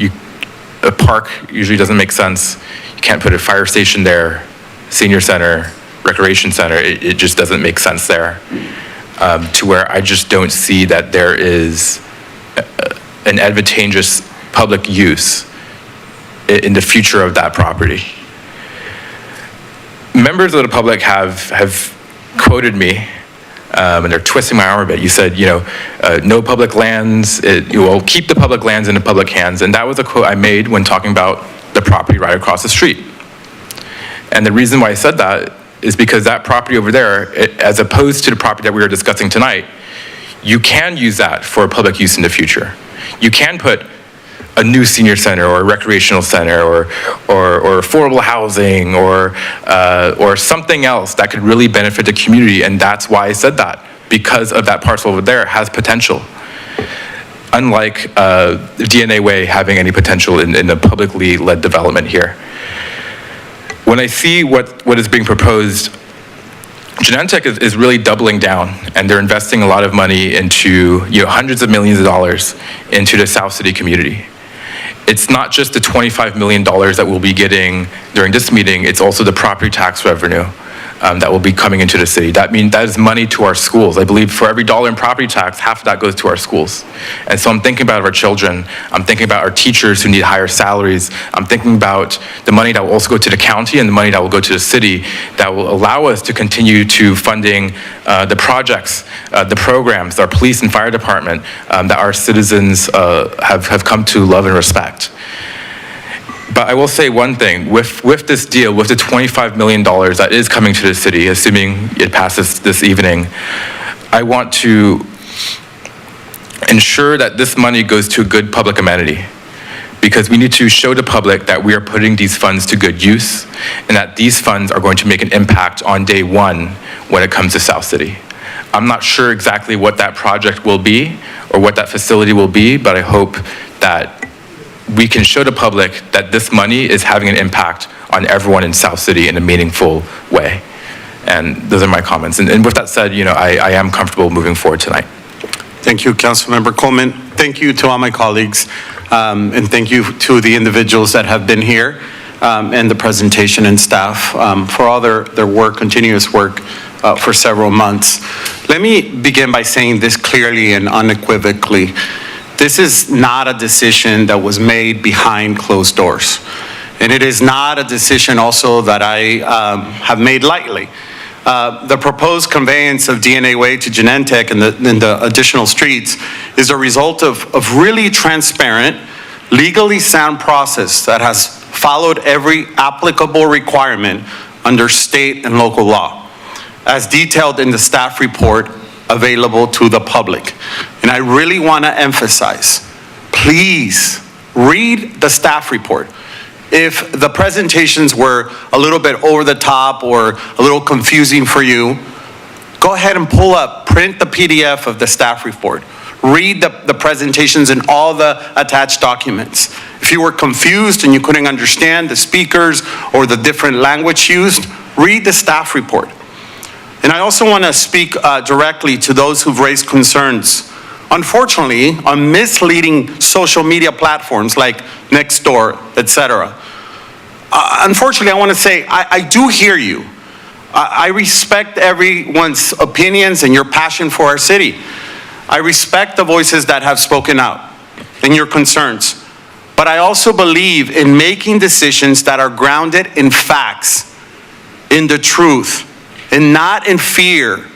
a park usually doesn't make sense. You can't put a fire station there, senior center, recreation center. It just doesn't make sense there. To where I just don't see that there is an advantageous public use in the future of that property. Members of the public have quoted me, and they're twisting my arm a bit. You said, no public lands, you will keep the public lands in the public hands. And that was a quote I made when talking about the property right across the street. And the reason why I said that is because that property over there, as opposed to the property that we were discussing tonight, you can use that for public use in the future. You can put a new senior center or a recreational center or affordable housing or something else that could really benefit the community. And that's why I said that, because of that parcel over there has potential. Unlike DNA Way having any potential in a publicly led development here. When I see what is being proposed, Genentech is really doubling down, and they're investing a lot of money into, hundreds of millions of dollars into the South City community. It's not just the $25 million that we'll be getting during this meeting, it's also the property tax revenue that will be coming into the city. That means that is money to our schools. I believe for every dollar in property tax, half of that goes to our schools. And so I'm thinking about our children. I'm thinking about our teachers who need higher salaries. I'm thinking about the money that will also go to the county and the money that will go to the city that will allow us to continue to funding the projects, the programs, our police and fire department that our citizens have come to love and respect. But I will say one thing, with this deal, with the $25 million that is coming to the city, assuming it passes this evening, I want to ensure that this money goes to a good public amenity, because we need to show the public that we are putting these funds to good use and that these funds are going to make an impact on day one when it comes to South City. I'm not sure exactly what that project will be or what that facility will be, but I hope that we can show the public that this money is having an impact on everyone in South City in a meaningful way. And those are my comments. And with that said, I am comfortable moving forward tonight. Thank you, Councilmember Coleman. Thank you to all my colleagues, and thank you to the individuals that have been here, and the presentation and staff for all their work, continuous work for several months. Let me begin by saying this clearly and unequivocally. This is not a decision that was made behind closed doors. And it is not a decision also that I have made lightly. The proposed conveyance of DNA Way to Genentech and the additional streets is a result of really transparent, legally sound process that has followed every applicable requirement under state and local law, as detailed in the staff report available to the public. And I really want to emphasize, please read the staff report. If the presentations were a little bit over the top or a little confusing for you, go ahead and print the PDF of the staff report. Read the presentations and all the attached documents. If you were confused and you couldn't understand the speakers or the different language used, read the staff report. And I also want to speak directly to those who've raised concerns, unfortunately, on misleading social media platforms like Nextdoor, etc. Unfortunately, I want to say, I do hear you. I respect everyone's opinions and your passion for our city. I respect the voices that have spoken out and your concerns. But I also believe in making decisions that are grounded in facts, in the truth, and not in fear,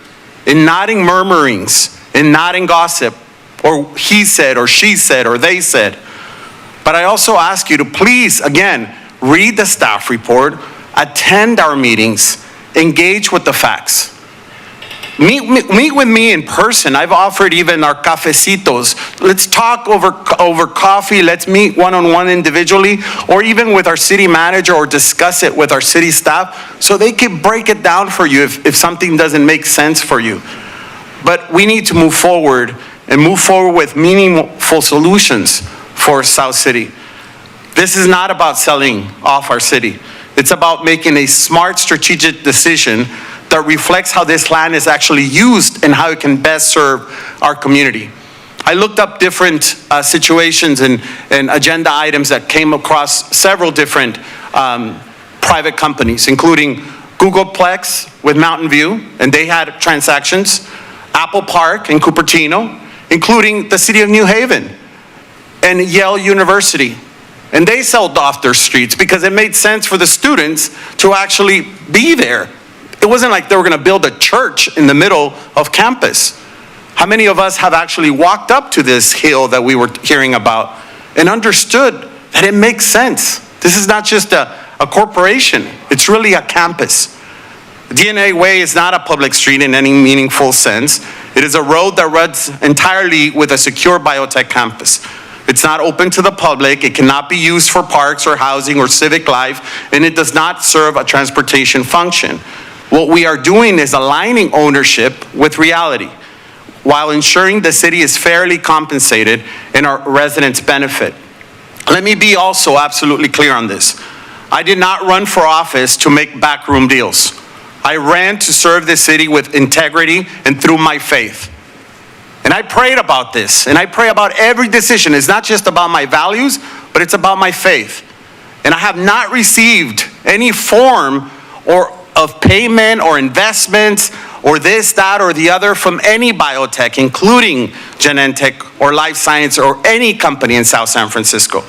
and not in murmurings, and not in gossip, or he said, or she said, or they said. But I also ask you to please, again, read the staff report, attend our meetings, engage with the facts. Meet with me in person. I've offered even our cafecitos. Let's talk over coffee. Let's meet one-on-one individually, or even with our city manager, or discuss it with our city staff so they can break it down for you if something doesn't make sense for you. But we need to move forward and move forward with meaningful solutions for South City. This is not about selling off our city. It's about making a smart strategic decision that reflects how this land is actually used and how it can best serve our community. I looked up different situations and agenda items that came across several different private companies, including Googleplex with Mountain View, and they had transactions, Apple Park in Cupertino, including the city of New Haven, and Yale University. And they sold off their streets because it made sense for the students to actually be there. It wasn't like they were going to build a church in the middle of campus. How many of us have actually walked up to this hill that we were hearing about and understood that it makes sense? This is not just a corporation. It's really a campus. DNA Way is not a public street in any meaningful sense. It is a road that runs entirely with a secure biotech campus. It's not open to the public. It cannot be used for parks or housing or civic life, and it does not serve a transportation function. What we are doing is aligning ownership with reality, while ensuring the city is fairly compensated and our residents benefit. Let me be also absolutely clear on this. I did not run for office to make backroom deals. I ran to serve the city with integrity and through my faith. And I prayed about this, and I pray about every decision. It's not just about my values, but it's about my faith. And I have not received any form or of payment or investments or this, that, or the other from any biotech, including Genentech or Life Science or any company in South San Francisco.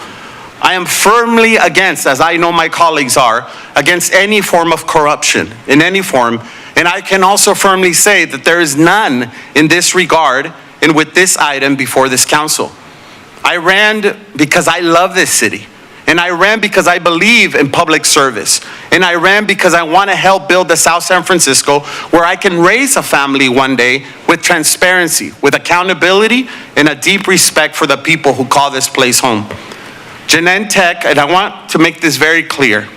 I am firmly against, as I know my colleagues are, against any form of corruption in any form. And I can also firmly say that there is none in this regard and with this item before this council. I ran because I love this city. And I ran because I believe in public service. And I ran because I want to help build the South San Francisco where I can raise a family one day with transparency, with accountability, and a deep respect for the people who call this place home. Genentech, and I want to make this very clear,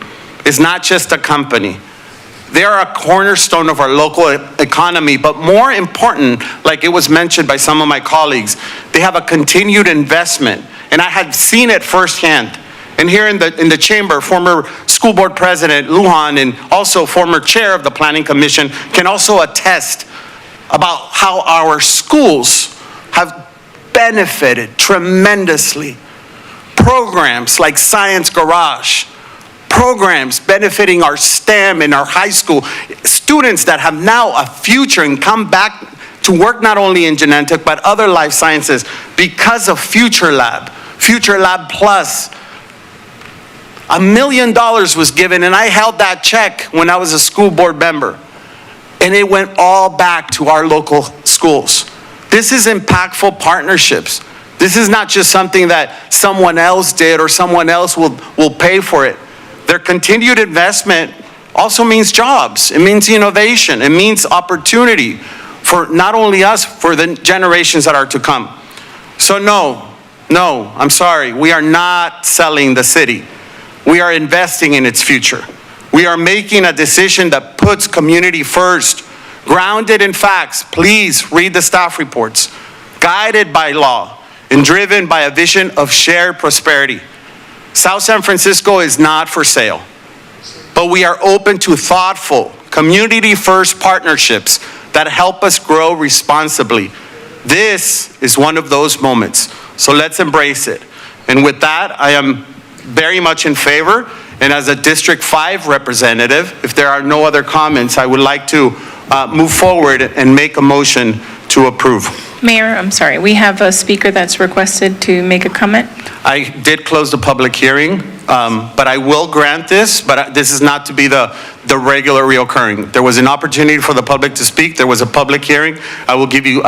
is not just a company. They are a cornerstone of our local economy, but more important, like it was mentioned by some of my colleagues, they have a continued investment, and I had seen it firsthand. And here in the chamber, former school board president Lujan and also former chair of the Planning Commission can also attest about how our schools have benefited tremendously. Programs like Science Garage, programs benefiting our STEM in our high school, students that have now a future and come back to work not only in Genentech but other life sciences because of Future Lab Plus. $1 million was given, and I held that check when I was a school board member. And it went all back to our local schools. This is impactful partnerships. This is not just something that someone else did or someone else will pay for it. Their continued investment also means jobs. It means innovation. It means opportunity for not only us, for the generations that are to come. So no, I'm sorry. We are not selling the city. We are investing in its future. We are making a decision that puts community first, grounded in facts. Please read the staff reports, guided by law, and driven by a vision of shared prosperity. South San Francisco is not for sale, but we are open to thoughtful, community-first partnerships that help us grow responsibly. This is one of those moments, so let's embrace it. And with that, I am very much in favor, and as a District 5 representative, if there are no other comments, I would like to move forward and make a motion to approve. Mayor, I'm sorry, we have a speaker that's requested to make a comment. I did close the public hearing, but I will grant this, but this is not to be the regular reoccurring. There was an opportunity for the public to speak. There was a public hearing. I will give you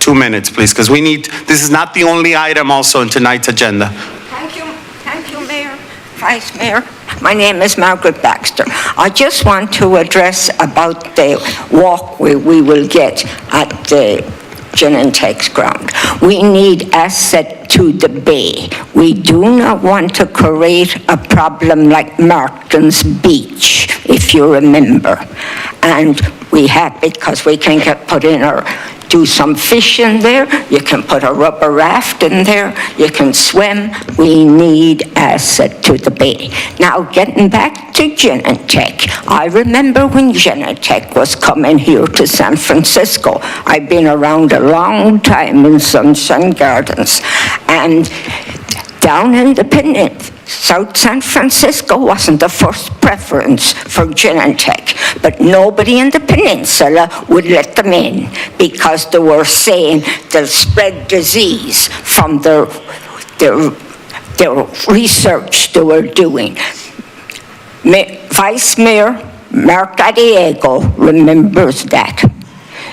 2 minutes, please, because this is not the only item also in tonight's agenda. Thank you, Mayor, Vice Mayor. My name is Margaret Baxter. I just want to address about the walkway we will get at the Genentech's ground. We need asset to the bay. We do not want to create a problem like Martin's Beach, if you remember. And we have it because we can do some fish in there, you can put a rubber raft in there, you can swim. We need asset to the bay. Now, getting back to Genentech, I remember when Genentech was coming here to San Francisco. I've been around a long time in Sunshine Gardens, and down in the Peninsula, South San Francisco wasn't the first preference for Genentech, but nobody in the peninsula would let them in because they were saying they'll spread disease from their research they were doing. Vice Mayor Mark Gallego remembers that.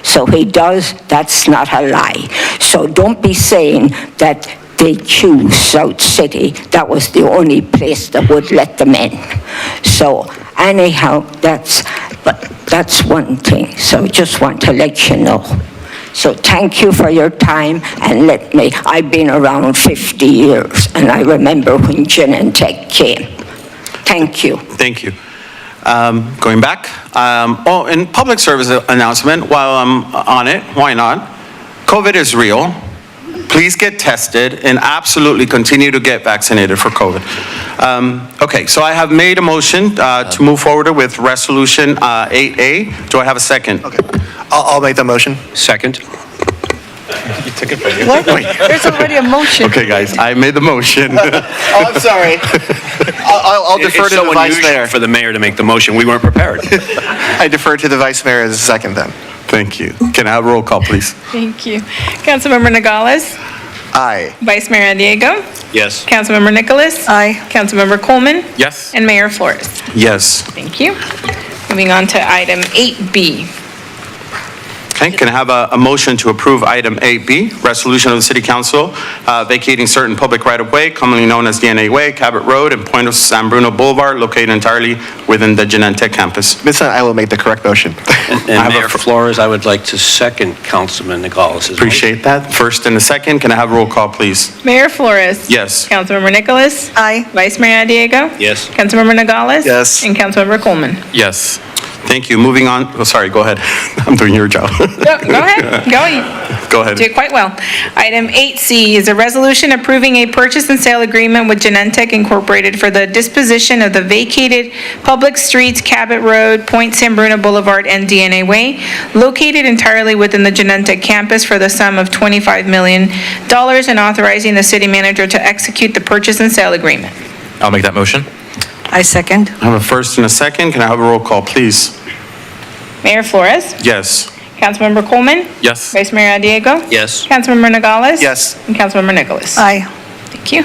So he does, that's not a lie. So don't be saying that they choose South City. That was the only place that would let them in. So anyhow, that's one thing. So just want to let you know. So thank you for your time, and I've been around 50 years, and I remember when Genentech came. Thank you. Thank you. Going back, in public service announcement, while I'm on it, why not? COVID is real. Please get tested and absolutely continue to get vaccinated for COVID. Okay, so I have made a motion to move forward with Resolution 8A. Do I have a second? Okay, I'll make the motion. Second. You took it from me. What? There's already a motion. Okay, guys, I made the motion. Oh, I'm sorry. I'll defer to the It's vice so unusual mayor. for the mayor to make the motion. We weren't prepared. I defer to the vice mayor as a second then. Thank you. Can I have a roll call, please? Thank you. Councilmember Nogales? Aye. Vice Mayor Diego? Yes. Councilmember Nicholas? Aye. Councilmember Coleman? Yes. And Mayor Flores? Yes. Thank you. Moving on to item 8B. Okay, can I have a motion to approve item 8B, resolution of the City Council vacating certain public right-of-way commonly known as DNA Way, Cabot Road, and Point of San Bruno Boulevard located entirely within the Genentech campus. Ms. I will make the correct motion. And Mayor Flores, I would like to second Councilman Nogales' motion. Appreciate that. First and a second, can I have a roll call, please? Mayor Flores? Yes. Councilmember Nicholas? Aye. Vice Mayor Diego? Yes. Councilmember Nogales? Yes. And Councilmember Coleman? Yes. Thank you. Moving on, oh, sorry, go ahead. I'm doing your job. Go ahead. Go ahead. Did quite well. Item 8C is a resolution approving a purchase and sale agreement with Genentech Incorporated for the disposition of the vacated public streets Cabot Road, Point San Bruno Boulevard, and DNA Way, located entirely within the Genentech campus for the sum of $25 million, and authorizing the city manager to execute the purchase and sale agreement. I'll make that motion. I second. I have a first and a second. Can I have a roll call, please? Mayor Flores? Yes. Councilmember Coleman? Yes. Vice Mayor Diego? Yes. Councilmember Nogales? Yes. And Councilmember Nicholas? Aye. Thank you.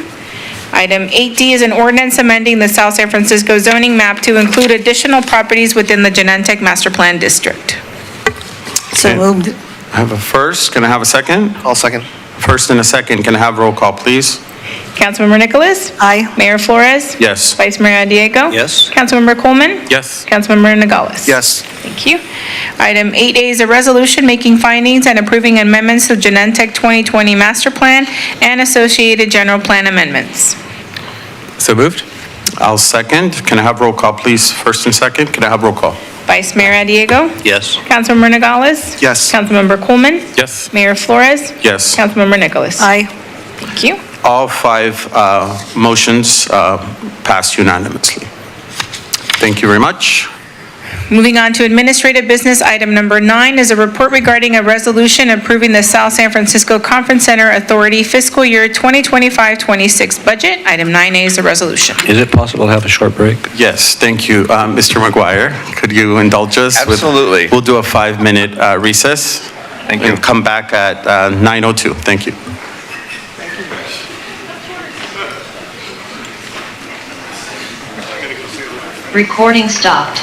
Item 8D is an ordinance amending the South San Francisco zoning map to include additional properties within the Genentech Master Plan District. So Okay. moved. I have a first. Can I have a second? I'll second. First and a second. Can I have a roll call, please? Councilmember Nicholas? Aye. Mayor Flores? Yes. Vice Mayor Diego? Yes. Councilmember Coleman? Yes. Councilmember Nogales? Yes. Thank you. Item 8A is a resolution making findings and approving amendments to Genentech 2020 Master Plan and associated general plan amendments. So moved. I'll second. Can I have roll call, please? First and second. Can I have roll call? Vice Mayor Diego? Yes. Councilmember Nogales? Yes. Councilmember Coleman? Yes. Mayor Flores? Yes. Councilmember Nicholas? Aye. Thank you. All five motions passed unanimously. Thank you very much. Moving on to administrative business, item number 9 is a report regarding a resolution approving the South San Francisco Conference Center Authority fiscal year 2025-26 budget. Item 9A is a resolution. Is it possible to have a short break? Yes, thank you. Mr. McGuire, could you indulge us? Absolutely. We'll do a 5-minute recess. Thank you. And come back at 9:02. Thank you. Recording stopped.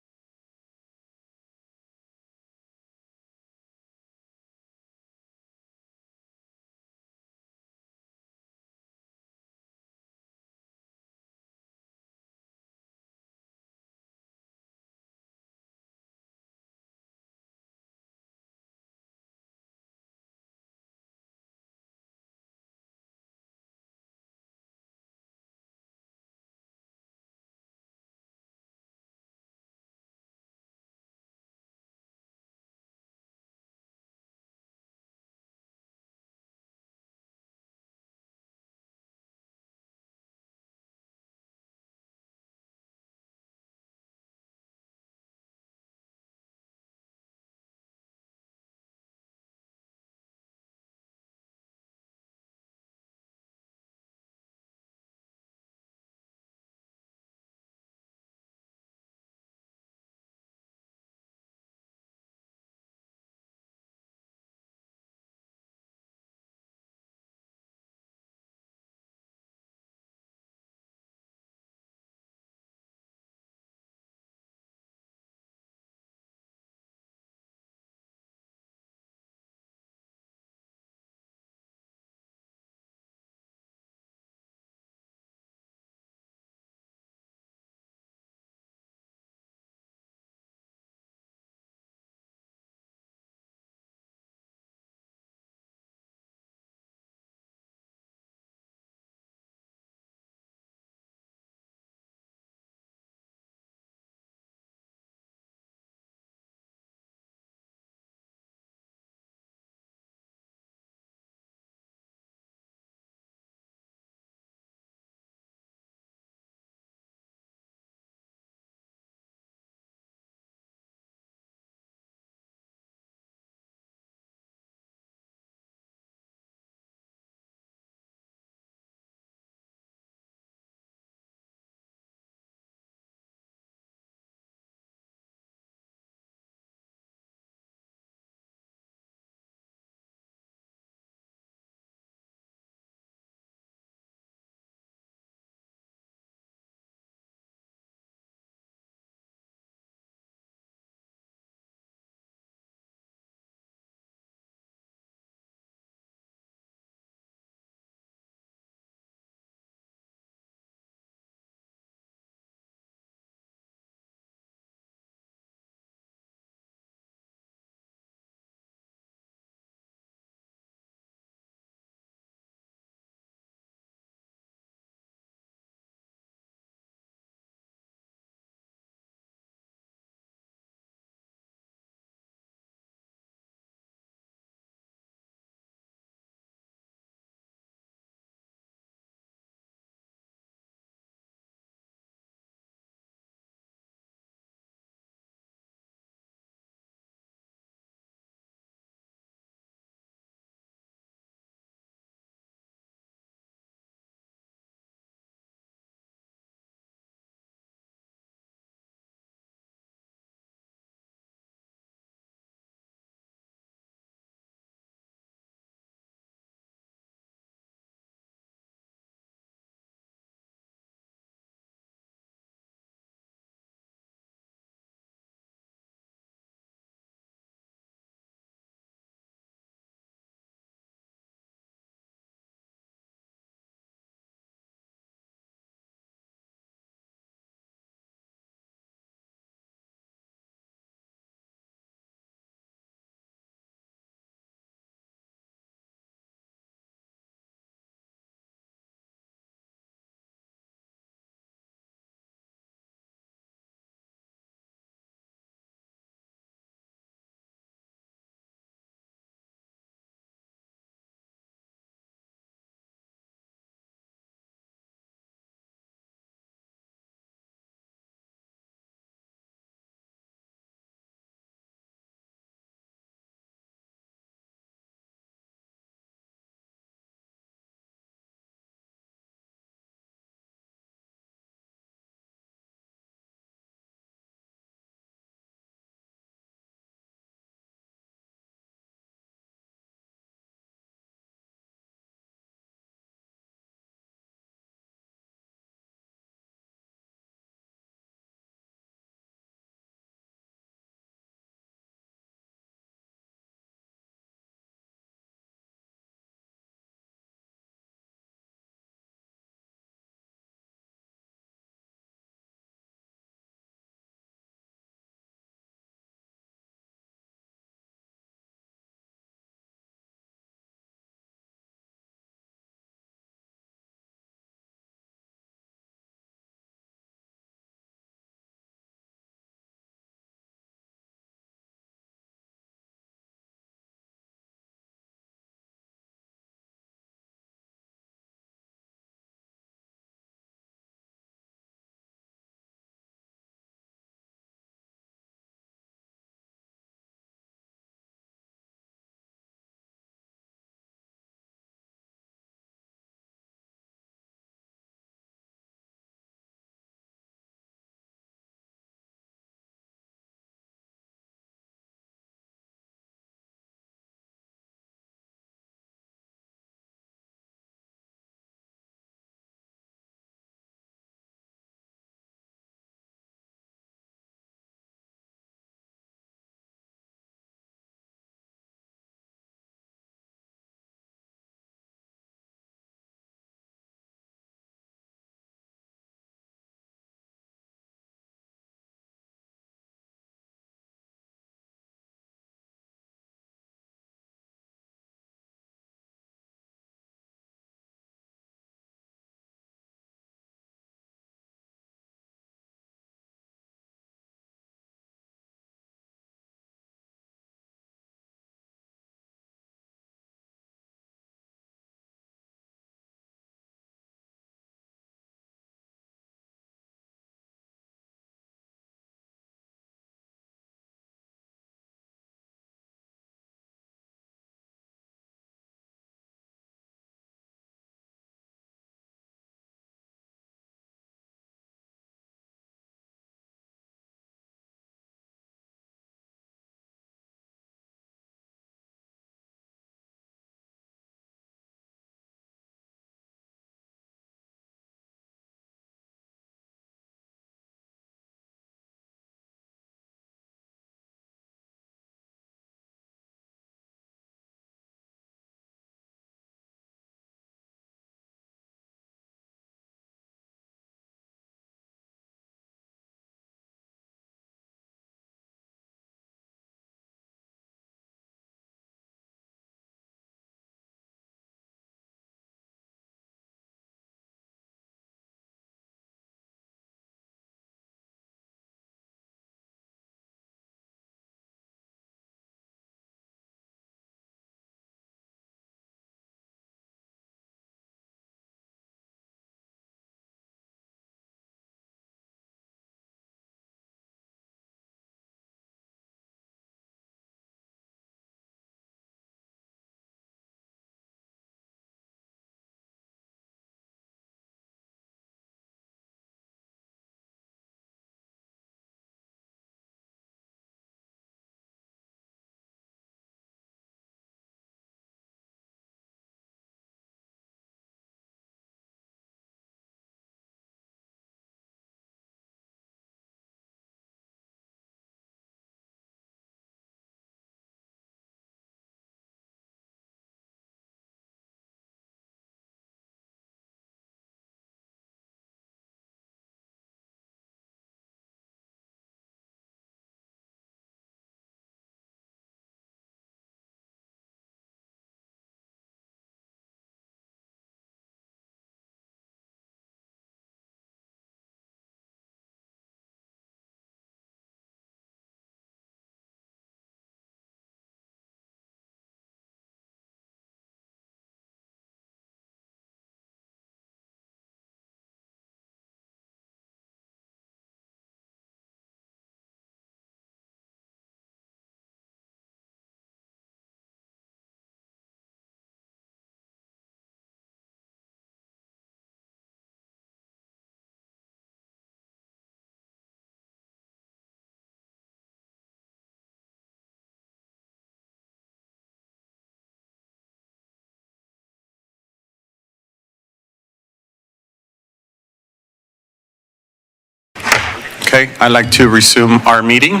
Okay, I'd like to resume our meeting.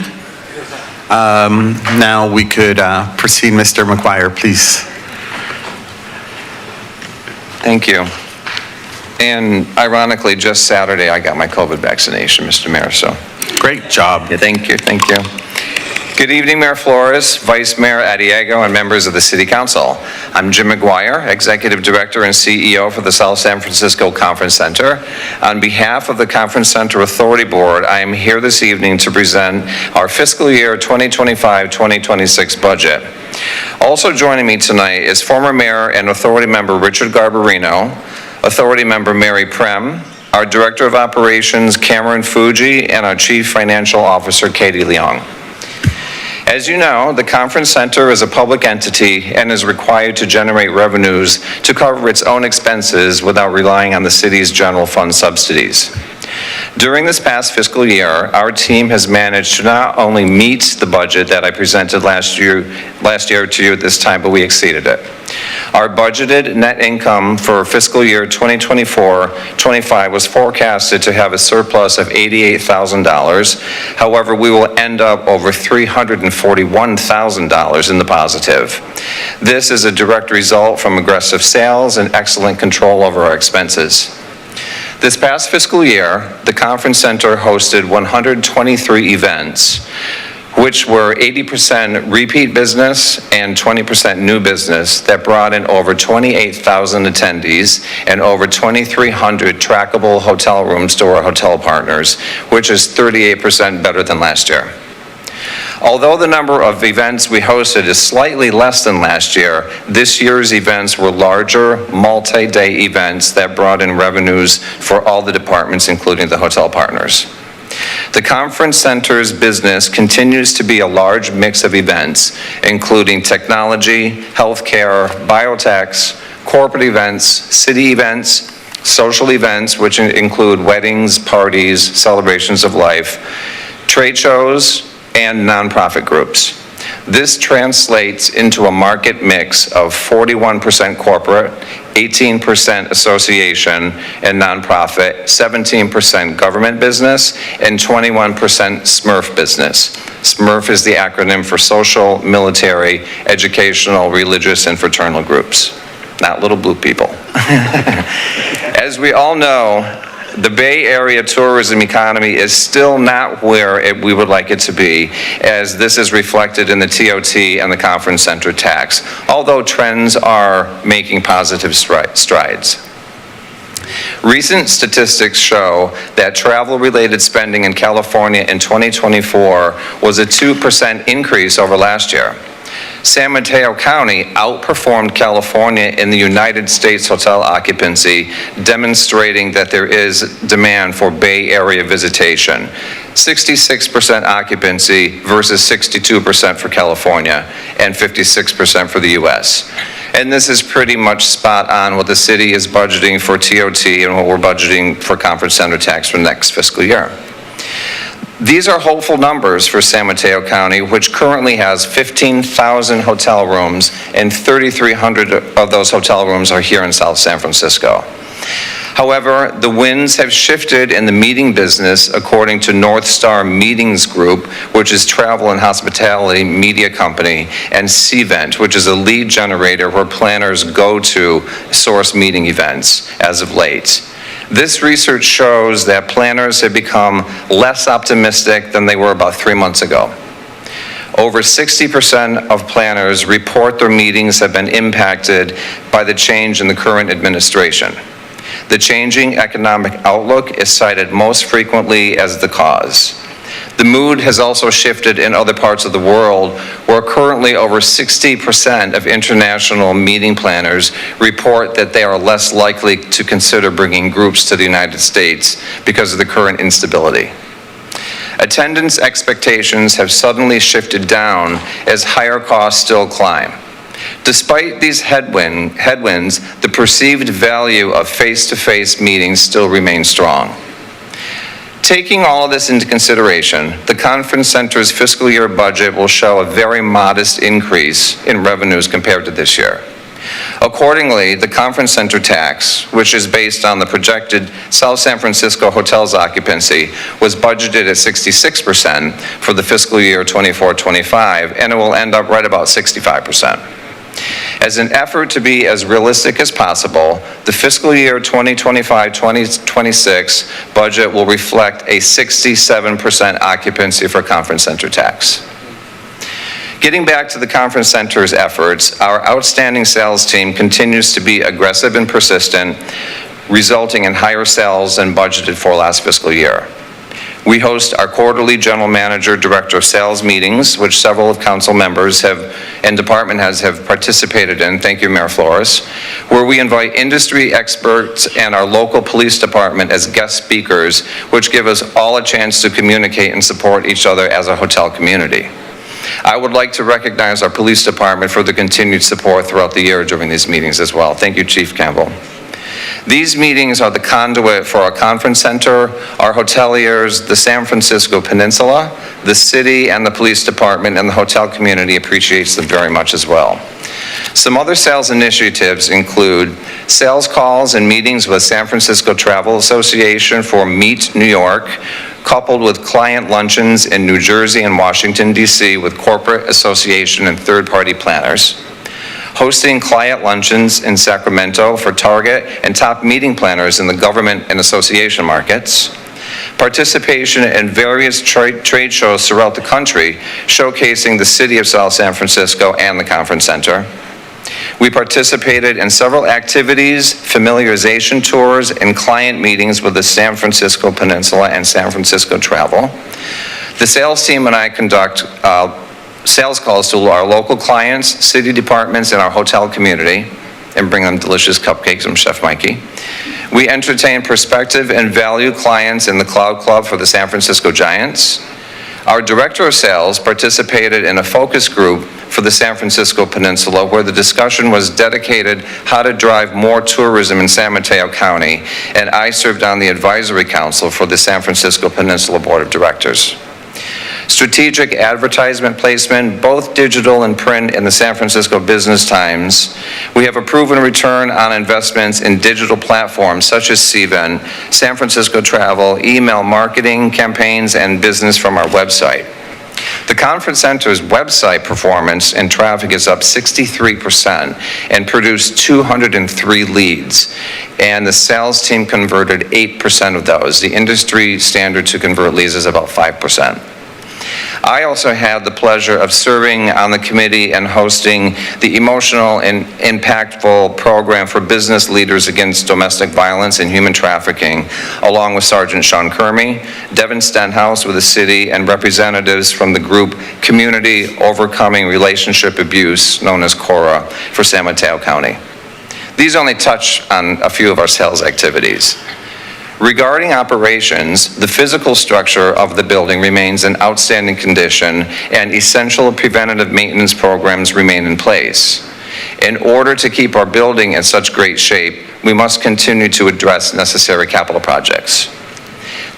Now we could proceed, Mr. McGuire, please. Thank you. And ironically, just Saturday, I got my COVID vaccination, Mr. Mayor, so. Great job. Yeah, thank you, thank you. Good evening, Mayor Flores, Vice Mayor Adiego, and members of the City Council. I'm Jim McGuire, Executive Director and CEO for the South San Francisco Conference Center. On behalf of the Conference Center Authority Board, I am here this evening to present our fiscal year 2025-2026 budget. Also joining me tonight is former Mayor and Authority Member Richard Garbarino, Authority Member Mary Prem, our Director of Operations Cameron Fuji, and our Chief Financial Officer Katie Leong. As you know, the Conference Center is a public entity and is required to generate revenues to cover its own expenses without relying on the city's general fund subsidies. During this past fiscal year, our team has managed to not only meet the budget that I presented last year to you at this time, but we exceeded it. Our budgeted net income for fiscal year 2024-25 was forecasted to have a surplus of $88,000. However, we will end up over $341,000 in the positive. This is a direct result from aggressive sales and excellent control over our expenses. This past fiscal year, the Conference Center hosted 123 events, which were 80% repeat business and 20% new business that brought in over 28,000 attendees and over 2,300 trackable hotel rooms to our hotel partners, which is 38% better than last year. Although the number of events we hosted is slightly less than last year, this year's events were larger, multi-day events that brought in revenues for all the departments, including the hotel partners. The Conference Center's business continues to be a large mix of events, including technology, healthcare, biotechs, corporate events, city events, social events, which include weddings, parties, celebrations of life, trade shows, and nonprofit groups. This translates into a market mix of 41% corporate, 18% association and nonprofit, 17% government business, and 21% SMERF business. SMERF is the acronym for social, military, educational, religious, and fraternal groups. Not little blue people. As we all know, the Bay Area tourism economy is still not where we would like it to be, as this is reflected in the TOT and the Conference Center tax, although trends are making positive strides. Recent statistics show that travel-related spending in California in 2024 was a 2% increase over last year. San Mateo County outperformed California in the United States hotel occupancy, demonstrating that there is demand for Bay Area visitation. 66% occupancy versus 62% for California and 56% for the U.S. And this is pretty much spot on what the city is budgeting for TOT and what we're budgeting for Conference Center tax for next fiscal year. These are hopeful numbers for San Mateo County, which currently has 15,000 hotel rooms, and 3,300 of those hotel rooms are here in South San Francisco. However, the winds have shifted in the meeting business, according to North Star Meetings Group, which is travel and hospitality media company, and Cvent, which is a lead generator where planners go to source meeting events as of late. This research shows that planners have become less optimistic than they were about 3 months ago. Over 60% of planners report their meetings have been impacted by the change in the current administration. The changing economic outlook is cited most frequently as the cause. The mood has also shifted in other parts of the world, where currently over 60% of international meeting planners report that they are less likely to consider bringing groups to the United States because of the current instability. Attendance expectations have suddenly shifted down as higher costs still climb. Despite these headwinds, the perceived value of face-to-face meetings still remains strong. Taking all of this into consideration, the Conference Center's fiscal year budget will show a very modest increase in revenues compared to this year. Accordingly, the conference center tax, which is based on the projected South San Francisco hotels occupancy, was budgeted at 66% for the fiscal year 24-25, and it will end up right about 65%. As an effort to be as realistic as possible, the fiscal year 2025-2026 budget will reflect a 67% occupancy for conference center tax. Getting back to the conference center's efforts, our outstanding sales team continues to be aggressive and persistent, resulting in higher sales than budgeted for last fiscal year. We host our quarterly general manager, director of sales meetings, which several of council members and department heads have participated in. Thank you, Mayor Flores, where we invite industry experts and our local police department as guest speakers, which give us all a chance to communicate and support each other as a hotel community. I would like to recognize our police department for the continued support throughout the year during these meetings as well. Thank you, Chief Campbell. These meetings are the conduit for our conference center, our hoteliers, the San Francisco Peninsula, the city, and the police department, and the hotel community appreciates them very much as well. Some other sales initiatives include sales calls and meetings with San Francisco Travel Association for Meet New York, coupled with client luncheons in New Jersey and Washington, D.C. with corporate association and third-party planners. Hosting client luncheons in Sacramento for Target and top meeting planners in the government and association markets. Participation in various trade shows throughout the country, showcasing the city of South San Francisco and the conference center. We participated in several activities, familiarization tours, and client meetings with the San Francisco Peninsula and San Francisco Travel. The sales team and I conduct sales calls to our local clients, city departments, and our hotel community, and bring them delicious cupcakes from Chef Mikey. We entertain prospective and valued clients in the Cloud Club for the San Francisco Giants. Our director of sales participated in a focus group for the San Francisco Peninsula where the discussion was dedicated how to drive more tourism in San Mateo County, and I served on the advisory council for the San Francisco Peninsula Board of Directors. Strategic advertisement placement, both digital and print, in the San Francisco Business Times. We have a proven return on investments in digital platforms such as CVN, San Francisco Travel, email marketing campaigns, and business from our website. The conference center's website performance and traffic is up 63% and produced 203 leads, and the sales team converted 8% of those. The industry standard to convert leads is about 5%. I also had the pleasure of serving on the committee and hosting the emotional and impactful program for business leaders against domestic violence and human trafficking, along with Sergeant Sean Kermey, Devin Stenhouse with the city, and representatives from the group Community Overcoming Relationship Abuse, known as CORA, for San Mateo County. These only touch on a few of our sales activities. Regarding operations, the physical structure of the building remains in outstanding condition, and essential preventative maintenance programs remain in place. In order to keep our building in such great shape, we must continue to address necessary capital projects.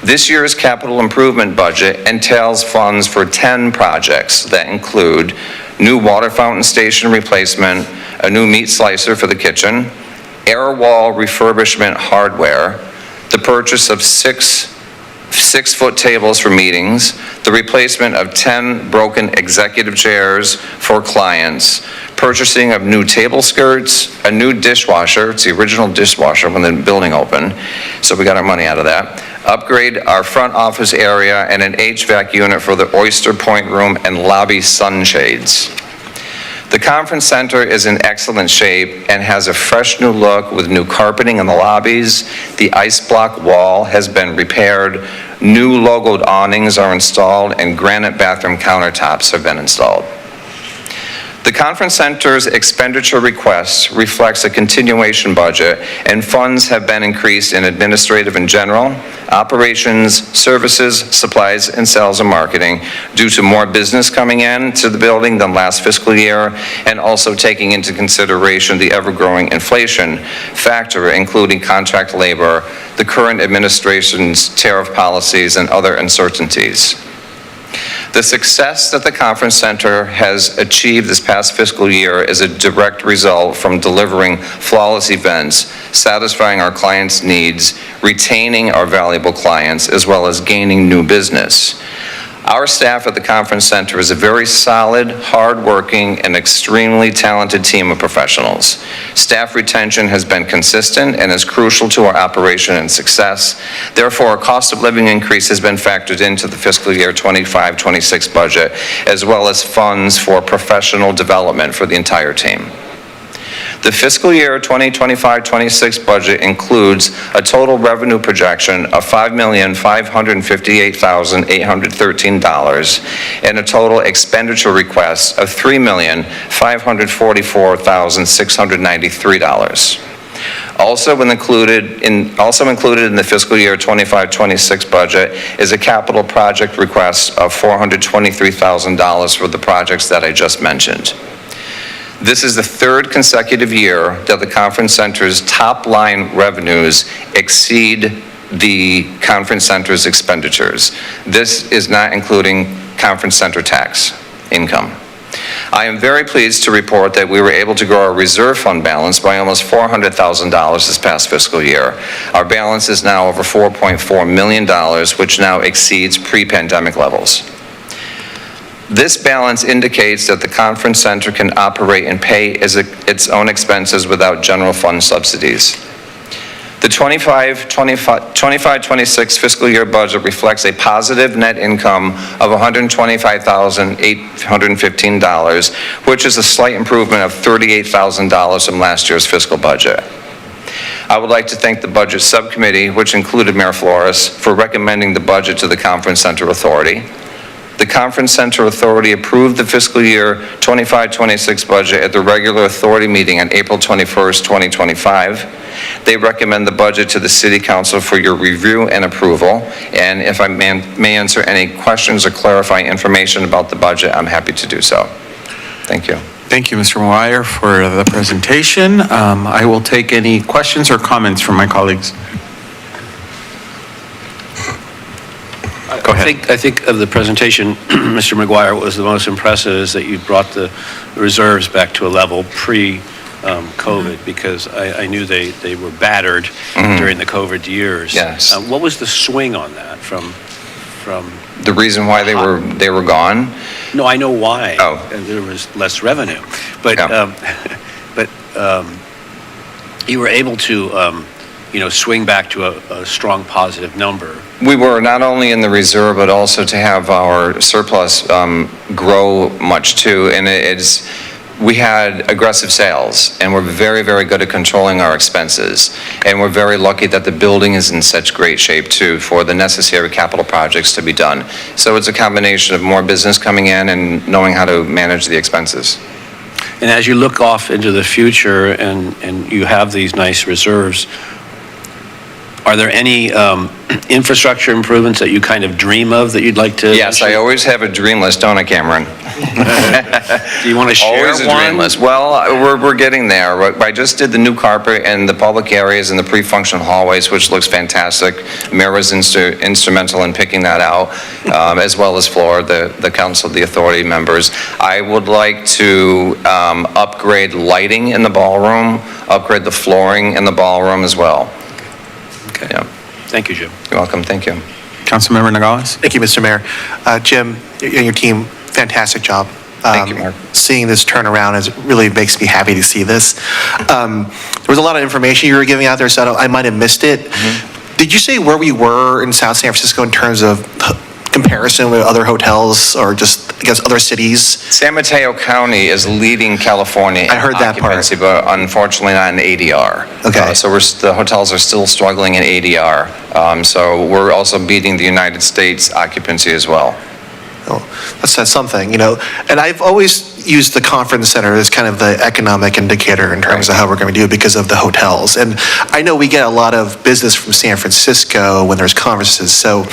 This year's capital improvement budget entails funds for 10 projects that include new water fountain station replacement, a new meat slicer for the kitchen, air wall refurbishment hardware, the purchase of six-foot tables for meetings, the replacement of 10 broken executive chairs for clients, purchasing of new table skirts, a new dishwasher, it's the original dishwasher when the building opened, so we got our money out of that, upgrade our front office area, and an HVAC unit for the Oyster Point room and lobby sunshades. The conference center is in excellent shape and has a fresh new look with new carpeting in the lobbies. The ice block wall has been repaired, new logoed awnings are installed, and granite bathroom countertops have been installed. The conference center's expenditure request reflects a continuation budget, and funds have been increased in administrative and general, operations, services, supplies, and sales and marketing due to more business coming in to the building than last fiscal year, and also taking into consideration the ever-growing inflation factor, including contract labor, the current administration's tariff policies, and other uncertainties. The success that the Conference Center has achieved this past fiscal year is a direct result from delivering flawless events, satisfying our clients' needs, retaining our valuable clients, as well as gaining new business. Our staff at the Conference Center is a very solid, hard-working, and extremely talented team of professionals. Staff retention has been consistent and is crucial to our operation and success. Therefore, a cost of living increase has been factored into the fiscal year 25-26 budget, as well as funds for professional development for the entire team. The fiscal year 2025-26 budget includes a total revenue projection of $5,558,813 and a total expenditure request of $3,544,693. Also included in the fiscal year 25-26 budget is a capital project request of $423,000 for the projects that I just mentioned. This is the third consecutive year that the Conference Center's top-line revenues exceed the Conference Center's expenditures. This is not including Conference Center tax income. I am very pleased to report that we were able to grow our reserve fund balance by almost $400,000 this past fiscal year. Our balance is now over $4.4 million, which now exceeds pre-pandemic levels. This balance indicates that the Conference Center can operate and pay its own expenses without general fund subsidies. The 25-26 fiscal year budget reflects a positive net income of $125,815, which is a slight improvement of $38,000 from last year's fiscal budget. I would like to thank the Budget Subcommittee, which included Mayor Flores, for recommending the budget to the Conference Center Authority. The Conference Center Authority approved the fiscal year 25-26 budget at the regular authority meeting on April 21st, 2025. They recommend the budget to the City Council for your review and approval. And if I may answer any questions or clarify information about the budget, I'm happy to do so. Thank you. Thank you, Mr. Moyer, for the presentation. I will take any questions or comments from my colleagues. Go ahead. I think of the presentation, Mr. McGuire, what was the most impressive is that you brought the reserves back to a level pre-COVID, because I knew they were battered during the COVID years. Yes. What was the swing on that from? The reason why they were gone? No, I know why. Oh. There was less revenue, but you were able to swing back to a strong positive number. We were not only in the reserve, but also to have our surplus grow much too. And we had aggressive sales, and we're very, very good at controlling our expenses. And we're very lucky that the building is in such great shape too for the necessary capital projects to be done. So it's a combination of more business coming in and knowing how to manage the expenses. And as you look off into the future and you have these nice reserves, are there any infrastructure improvements that you kind of dream of that you'd like to? Yes, I always have a dream list, don't I, Cameron? Do you want to share Always a dream list. Well, we're getting there. I just did the new carpet in the public areas and the pre-function hallways, which looks fantastic. Mayor was instrumental in picking that out, as well as Flora, the council, the authority members. I would like to upgrade lighting in the ballroom, upgrade the flooring in the ballroom as well. Okay. Yeah. Thank you, Jim. You're welcome. Thank you. Councilmember Nogales? Thank you, Mr. Mayor. Jim, you and your team, fantastic job. Thank you, Mark. Seeing this turnaround really makes me happy to see this. There was a lot of information you were giving out there, so I might have missed it. Did you say where we were in South San Francisco in terms of comparison with other hotels or just, I guess, other cities? San Mateo County is leading California in I heard that part. occupancy, but unfortunately not in ADR. Okay. So the hotels are still struggling in ADR. So we're also beating the United States occupancy as well. Oh, that's something, and I've always used the conference center as kind of the economic indicator in terms of how we're going to do it because of the hotels. And I know we get a lot of business from San Francisco when there's conferences, so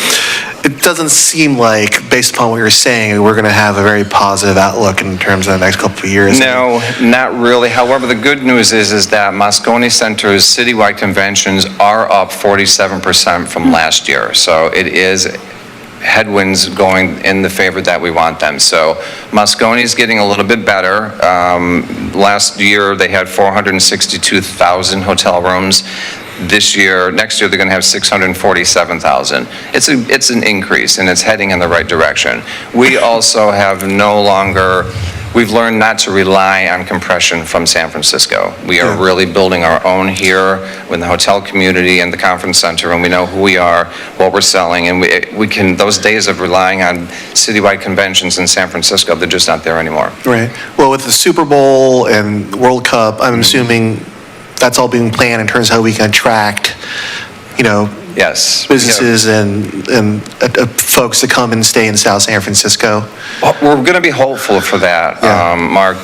it doesn't seem like, based upon what you're saying, we're going to have a very positive outlook in terms of the next couple of years. No, not really. However, the good news is that Moscone Center's citywide conventions are up 47% from last year. So it is headwinds going in the favor that we want them. So Moscone's getting a little bit better. Last year, they had 462,000 hotel rooms. Next year, they're going to have 647,000. It's an increase, and it's heading in the right direction. We also have we've learned not to rely on compression from San Francisco. We are really building our own here with the hotel community and the conference center, and we know who we are, what we're selling, and we can, those days of relying on citywide conventions in San Francisco, they're just not there anymore. Right. Well, with the Super Bowl and World Cup, I'm assuming that's all being planned in terms of how we can attract, Yes. businesses and folks to come and stay in South San Francisco. Well, we're going to be hopeful for that, Mark.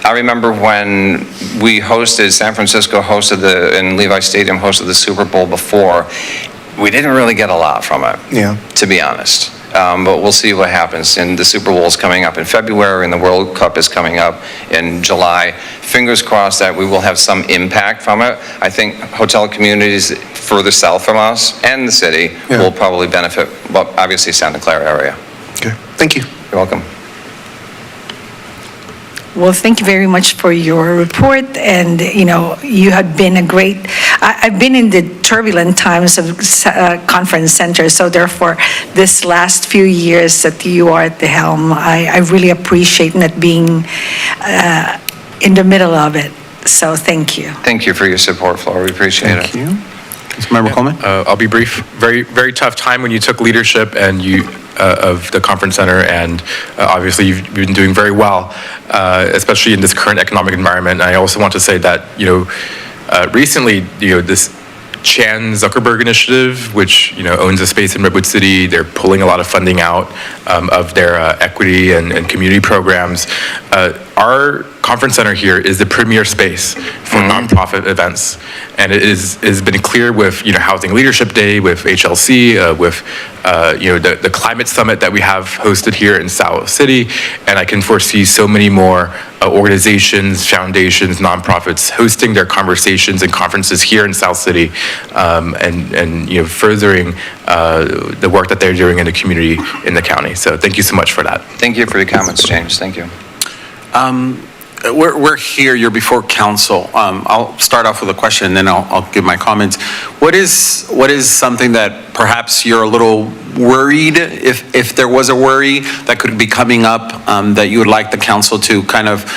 I remember when San Francisco hosted and Levi Stadium hosted the Super Bowl before, we didn't really get a lot from it, to be honest. But we'll see what happens. And the Super Bowl is coming up in February, and the World Cup is coming up in July. Fingers crossed that we will have some impact from it. I think hotel communities further south from us and the city will probably benefit, well, obviously Santa Clara area. Okay, thank you. You're welcome. Well, thank you very much for your report, and, you have been a great, I've been in the turbulent times of conference centers, so therefore, this last few years that you are at the helm, I really appreciate not being in the middle of it, so thank you. Thank you for your support, Flora. We appreciate it. Thank you. Councilmember Coleman? I'll be brief. Very, very tough time when you took leadership and of the conference center, and obviously you've been doing very well, especially in this current economic environment. I also want to say that, recently, this Chan Zuckerberg initiative, which, owns a space in Redwood City, they're pulling a lot of funding out of their equity and community programs. Our conference center here is the premier space for nonprofit events. And it has been clear with, Housing Leadership Day, with HLC, with, the climate summit that we have hosted here in South City. And I can foresee so many more organizations, foundations, nonprofits hosting their conversations and conferences here in South City, and furthering the work that they're doing in the community in the county. So thank you so much for that. Thank you for your comments, James. Thank you. We're here, you're before council. I'll start off with a question, and then I'll give my comments. What is something that perhaps you're a little worried, if there was a worry that could be coming up, that you would like the council to kind of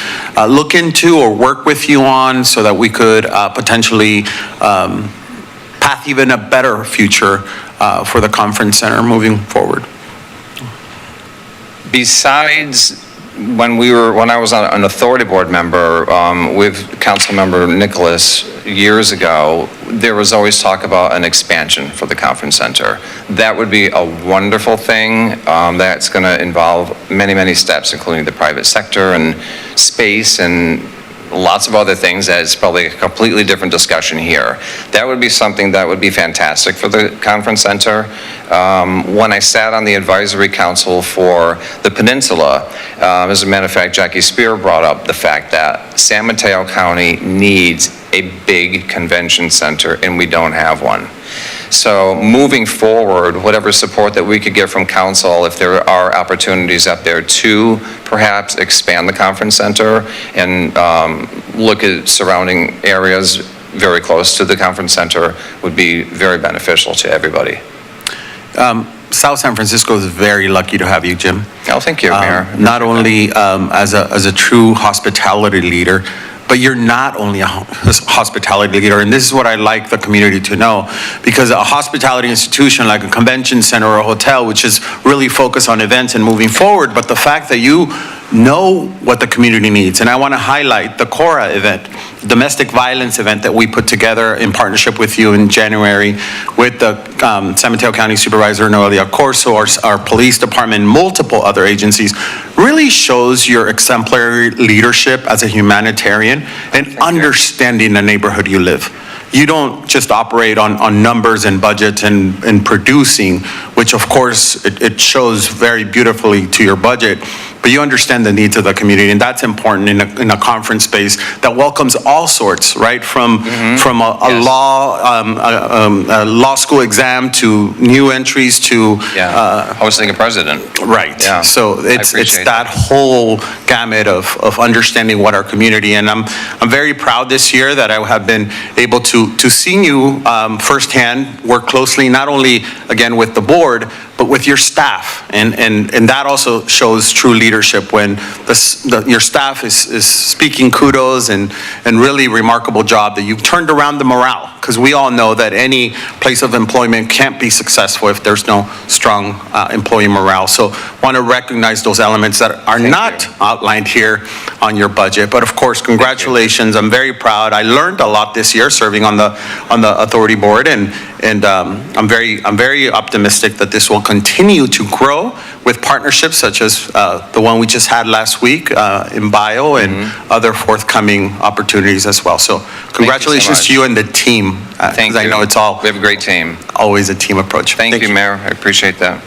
look into or work with you on, so that we could potentially path even a better future for the conference center moving forward? Besides, when I was an authority board member with Councilmember Nicholas years ago, there was always talk about an expansion for the conference center. That would be a wonderful thing. That's going to involve many, many steps, including the private sector and space and lots of other things. That is probably a completely different discussion here. That would be something that would be fantastic for the conference center. When I sat on the advisory council for the peninsula, as a matter of fact, Jackie Spear brought up the fact that San Mateo County needs a big convention center, and we don't have one. So moving forward, whatever support that we could get from council, if there are opportunities up there to perhaps expand the conference center and look at surrounding areas very close to the conference center, would be very beneficial to everybody. South San Francisco is very lucky to have you, Jim. Oh, thank you, Mayor. Not only as a true hospitality leader, but you're not only a hospitality leader, and this is what I like the community to know, because a hospitality institution like a convention center or a hotel, which is really focused on events and moving forward, but the fact that you know what the community needs, and I want to highlight the CORA event, domestic violence event that we put together in partnership with you in January with the San Mateo County Supervisor Noelia Corso, our police department, multiple other agencies, really shows your exemplary leadership as a humanitarian and understanding the neighborhood you live. You don't just operate on numbers and budgets and producing which of course, it shows very beautifully to your budget, but you understand the needs of the community, and that's important in a conference space that welcomes all sorts, right? From a law school exam to new entries to hosting a president. Right. Yeah. So it's that whole gamut of understanding what our community, and I'm very proud this year that I have been able to see you firsthand work closely, not only again with the board, but with your staff. And that also shows true leadership when your staff is speaking kudos and really remarkable job that you've turned around the morale. Because we all know that any place of employment can't be successful if there's no strong employee morale. So want to recognize those elements that are not outlined here on your budget. But of course, congratulations. I'm very proud. I learned a lot this year serving on the authority board, and I'm very optimistic that this will continue to grow with partnerships such as the one we just had last week in Bio and other forthcoming opportunities as well. So congratulations to you and the team. Thank you. I know it's all. We have a great team. Always a team approach. Thank you, Mayor. I appreciate that.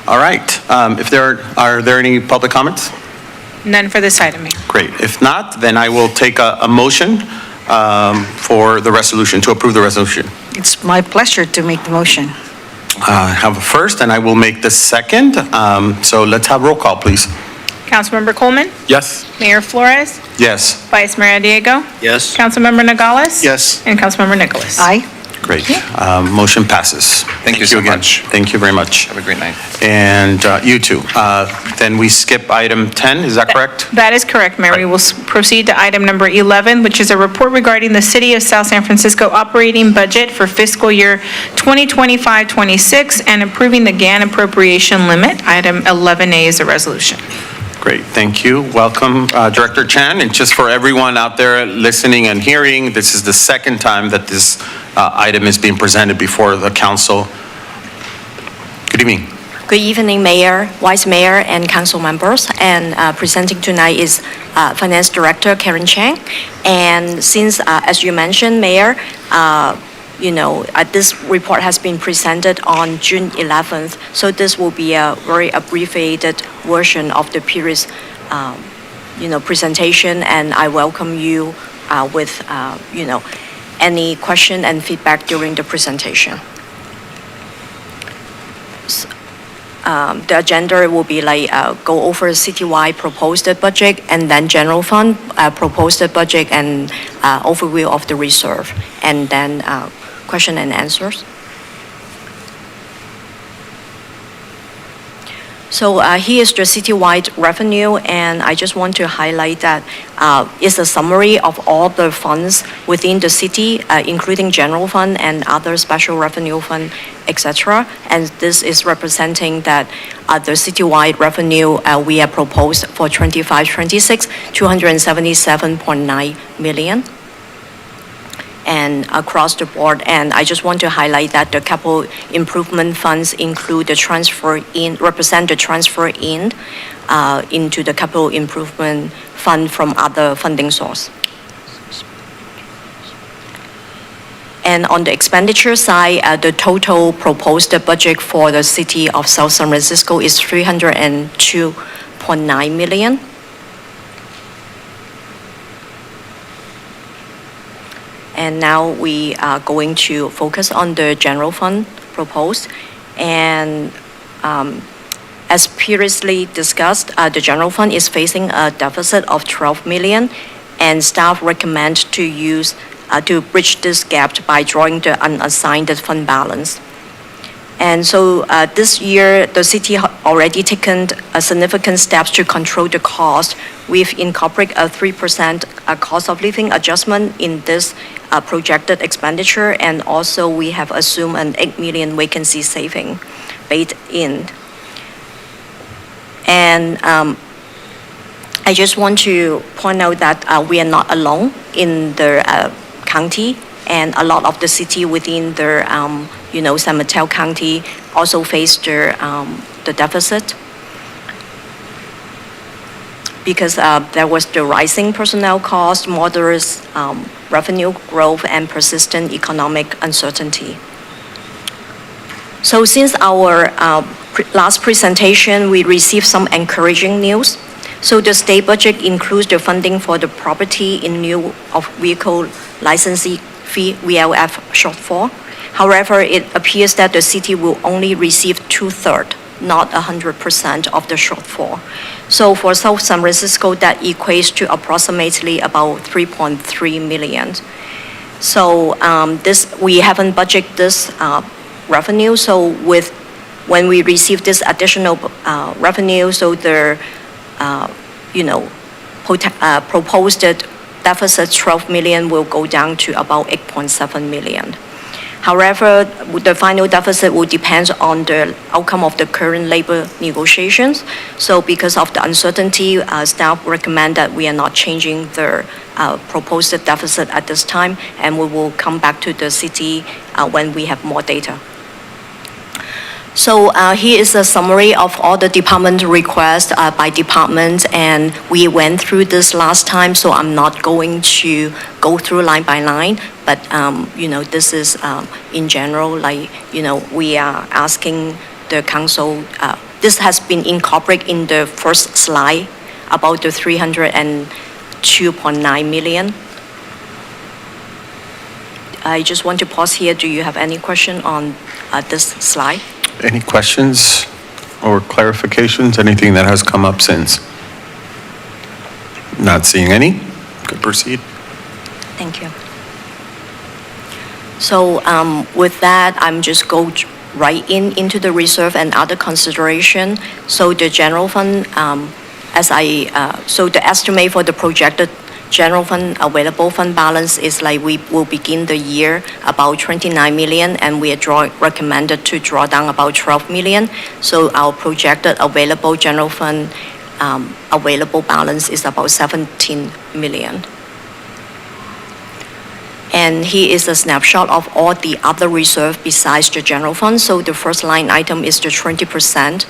All right. Are there any public comments? None for this item, Mayor. Great. If not, then I will take a motion for the resolution, to approve the resolution. It's my pleasure to make the motion. I have a first, and I will make the second. So let's have roll call, please. Councilmember Coleman, Yes. Mayor Flores, Yes. Vice Mayor Diego, Yes. Councilmember Nogales. Yes. And Councilmember Nicholas. Aye. Great. Motion passes. Thank you so again. much. Thank you very much. Have a great night. And you too. Then we skip item 10, is that correct? That is correct, Mayor. We will proceed to item number 11, which is a report regarding the City of South San Francisco operating budget for fiscal year 2025-26 and approving the GAN appropriation limit. Item 11A is a resolution. Great, thank you. Welcome, Director Chan. And just for everyone out there listening and hearing, this is the second time that this item is being presented before the council. Good evening. Good evening, Mayor, Vice Mayor, and council members. And presenting tonight is Finance Director Karen Chang. And since, as you mentioned, Mayor, this report has been presented on June 11th, so this will be a very abbreviated version of the previous, presentation, and I welcome you with, any question and feedback during the presentation. The agenda will be like go over citywide proposed budget and then general fund proposed budget and overview of the reserve, and then question and answers. So here is the citywide revenue, and I just want to highlight that it's a summary of all the funds within the city, including general fund and other special revenue fund, etc. And this is representing that the citywide revenue we have proposed for 25-26, 277.9 million. And across the board, and I just want to highlight that the capital improvement funds include the represent the transfer into the capital improvement fund from other funding source. And on the expenditure side, the total proposed budget for the city of South San Francisco is 302.9 million. And now we are going to focus on the general fund proposed. And as previously discussed, the general fund is facing a deficit of 12 million, and staff recommend to use to bridge this gap by drawing the unassigned fund balance. And so this year, the city already taken significant steps to control the cost. We've incorporated a 3% cost of living adjustment in this projected expenditure, and also we have assumed an 8 million vacancy saving baked in. And I just want to point out that we are not alone in the county, and a lot of the city within the San Mateo County also face the deficit, because there was the rising personnel cost, moderate revenue growth, and persistent economic uncertainty. So since our last presentation, we received some encouraging news. So the state budget includes the funding for the property in lieu of vehicle licensing fee, VLF shortfall. However, it appears that the city will only receive 2/3, not 100% of the shortfall. So for South San Francisco, that equates to approximately about 3.3 million. So we haven't budgeted this revenue. So when we receive this additional revenue, so the proposed deficit 12 million will go down to about 8.7 million. However, the final deficit will depend on the outcome of the current labor negotiations. So because of the uncertainty, staff recommend that we are not changing the proposed deficit at this time, and we will come back to the city when we have more data. So here is a summary of all the department requests by department, and we went through this last time, so I'm not going to go through line by line, but this is in general, we are asking the council, this has been incorporated in the first slide about the 302.9 million. I just want to pause here. Do you have any question on this slide? Any questions or clarifications? Anything that has come up since? Not seeing any. Could proceed. Thank you. So with that, I'm just go right into the reserve and other consideration. So the general fund, so the estimate for the projected general fund available fund balance is we will begin the year about 29 million, and we are recommended to draw down about 12 million. So our projected available general fund available balance is about 17 million. And here is a snapshot of all the other reserve besides the general fund. So the first line item is the 20%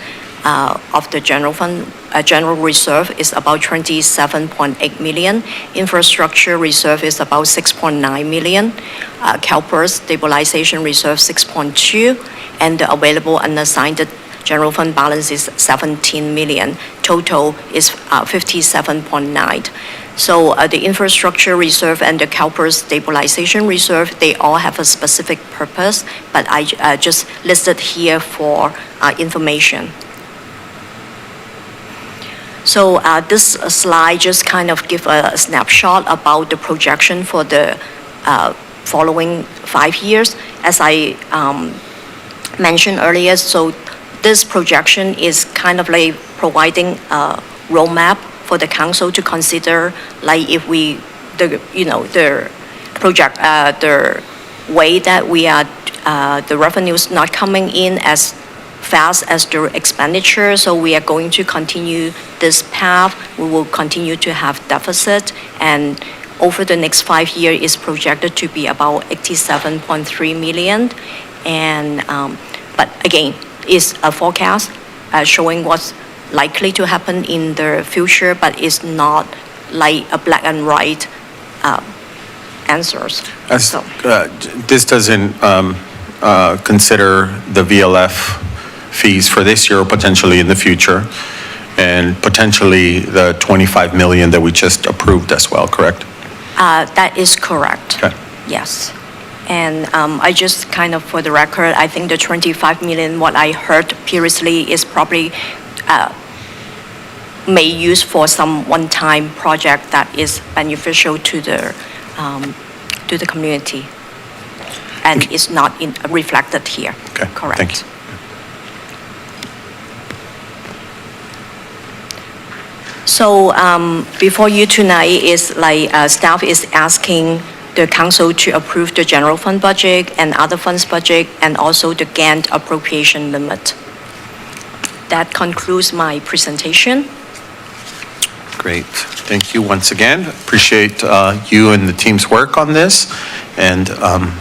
of the general fund. General reserve is about 27.8 million. Infrastructure reserve is about 6.9 million. CalPERS stabilization reserve 6.2, and the available unassigned general fund balance is 17 million. Total is 57.9. So the infrastructure reserve and the CalPERS stabilization reserve, they all have a specific purpose, but I just listed here for information. So this slide just kind of give a snapshot about the projection for the following 5 years. As I mentioned earlier, so this projection is kind of providing a roadmap for the council to consider, if the way that we are, the revenues not coming in as fast as the expenditure, so we are going to continue this path. We will continue to have deficit, and over the next 5 years is projected to be about 87.3 million. And but again, it's a forecast showing what's likely to happen in the future, but it's not like a black and white answers. This doesn't consider the VLF fees for this year or potentially in the future, and potentially the 25 million that we just approved as well, correct? That is correct. Okay. Yes. And I just kind of, for the record, I think the 25 million, what I heard previously is probably may use for some one-time project that is beneficial to the community, and it's not reflected here. Okay. Correct. Thank you. So before you tonight is staff is asking the council to approve the general fund budget and other funds budget, and also the Gantt appropriation limit. That concludes my presentation. Great. Thank you once again. Appreciate you and the team's work on this and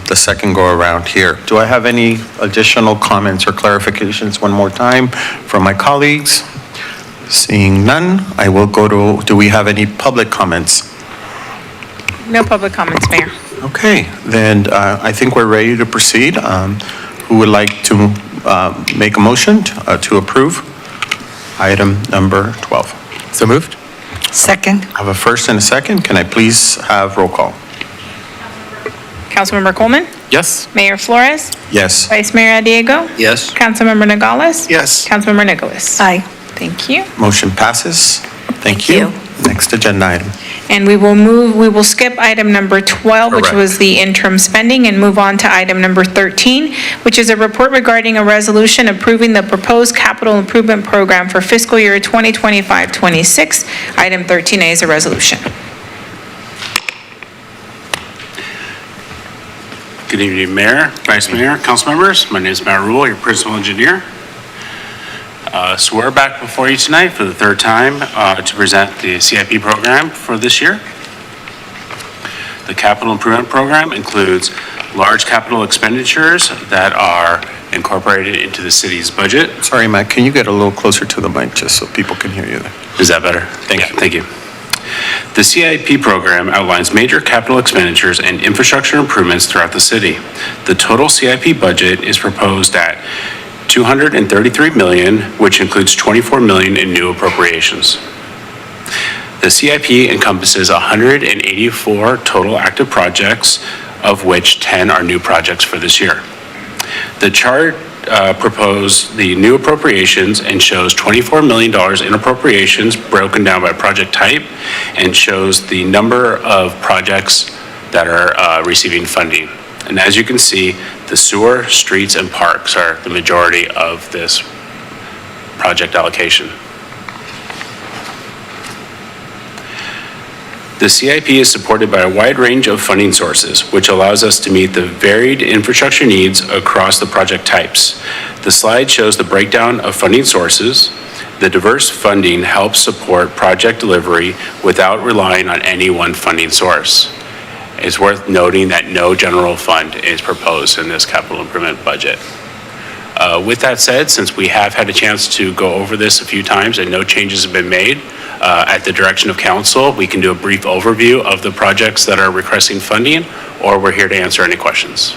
the second go around here. Do I have any additional comments or clarifications one more time from my colleagues? Seeing none, I will go to, do we have any public comments? No public comments, Mayor. Okay, then I think we're ready to proceed. Who would like to make a motion to approve item number 12. So moved? Second. I have a first and a second. Can I please have roll call? Councilmember Coleman, Yes. Mayor Flores, Yes. Vice Mayor Diego, Yes. Councilmember Nogales. Yes. Councilmember Nicholas. Aye. Thank you. Motion passes. Thank you. Next agenda item. And we will skip item number 12, which Correct. was the interim spending, and move on to item number 13, which is a report regarding a resolution approving the proposed capital improvement program for fiscal year 2025-26. Item 13A is a resolution. Good evening, Mayor, Vice Mayor, council members. My name is Matt Rule, your principal engineer. So we're back before you tonight for the third time to present the CIP program for this year. The capital improvement program includes large capital expenditures that are incorporated into the city's budget. Sorry, Matt, can you get a little closer to the mic just so people can hear you there? Is that better? Thank you. The CIP program outlines major capital expenditures and infrastructure improvements throughout the city. The total CIP budget is proposed at $233 million, which includes $24 million in new appropriations. The CIP encompasses 184 total active projects, of which 10 are new projects for this year. The chart proposes the new appropriations and shows $24 million in appropriations broken down by project type and shows the number of projects that are receiving funding. And as you can see, the sewer, streets, and parks are the majority of this project allocation. The CIP is supported by a wide range of funding sources, which allows us to meet the varied infrastructure needs across the project types. The slide shows the breakdown of funding sources. The diverse funding helps support project delivery without relying on any one funding source. It's worth noting that no general fund is proposed in this capital improvement budget. With that said, since we have had a chance to go over this a few times and no changes have been made, at the direction of council, we can do a brief overview of the projects that are requesting funding, or we're here to answer any questions.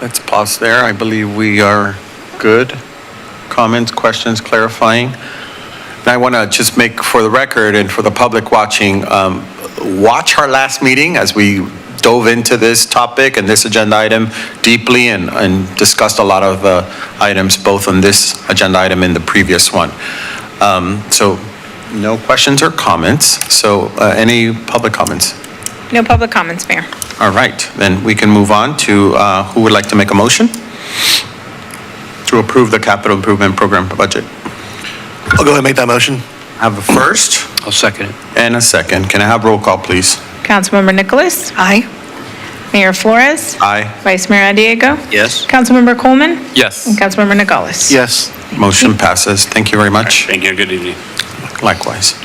Let's pause there. I believe we are good. Comments, questions, clarifying? And I want to just make, for the record and for the public watching, watch our last meeting as we dove into this topic and this agenda item deeply and discussed a lot of the items both on this agenda item and the previous one. So no questions or comments. So any public comments? No public comments, Mayor. All right, then we can move on to who would like to make a motion to approve the capital improvement program budget. I'll go ahead and make that motion. Have a first. I'll second it. And a second. Can I have roll call, please? Councilmember Nicholas. Aye. Mayor Flores. Aye. Vice Mayor Diego. Yes. Councilmember Coleman. Yes. And Councilmember Nogales. Yes. Motion passes. Thank you very much. Thank you, good evening. Likewise.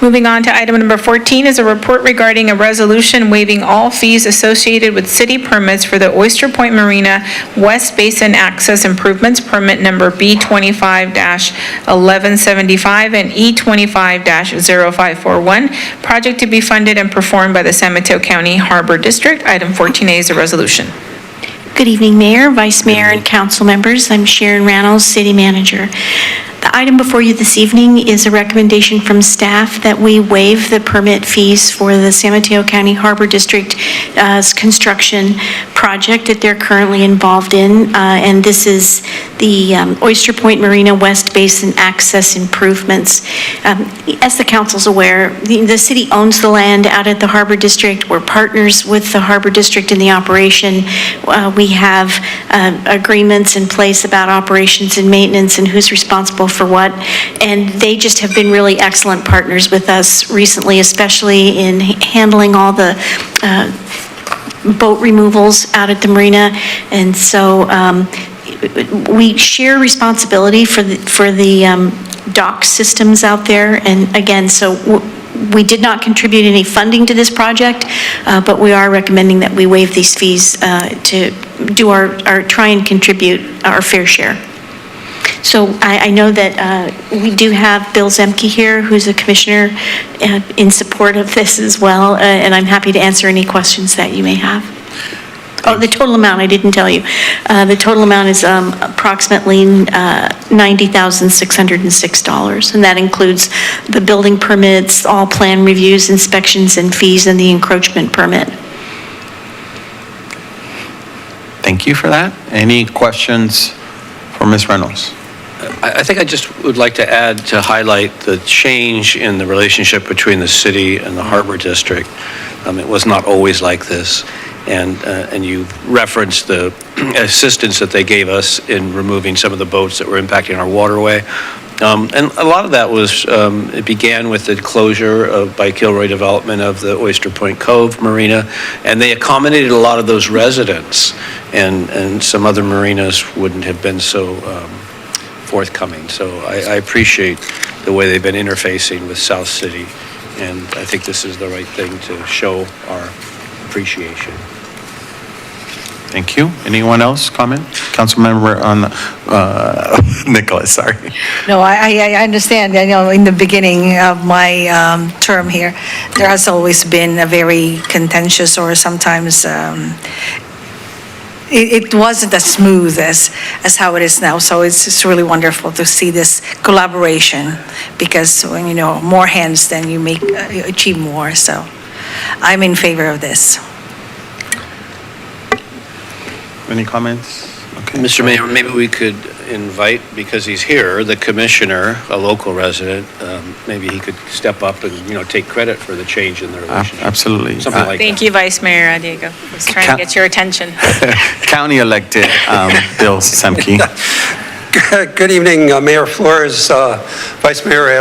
Moving on to item number 14 is a report regarding a resolution waiving all fees associated with city permits for the Oyster Point Marina West Basin Access Improvements Permit Number B25-1175 and E25-0541, project to be funded and performed by the San Mateo County Harbor District. Item 14A is a resolution. Good evening, Mayor, Vice Mayor, and council members. I'm Sharon Reynolds, City Manager. The item before you this evening is a recommendation from staff that we waive the permit fees for the San Mateo County Harbor District construction project that they're currently involved in, and this is the Oyster Point Marina West Basin Access Improvements. As the council's aware, the city owns the land out at the Harbor District. We're partners with the Harbor District in the operation. We have agreements in place about operations and maintenance and who's responsible for what, and they just have been really excellent partners with us recently, especially in handling all the boat removals out at the marina. And so we share responsibility for the dock systems out there. And again, so we did not contribute any funding to this project, but we are recommending that we waive these fees to do try and contribute our fair share. So I know that we do have Bill Zemke here, who's a commissioner in support of this as well, and I'm happy to answer any questions that you may have. Oh, the total amount, I didn't tell you. The total amount is approximately $90,606, and that includes the building permits, all plan reviews, inspections, and fees, and the encroachment permit. Thank you for that. Any questions for Ms. Reynolds? I think I just would like to add to highlight the change in the relationship between the city and the Harbor District. It was not always like this. And you referenced the assistance that they gave us in removing some of the boats that were impacting our waterway. And a lot of that was, it began with the closure by Kilroy Development of the Oyster Point Cove Marina, and they accommodated a lot of those residents, and some other marinas wouldn't have been so forthcoming. So I appreciate the way they've been interfacing with South City, and I think this is the right thing to show our appreciation. Thank you. Anyone else comment? Councilmember Nicholas, sorry. No, I understand. I know in the beginning of my term here, there has always been a very contentious, or sometimes it wasn't as smooth as how it is now. So it's just really wonderful to see this collaboration, because when you know more hands, then you achieve more. So I'm in favor of this. Any comments? Okay. Mr. Mayor, maybe we could invite, because he's here, the commissioner, a local resident, maybe he could step up and, take credit for the change in the relationship. Absolutely. Something like that. Thank you, Vice Mayor Diego. I was trying to get your attention. County elected Bill Zemke. Good evening, Mayor Flores, Vice Mayor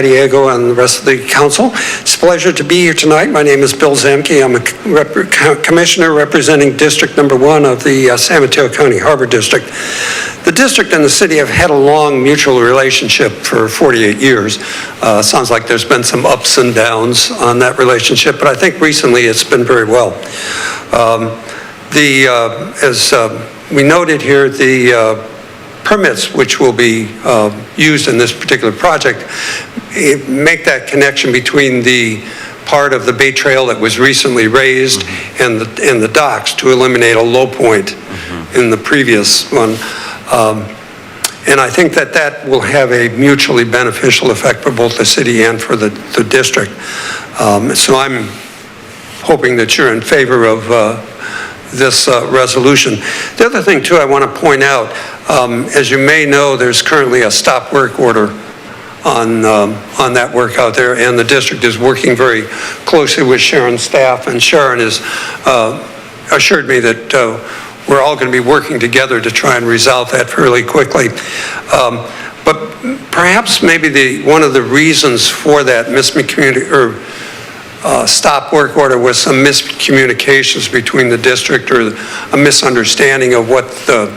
Diego, and the rest of the council. It's a pleasure to be here tonight. My name is Bill Zemke. I'm a commissioner representing District Number 1 of the San Mateo County Harbor District. The district and the city have had a long mutual relationship for 48 years. Sounds like there's been some ups and downs on that relationship, but I think recently it's been very well. As we noted here, the permits which will be used in this particular project make that connection between the part of the Bay Trail that was recently raised and the docks to eliminate a low point in the previous one. And I think that will have a mutually beneficial effect for both the city and for the district. So I'm hoping that you're in favor of this resolution. The other thing too I want to point out, as you may know, there's currently a stop work order on that work out there, and the district is working very closely with Sharon's staff, and Sharon has assured me that we're all going to be working together to try and resolve that fairly quickly. But perhaps maybe one of the reasons for that stop work order was some miscommunications between the district, or a misunderstanding of what the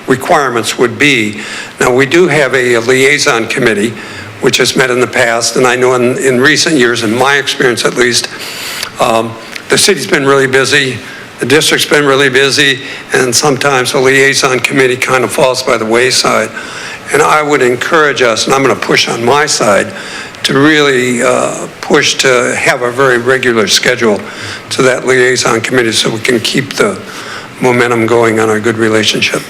requirements would be. Now, we do have a liaison committee which has met in the past, and I know in recent years, in my experience at least, the city's been really busy, the district's been really busy, and sometimes the liaison committee kind of falls by the wayside. And I would encourage us, and I'm going to push on my side, to really push to have a very regular schedule to that liaison committee so we can keep the momentum going on our good relationship.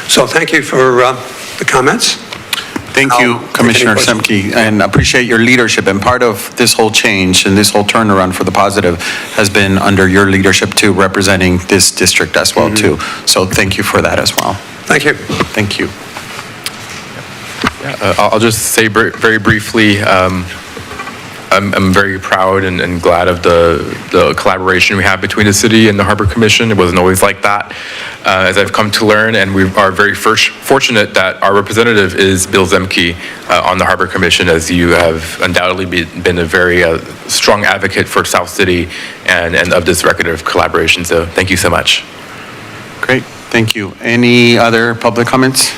So thank you for the comments. Thank you, Commissioner Zemke, and appreciate your leadership. And part of this whole change and this whole turnaround for the positive has been under your leadership too, representing this district as well too. So thank you for that as well. Thank you. Thank you. I'll just say very briefly, I'm very proud and glad of the collaboration we have between the city and the Harbor Commission. It wasn't always like that, as I've come to learn, and we are very fortunate that our representative is Bill Zemke on the Harbor Commission, as you have undoubtedly been a very strong advocate for South City and of this record of collaboration. So thank you so much. Great, thank you. Any other public comments?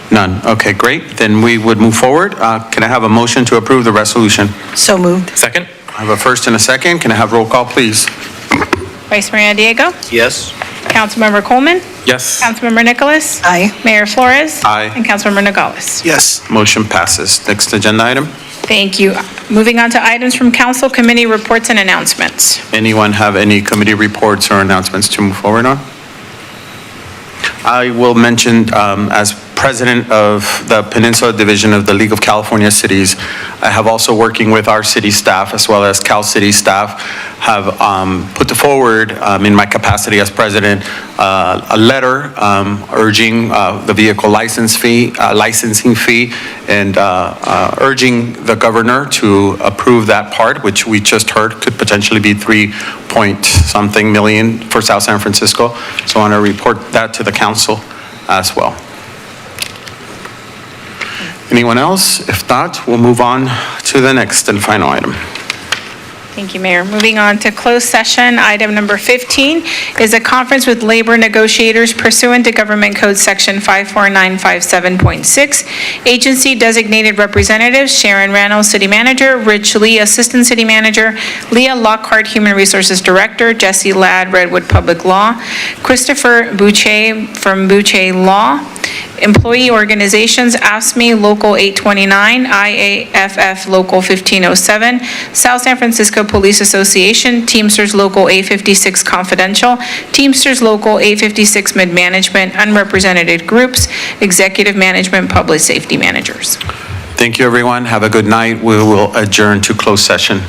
None. Okay, great. Then we would move forward. Can I have a motion to approve the resolution? So moved. Second. I have a first and a second. Can I have roll call, please? Vice Mayor Diego? Yes. Councilmember Coleman? Yes. Councilmember Nicholas? Aye. Mayor Flores? Aye. And Councilmember Nogales? Yes. Motion passes. Next agenda item? Thank you. Moving on to items from council committee reports and announcements. Anyone have any committee reports or announcements to move forward on? I will mention, as president of the Peninsula Division of the League of California Cities, I have also working with our city staff as well as Cal City staff, have put forward in my capacity as president a letter urging the vehicle licensing fee and urging the governor to approve that part, which we just heard could potentially be 3-point-something million for South San Francisco. So I want to report that to the council as well. Anyone else? If not, we'll move on to the next and final item. Thank you, Mayor. Moving on to closed session, item number 15 is a conference with labor negotiators pursuant to Government Code Section 54957.6. Agency designated representatives, Sharon Reynolds, City Manager, Rich Lee, Assistant City Manager, Leah Lockhart, Human Resources Director, Jesse Ladd, Redwood Public Law, Christopher Boucher from Boucher Law, employee organizations, AFSCME Local 829, IAFF Local 1507, South San Francisco Police Association, Teamsters Local 856 Confidential, Teamsters Local 856 Mid-Management, unrepresented groups, executive management, public safety managers. Thank you, everyone. Have a good night. We will adjourn to closed session.